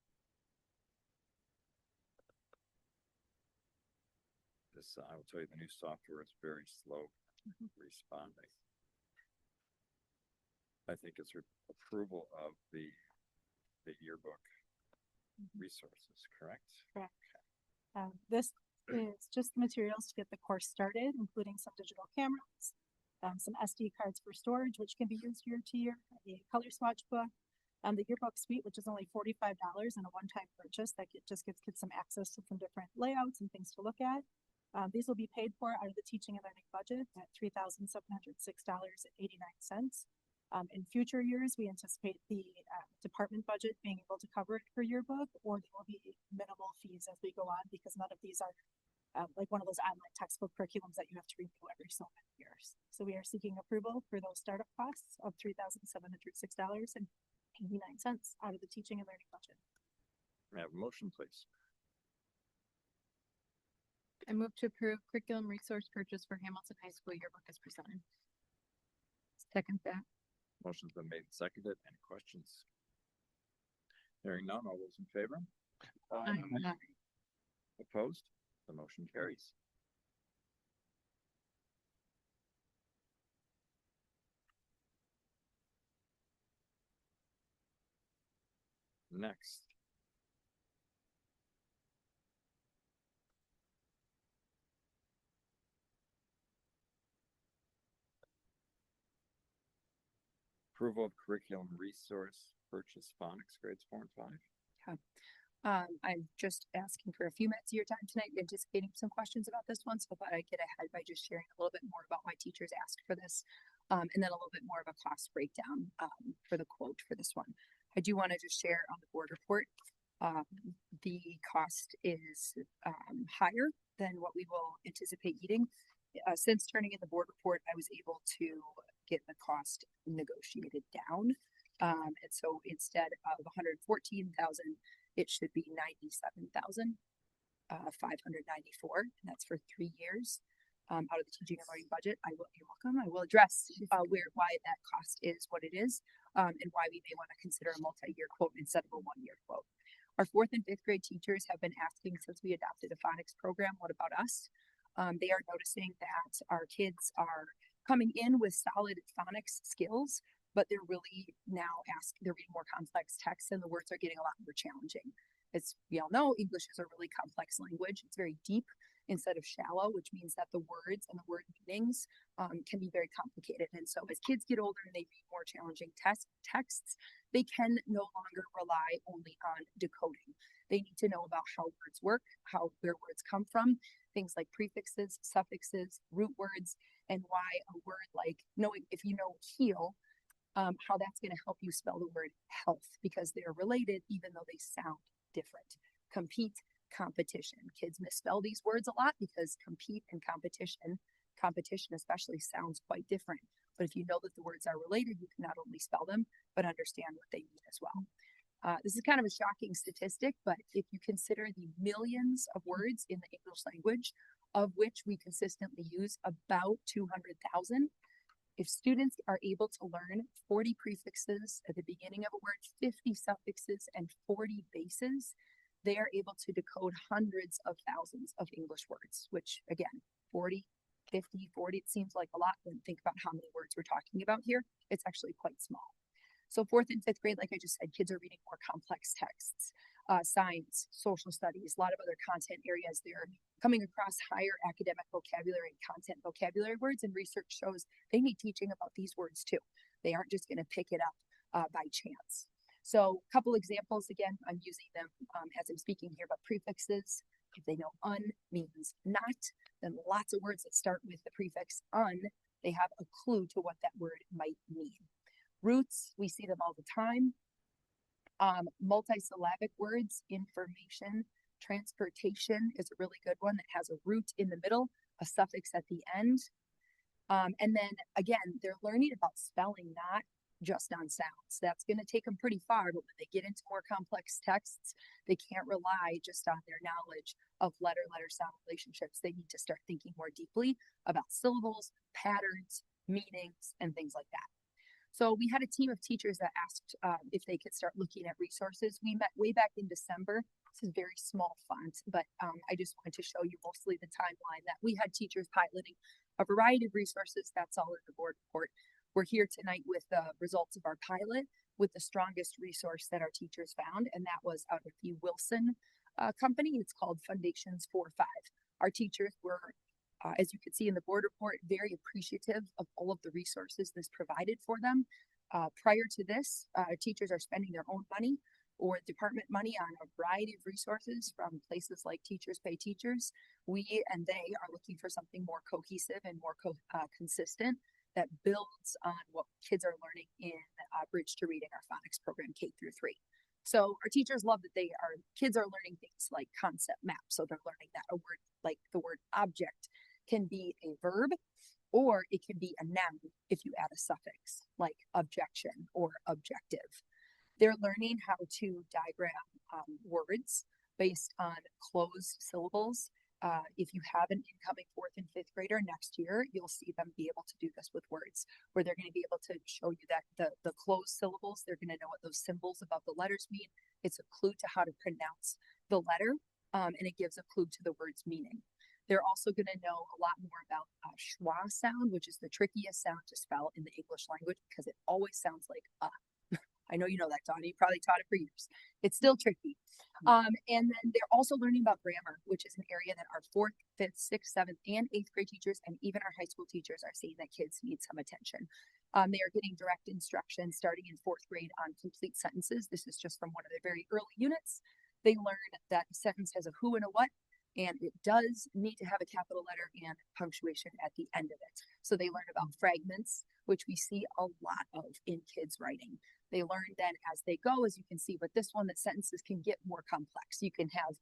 This, I will tell you, the new software is very slow responding. I think it's approval of the yearbook resources, correct? Correct. This is just the materials to get the course started, including some digital cameras, some SD cards for storage, which can be used year to year, a color swatch book, the yearbook suite, which is only $45 and a one-time purchase that just gives kids some access to some different layouts and things to look at. These will be paid for out of the teaching and learning budget at $3,706.89. In future years, we anticipate the department budget being able to cover it for yearbook, or there will be minimal fees as we go on, because none of these are like one of those online textbook curriculums that you have to renew every so many years. So we are seeking approval for those startup costs of $3,706.89 out of the teaching and learning budget. May I have a motion, please? I move to approve curriculum resource purchase for Hamilton High School yearbook as presented. Second that. Motion's been made and seconded. Any questions? Hearing none, all those in favor? Aye. Opposed? The motion carries. Next. Approval of curriculum resource purchase phonics grades 4 and 5. Okay. I'm just asking for a few minutes of your time tonight, anticipating some questions about this one. So I thought I'd get ahead by just sharing a little bit more about why teachers asked for this, and then a little bit more of a cost breakdown for the quote for this one. I do want to just share on the board report. The cost is higher than what we will anticipate needing. Since turning in the board report, I was able to get the cost negotiated down. And so instead of 114,000, it should be 97,594, and that's for 3 years. Out of the teaching and learning budget. You're welcome. I will address why that cost is what it is, and why we may want to consider a multi-year quote instead of a 1-year quote. Our 4th and 5th grade teachers have been asking since we adopted a phonics program, what about us? They are noticing that our kids are coming in with solid phonics skills, but they're really now they're reading more complex texts and the words are getting a lot more challenging. As we all know, English is a really complex language. It's very deep instead of shallow, which means that the words and the word meanings can be very complicated. And so as kids get older and they read more challenging texts, they can no longer rely only on decoding. They need to know about how words work, where words come from, things like prefixes, suffixes, root words, and why a word like knowing, if you know heal, how that's going to help you spell the word health, because they're related even though they sound different. Compete, competition. Kids misspell these words a lot because compete and competition especially, sounds quite different. But if you know that the words are related, you can not only spell them, but understand what they mean as well. This is kind of a shocking statistic, but if you consider the millions of words in the English language, of which we consistently use about 200,000, if students are able to learn 40 prefixes at the beginning of a word, 50 suffixes, and 40 bases, they are able to decode hundreds of thousands of English words, which again, 40, 50, 40, it seems like a lot when you think about how many words we're talking about here. It's actually quite small. So 4th and 5th grade, like I just said, kids are reading more complex texts, science, social studies, a lot of other content areas. They're coming across higher academic vocabulary and content vocabulary words, and research shows they need teaching about these words too. They aren't just going to pick it up by chance. So a couple examples, again, I'm using them as I'm speaking here, but prefixes, if they know un means not, then lots of words that start with the prefix un, they have a clue to what that word might mean. Roots, we see them all the time. Multisyllabic words, information, transportation is a really good one that has a root in the middle, a suffix at the end. And then again, they're learning about spelling, not just on sounds. That's going to take them pretty far, but when they get into more complex texts, they can't rely just on their knowledge of letter sound relationships. They need to start thinking more deeply about syllables, patterns, meanings, and things like that. So we had a team of teachers that asked if they could start looking at resources. We met way back in December. This is very small font, but I just wanted to show you mostly the timeline that we had teachers piloting a variety of resources. That's all in the board report. We're here tonight with the results of our pilot with the strongest resource that our teachers found, and that was out of the Wilson company. It's called Foundations 4.5. Our teachers were, as you can see in the board report, very appreciative of all of the resources this provided for them. Prior to this, teachers are spending their own money or department money on a variety of resources from places like Teachers Pay Teachers. We and they are looking for something more cohesive and more consistent that builds on what kids are learning in Bridge to Reading, our phonics program, K through 3. So our teachers love that kids are learning things like concept maps. So they're learning that a word like the word object can be a verb, or it can be a noun if you add a suffix like objection or objective. They're learning how to diagram words based on closed syllables If you have an incoming fourth and fifth grader next year, you'll see them be able to do this with words, where they're going to be able to show you that the closed syllables, they're going to know what those symbols above the letters mean. It's a clue to how to pronounce the letter, and it gives a clue to the word's meaning. They're also going to know a lot more about schwa sound, which is the trickiest sound to spell in the English language because it always sounds like I know you know that, Donnie. You probably taught it for years. It's still tricky. And then they're also learning about grammar, which is an area that our fourth, fifth, sixth, seventh, and eighth grade teachers, and even our high school teachers, are saying that kids need some attention. They are getting direct instruction starting in fourth grade on complete sentences. This is just from one of their very early units. They learn that a sentence has a who and a what, and it does need to have a capital letter and punctuation at the end of it. So they learn about fragments, which we see a lot of in kids' writing. They learn then as they go, as you can see with this one, that sentences can get more complex. You can have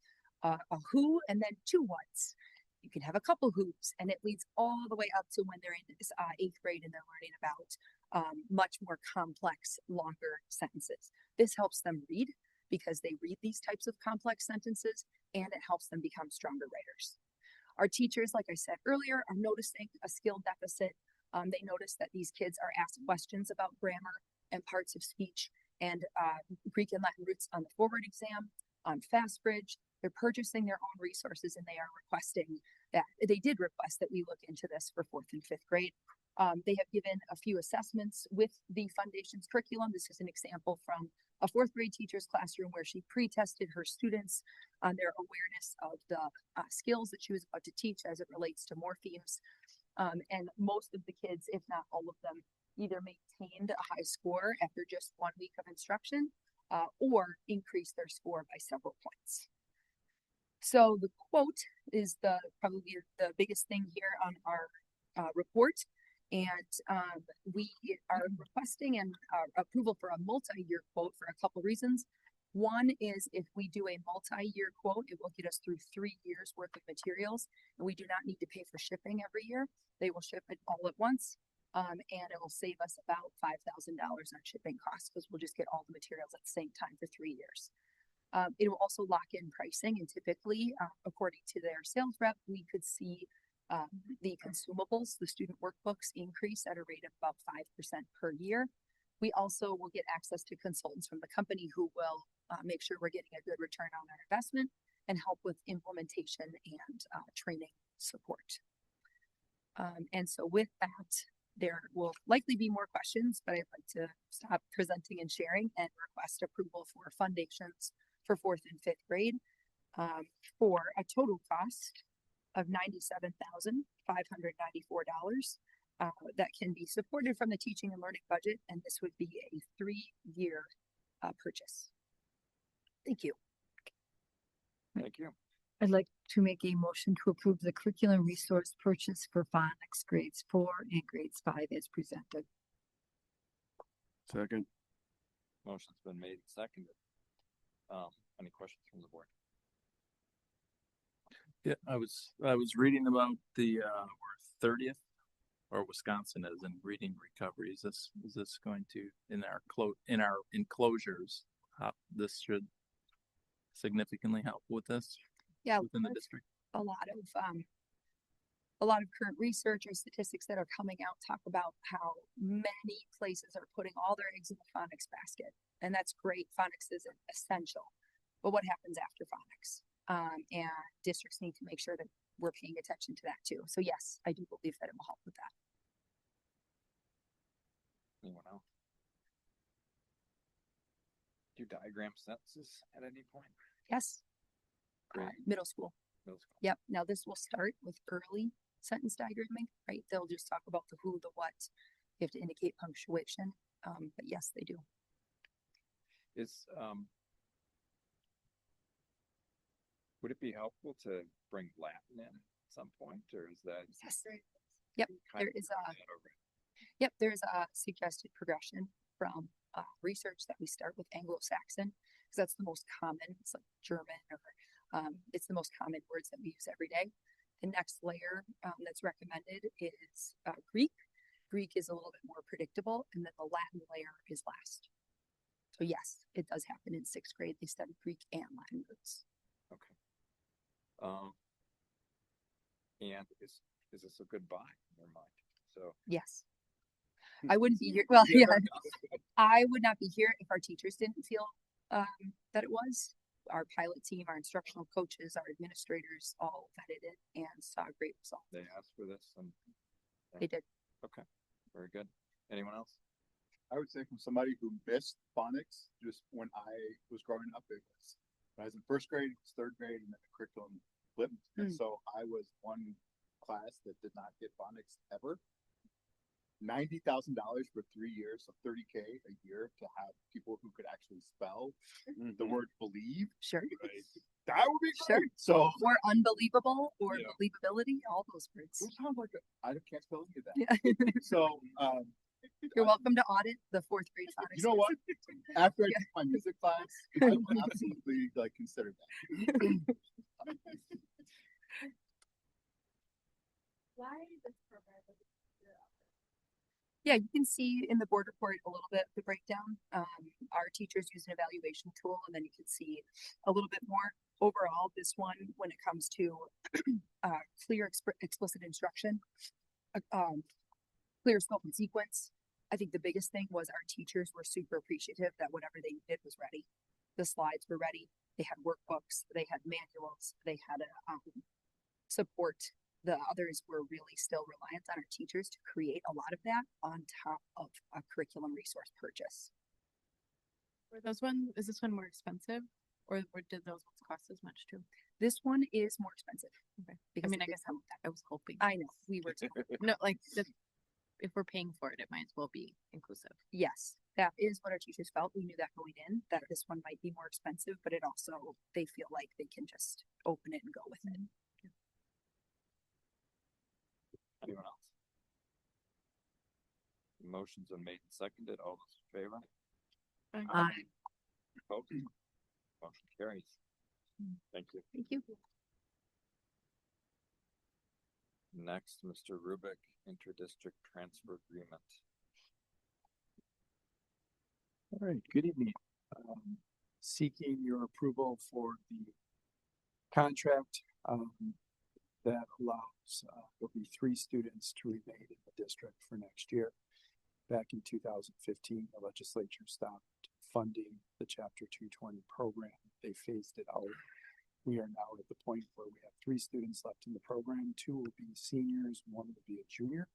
a who and then two whats. You can have a couple who's, and it leads all the way up to when they're in this eighth grade and they're learning about much more complex, longer sentences. This helps them read because they read these types of complex sentences, and it helps them become stronger writers. Our teachers, like I said earlier, are noticing a skill deficit. They notice that these kids are asked questions about grammar and parts of speech and Greek and Latin roots on the forward exam, on FastBridge. They're purchasing their own resources, and they are requesting that they did request that we look into this for fourth and fifth grade. They have given a few assessments with the Foundations curriculum. This is an example from a fourth grade teacher's classroom where she pre-tested her students on their awareness of the skills that she was about to teach as it relates to morphemes. And most of the kids, if not all of them, either maintained a high score after just 1 week of instruction or increased their score by several points. So the quote is probably the biggest thing here on our report. And we are requesting an approval for a multi-year quote for a couple reasons. One is if we do a multi-year quote, it will get us through 3 years worth of materials, and we do not need to pay for shipping every year. They will ship it all at once, and it will save us about $5,000 on shipping costs because we'll just get all the materials at the same time for 3 years. It will also lock in pricing, and typically, according to their sales rep, we could see the consumables, the student workbooks, increase at a rate of about 5% per year. We also will get access to consultants from the company who will make sure we're getting a good return on our investment and help with implementation and training support. And so with that, there will likely be more questions, but I'd like to stop presenting and sharing and request approval for Foundations for fourth and fifth grade for a total cost of $97,594 that can be supported from the teaching and learning budget, and this would be a 3-year purchase. Thank you. Thank you. I'd like to make a motion to approve the curriculum resource purchase for phonics grades 4 and grades 5 as presented. Second. Motion's been made and seconded. Any questions from the board? Yeah, I was reading about the 30th, or Wisconsin is in reading recovery. Is this going to in our enclosures? This should significantly help with this. Yeah, within the district. A lot of current research or statistics that are coming out talk about how many places are putting all their eggs in the phonics basket, and that's great. Phonics is essential, but what happens after phonics? And districts need to make sure that we're paying attention to that too. So yes, I do believe that it will help with that. Anyone else? Do you diagram sentences at any point? Yes. Middle school. Middle school. Yep. Now this will start with early sentence diagramming, right? They'll just talk about the who, the what. You have to indicate punctuation. But yes, they do. Would it be helpful to bring Latin in at some point, or is that? Yes. Yep. There's a suggested progression from research that we start with Anglo-Saxon because that's the most common. It's like German, or it's the most common words that we use every day. The next layer that's recommended is Greek. Greek is a little bit more predictable, and then the Latin layer is last. So yes, it does happen in 6th grade. They study Greek and Latin roots. Okay. And is this a good buy in your mind? So Yes. I wouldn't be here. Well, yeah, I would not be here if our teachers didn't feel that it was. Our pilot team, our instructional coaches, our administrators all vetted it and saw great results. they asked for this and They did. okay, very good. Anyone else? I would say from somebody who missed phonics, just when I was growing up, it was, when I was in first grade, it was third grade, and then the curriculum flipped. And so I was one class that did not get phonics ever. $90,000 for 3 years, so $30K a year to have people who could actually spell the word believe. Sure. Right? That would be Sure. great. So Or unbelievable or Yeah. believability, all those words. it sounds like I can't spell any of that. Yeah. So You're welcome to audit the fourth grade phonics. you know what? course. After I took my music class, I would absolutely like consider that. Why this program? Yeah, you can see in the board report a little bit the breakdown. Our teachers use an evaluation tool, and then you can see a little bit more. Overall, this one, when it comes to clear, explicit instruction, clear scope and sequence, I think the biggest thing was our teachers were super appreciative that whatever they needed was ready. The slides were ready. They had workbooks. They had manuals. They had support. The others were really still reliant on our teachers to create a lot of that on top of a curriculum resource purchase. Is this one more expensive? Or did those ones cost as much too? This one is more expensive. Okay. Because I it guess I was hoping. I know, we were too. No, like if we're paying for it, it might as well be inclusive. Yes, that is what our teachers felt. We knew that going in, that this one might be more expensive, but it also, they feel like they can just open it and go with it. Anyone else? Motions are made and seconded. All those in favor? Aye. Opposed? Motion carries. Thank you. Thank you. Next, Mr. Rubik, interdistrict transfer agreement. All right, good evening. Seeking your approval for the contract that allows, there'll be 3 students to remain in the district for next year. Back in 2015, the legislature stopped funding the Chapter 220 program. They phased it out. We are now at the point where we have 3 students left in the program. 2 will be seniors, 1 will be a junior.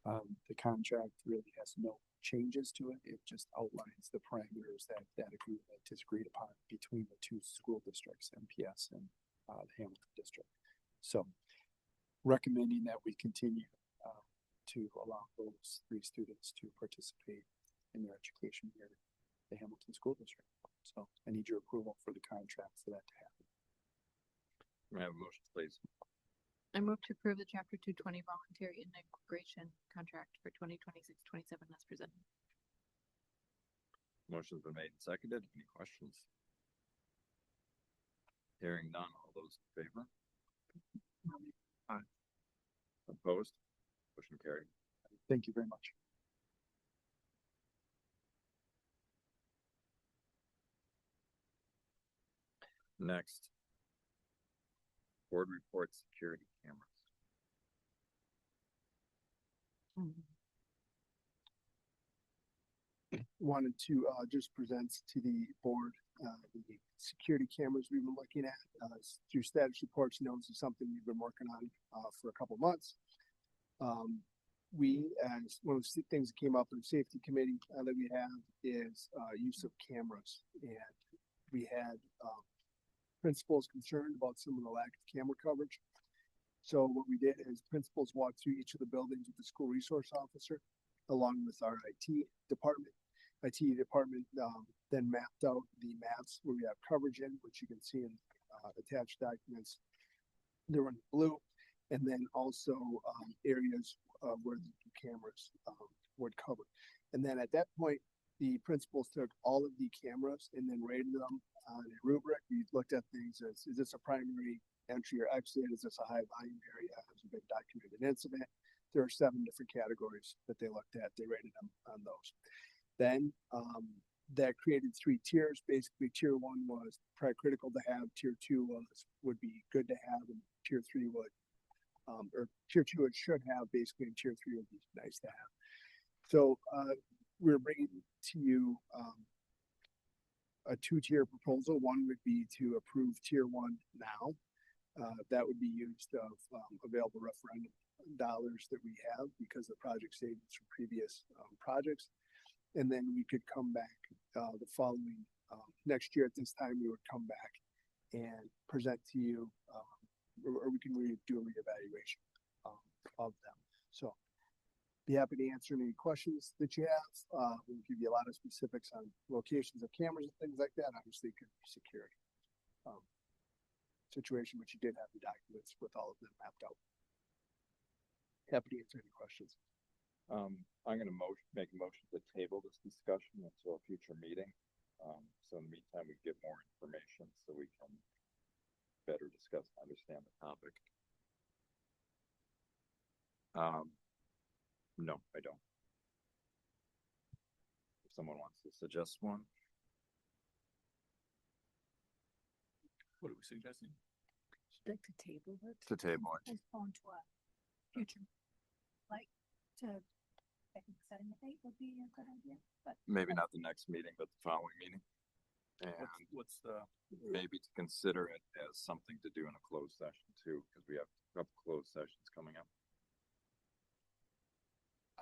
The contract really has no changes to it. It just outlines the parameters that agreement is agreed upon between the 2 school districts, MPS and the Hamilton district. So recommending that we continue to allow those 3 students to participate in their education here at the Hamilton School District. So I need your approval for the contract for that to happen. May I have a motion, please? I move to approve the Chapter 220 voluntary integration contract for 2026-27 as presented. Motion's been made and seconded. Any questions? Hearing none. All those in favor? Aye. Opposed? Motion carried. Thank you very much. Next. Board report security cameras. Wanted to just present to the board the security cameras we've been looking at through status reports. You know, this is something we've been working on for a couple months. We, as one of the things that came up in the safety committee that we have is use of cameras, and we had principals concerned about some of the lack of camera coverage. So what we did is principals walked through each of the buildings with the school resource officer, along with our IT department. IT department then mapped out the maps where we have coverage in, which you can see in attached documents. They're in blue, and then also areas where the cameras would cover. And then at that point, the principals took all of the cameras and then rated them on a rubric. We looked at things as, is this a primary entry or exit? Is this a high volume area? Has it been documented incident? There are 7 different categories that they looked at. They rated them on those. Then that created 3 tiers. Basically, tier 1 was probably critical to have. Tier 2 would be good to have, and tier 3 would or tier two, it should have basically, and tier three would be nice to have. So, we're bringing to you, a two-tier proposal. One would be to approve tier one now. That would be used of, available referendum dollars that we have because of project savings from previous, projects. And then we could come back, the following, next year at this time, we would come back and present to you, or we can do a reevaluation, of them. So be happy to answer any questions that you have. We'll give you a lot of specifics on locations of cameras and things like that. Obviously, it could be security, situation, but you did have the documents with all of them mapped out. Happy to answer any questions. I'm gonna make a motion to table this discussion until a future meeting. So in the meantime, we get more information so we can better discuss and understand the topic. No, I don't. If someone wants to suggest one. What are we suggesting? Like to table it? To table it. Postpone to a future, like to, I think setting the date would be a good idea, but. Maybe not the next meeting, but the following meeting. And What's the, maybe to consider it as something to do in a closed session too, because we have a couple closed sessions coming up.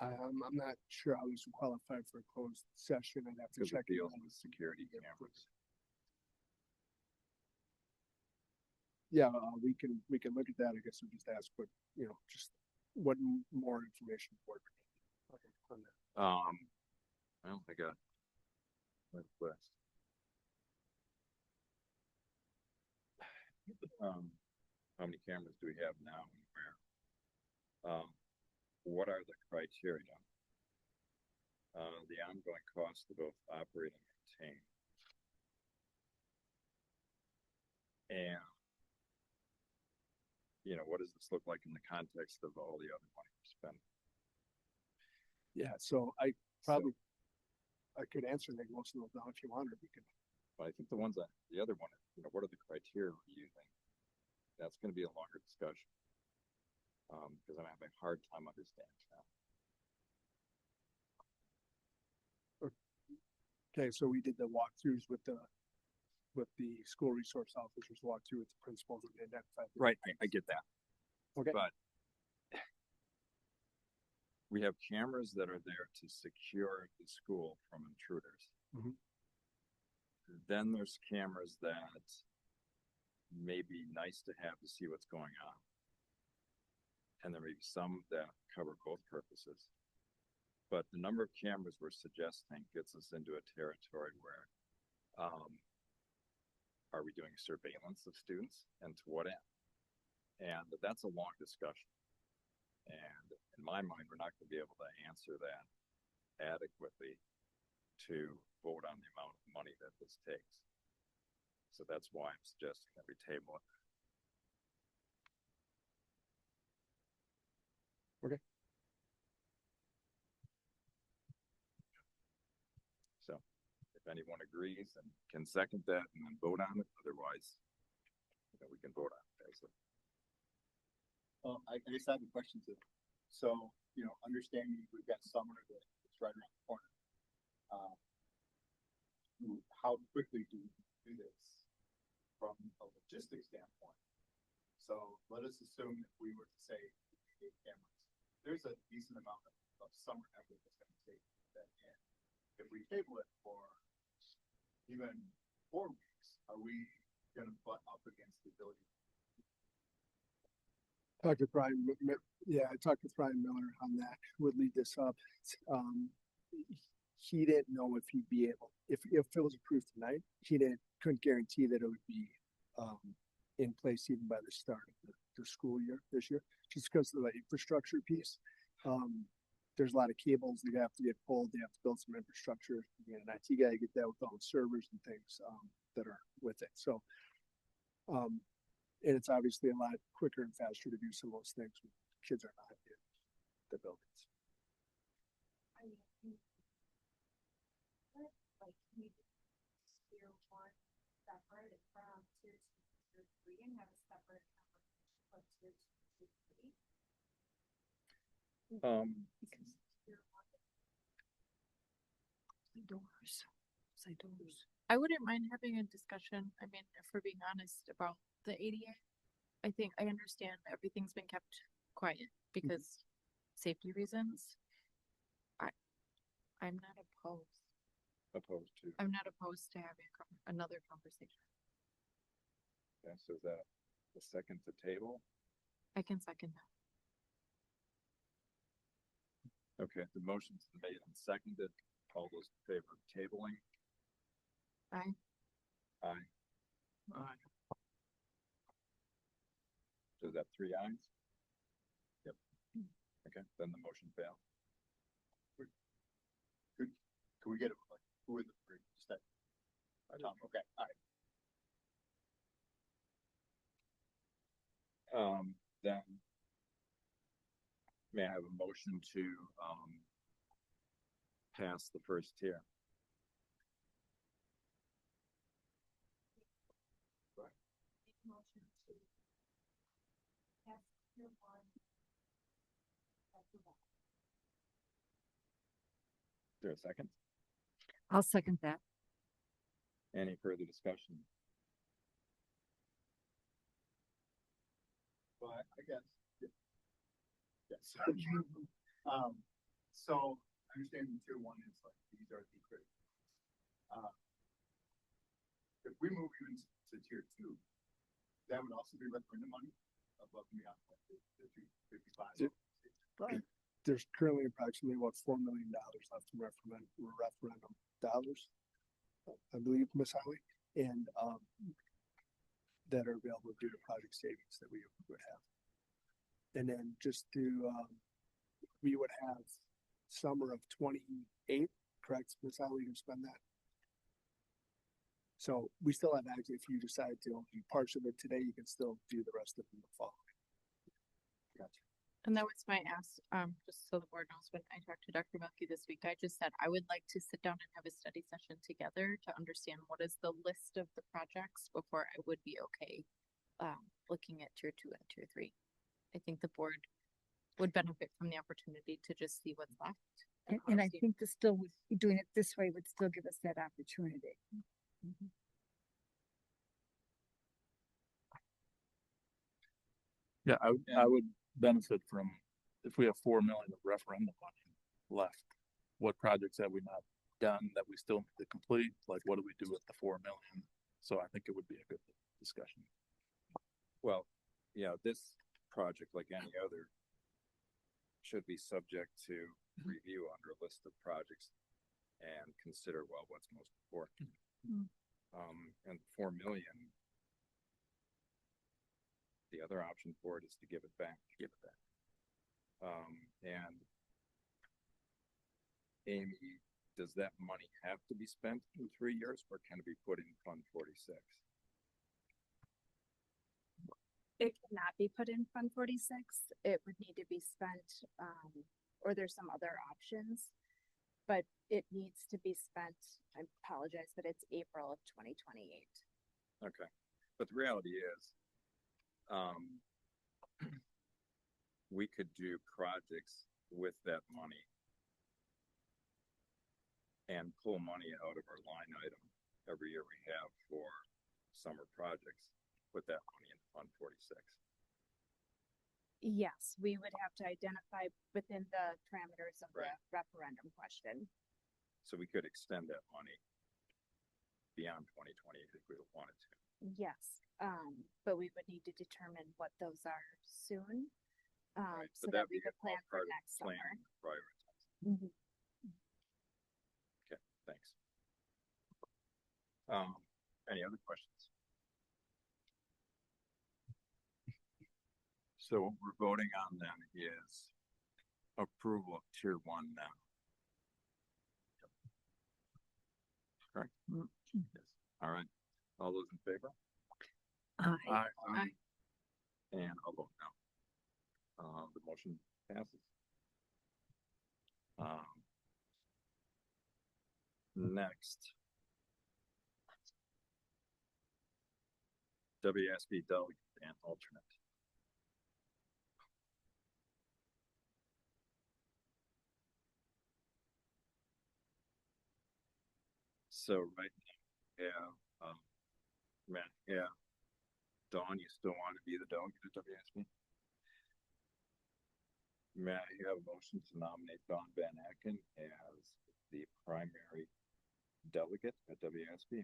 I'm not sure how this would qualify for a closed session. I'd have to Because it check. it deals out. with security cameras. Yeah, we can look at that. I guess we'll just ask what, just what more information the board would need on that. Well, I got my list. How many cameras do we have now and where? What are the criteria? The ongoing cost to both operate and maintain. And, what does this look like in the context of all the other money we're spending? Yeah, so I could answer like most of those now if you wanted. We could. But I think the other one, what are the criteria we're using? That's going to be a longer discussion. Because I'm having a hard time understanding that. Okay, so we did the walkthroughs with the school resource officers, walk through with the principals and identify. Right, I get that. Okay. But we have cameras that are there to secure the school from intruders. Mhm. Then there's cameras that may be nice to have to see what's going on. And there may be some that cover both purposes. But the number of cameras we're suggesting gets us into a territory where, are we doing surveillance of students and to what end? And that's a long discussion. And in my mind, we're not going to be able to answer that adequately to vote on the amount of money that this takes. So that's why I'm suggesting that we table it. Okay. So if anyone agrees and can second that and then vote on it, otherwise, we can vote on it as a. I just have a question too. So, understanding we've got summer that's right around the corner. How quickly do we do this from a logistics standpoint? So let us assume if we were to say 8 cameras, there's a decent amount of summer effort that's going to take that in. If we table it for even 4 weeks, are we going to butt up against the ability? I talked with Brian Miller on that. Would lead this up. He didn't know if he'd be able, if it was approved tonight, couldn't guarantee that it would be in place even by the start of the school year this year, just because of the infrastructure piece. There's a lot of cables that have to get pulled. They have to build some infrastructure. An IT guy get that with all the servers and things that are with it. So, and it's obviously a lot quicker and faster to do some of those things when kids are not in the buildings. Like we tier one separate from tier two, tier three, and have a separate number of tier two, tier three. Um, Doors. Side doors. I wouldn't mind having a discussion. I mean, if we're being honest about the ADA, I think I understand everything's been kept quiet because safety reasons. I'm not opposed. opposed to, I'm not opposed to having another conversation. okay, so is that the second to table? I can second that. Okay, the motion's been made and seconded. All those in favor of tabling? Aye. Aye. Aye. So is that 3 ayes? Yep. Okay, then the motion failed. Can we get it, like, who are the three? Just that. Tom, okay, all right. Then may I have a motion to, pass the first tier? Is there a second? I'll second that. Any further discussion? Well, I guess. Yeah. Yes. So I understand tier one is like, these are the critical. If we move even to tier two, that would also be referendum money above and beyond like the 255. There's currently approximately about $4 million left in referendum dollars, I believe, Ms. Holly, and that are available due to project savings that we would have. And then just to, we would have summer of 28, correct, Ms. Holly, to spend that? So we still have actually, if you decide to do parts of it today, you can still do the rest of it in the fall. Gotcha. And that was my ask, just so the board knows, when I talked to Dr. Melky this week, I just said I would like to sit down and have a study session together to understand what is the list of the projects before I would be okay looking at tier two and tier three. I think the board would benefit from the opportunity to just see what's left. And I think doing it this way would still give us that opportunity. Yeah, I would benefit from, if we have 4 million of referendum money left, what projects have we not done that we still need to complete? Like, what do we do with the 4 million? So I think it would be a good discussion. Well, yeah, this project, like any other, should be subject to review under a list of projects and consider, well, what's most important. And 4 million, the other option for it is to give it back. And Amy, does that money have to be spent in 3 years, or can it be put in Fund 46? It cannot be put in Fund 46. It would need to be spent, or there's some other options, but it needs to be spent. I apologize, but it's April of 2028. Okay, but the reality is, we could do projects with that money and pull money out of our line item every year we have for summer projects, put that money in Fund 46. Yes, we would have to identify within the parameters of Right. the referendum question. So we could extend that money beyond 2028 if we wanted to. Yes, but we would need to determine what those are soon, Right, so but that that'd we be could all plan for part of next summer. planning and prioritizing. Mhm. Okay, thanks. Any other questions? So what we're voting on then is approval of tier one now. Correct? Yes. All right. All those in favor? Aye. Aye. And I'll vote no. The motion passes. Next. WSB delegate and alternate. So right now, Matt, Dawn, you still want to be the delegate at WSB? Matt, you have a motion to nominate Dawn Van Aken as the primary delegate at WSB.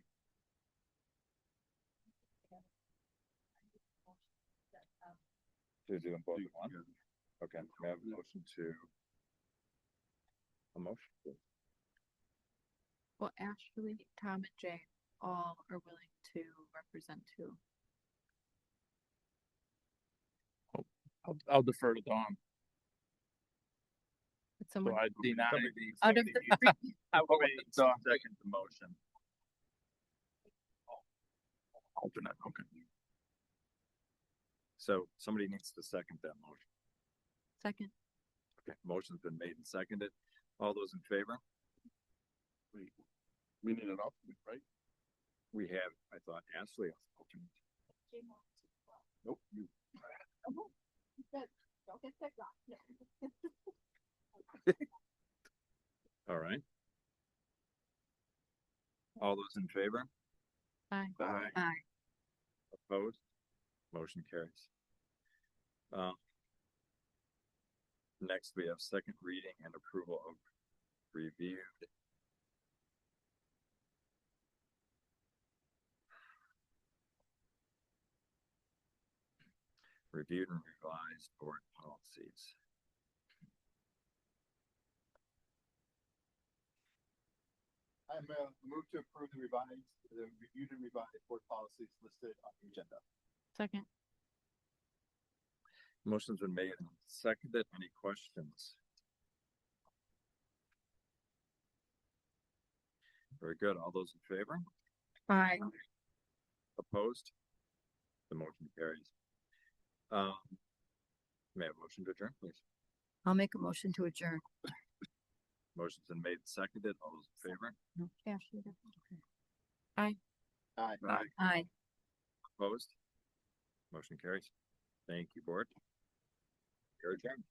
To do them both at once? Okay, we have a motion to a motion. Please. Well, Ashley, Tom, and Jay all are willing to represent too. I'll defer to Dawn. But someone, So I deny out of the three, I will wait until I second the motion. Alternate, okay. So somebody needs to second that motion. second, Okay, motion's been made and seconded. All those in favor? We need an alternate, right? We have, I thought, Ashley as alternate. Nope. You. Don't get picked on. All right. All those in favor? aye. Aye. Opposed? Motion carries. Next, we have second reading and approval of reviewed and revised board policies. I'm move to approve the reviewed and revised board policies listed on the agenda. Second, Motion's been made and seconded. Any questions? Very good. All those in favor? aye. Opposed? The motion carries. May I have a motion to adjourn, please? I'll make a motion to adjourn. Motion's been made and seconded. All those in favor? No, Ashley, okay. Aye. Aye. Aye. Aye. Opposed? Motion carries. Thank you, board. You're adjourned.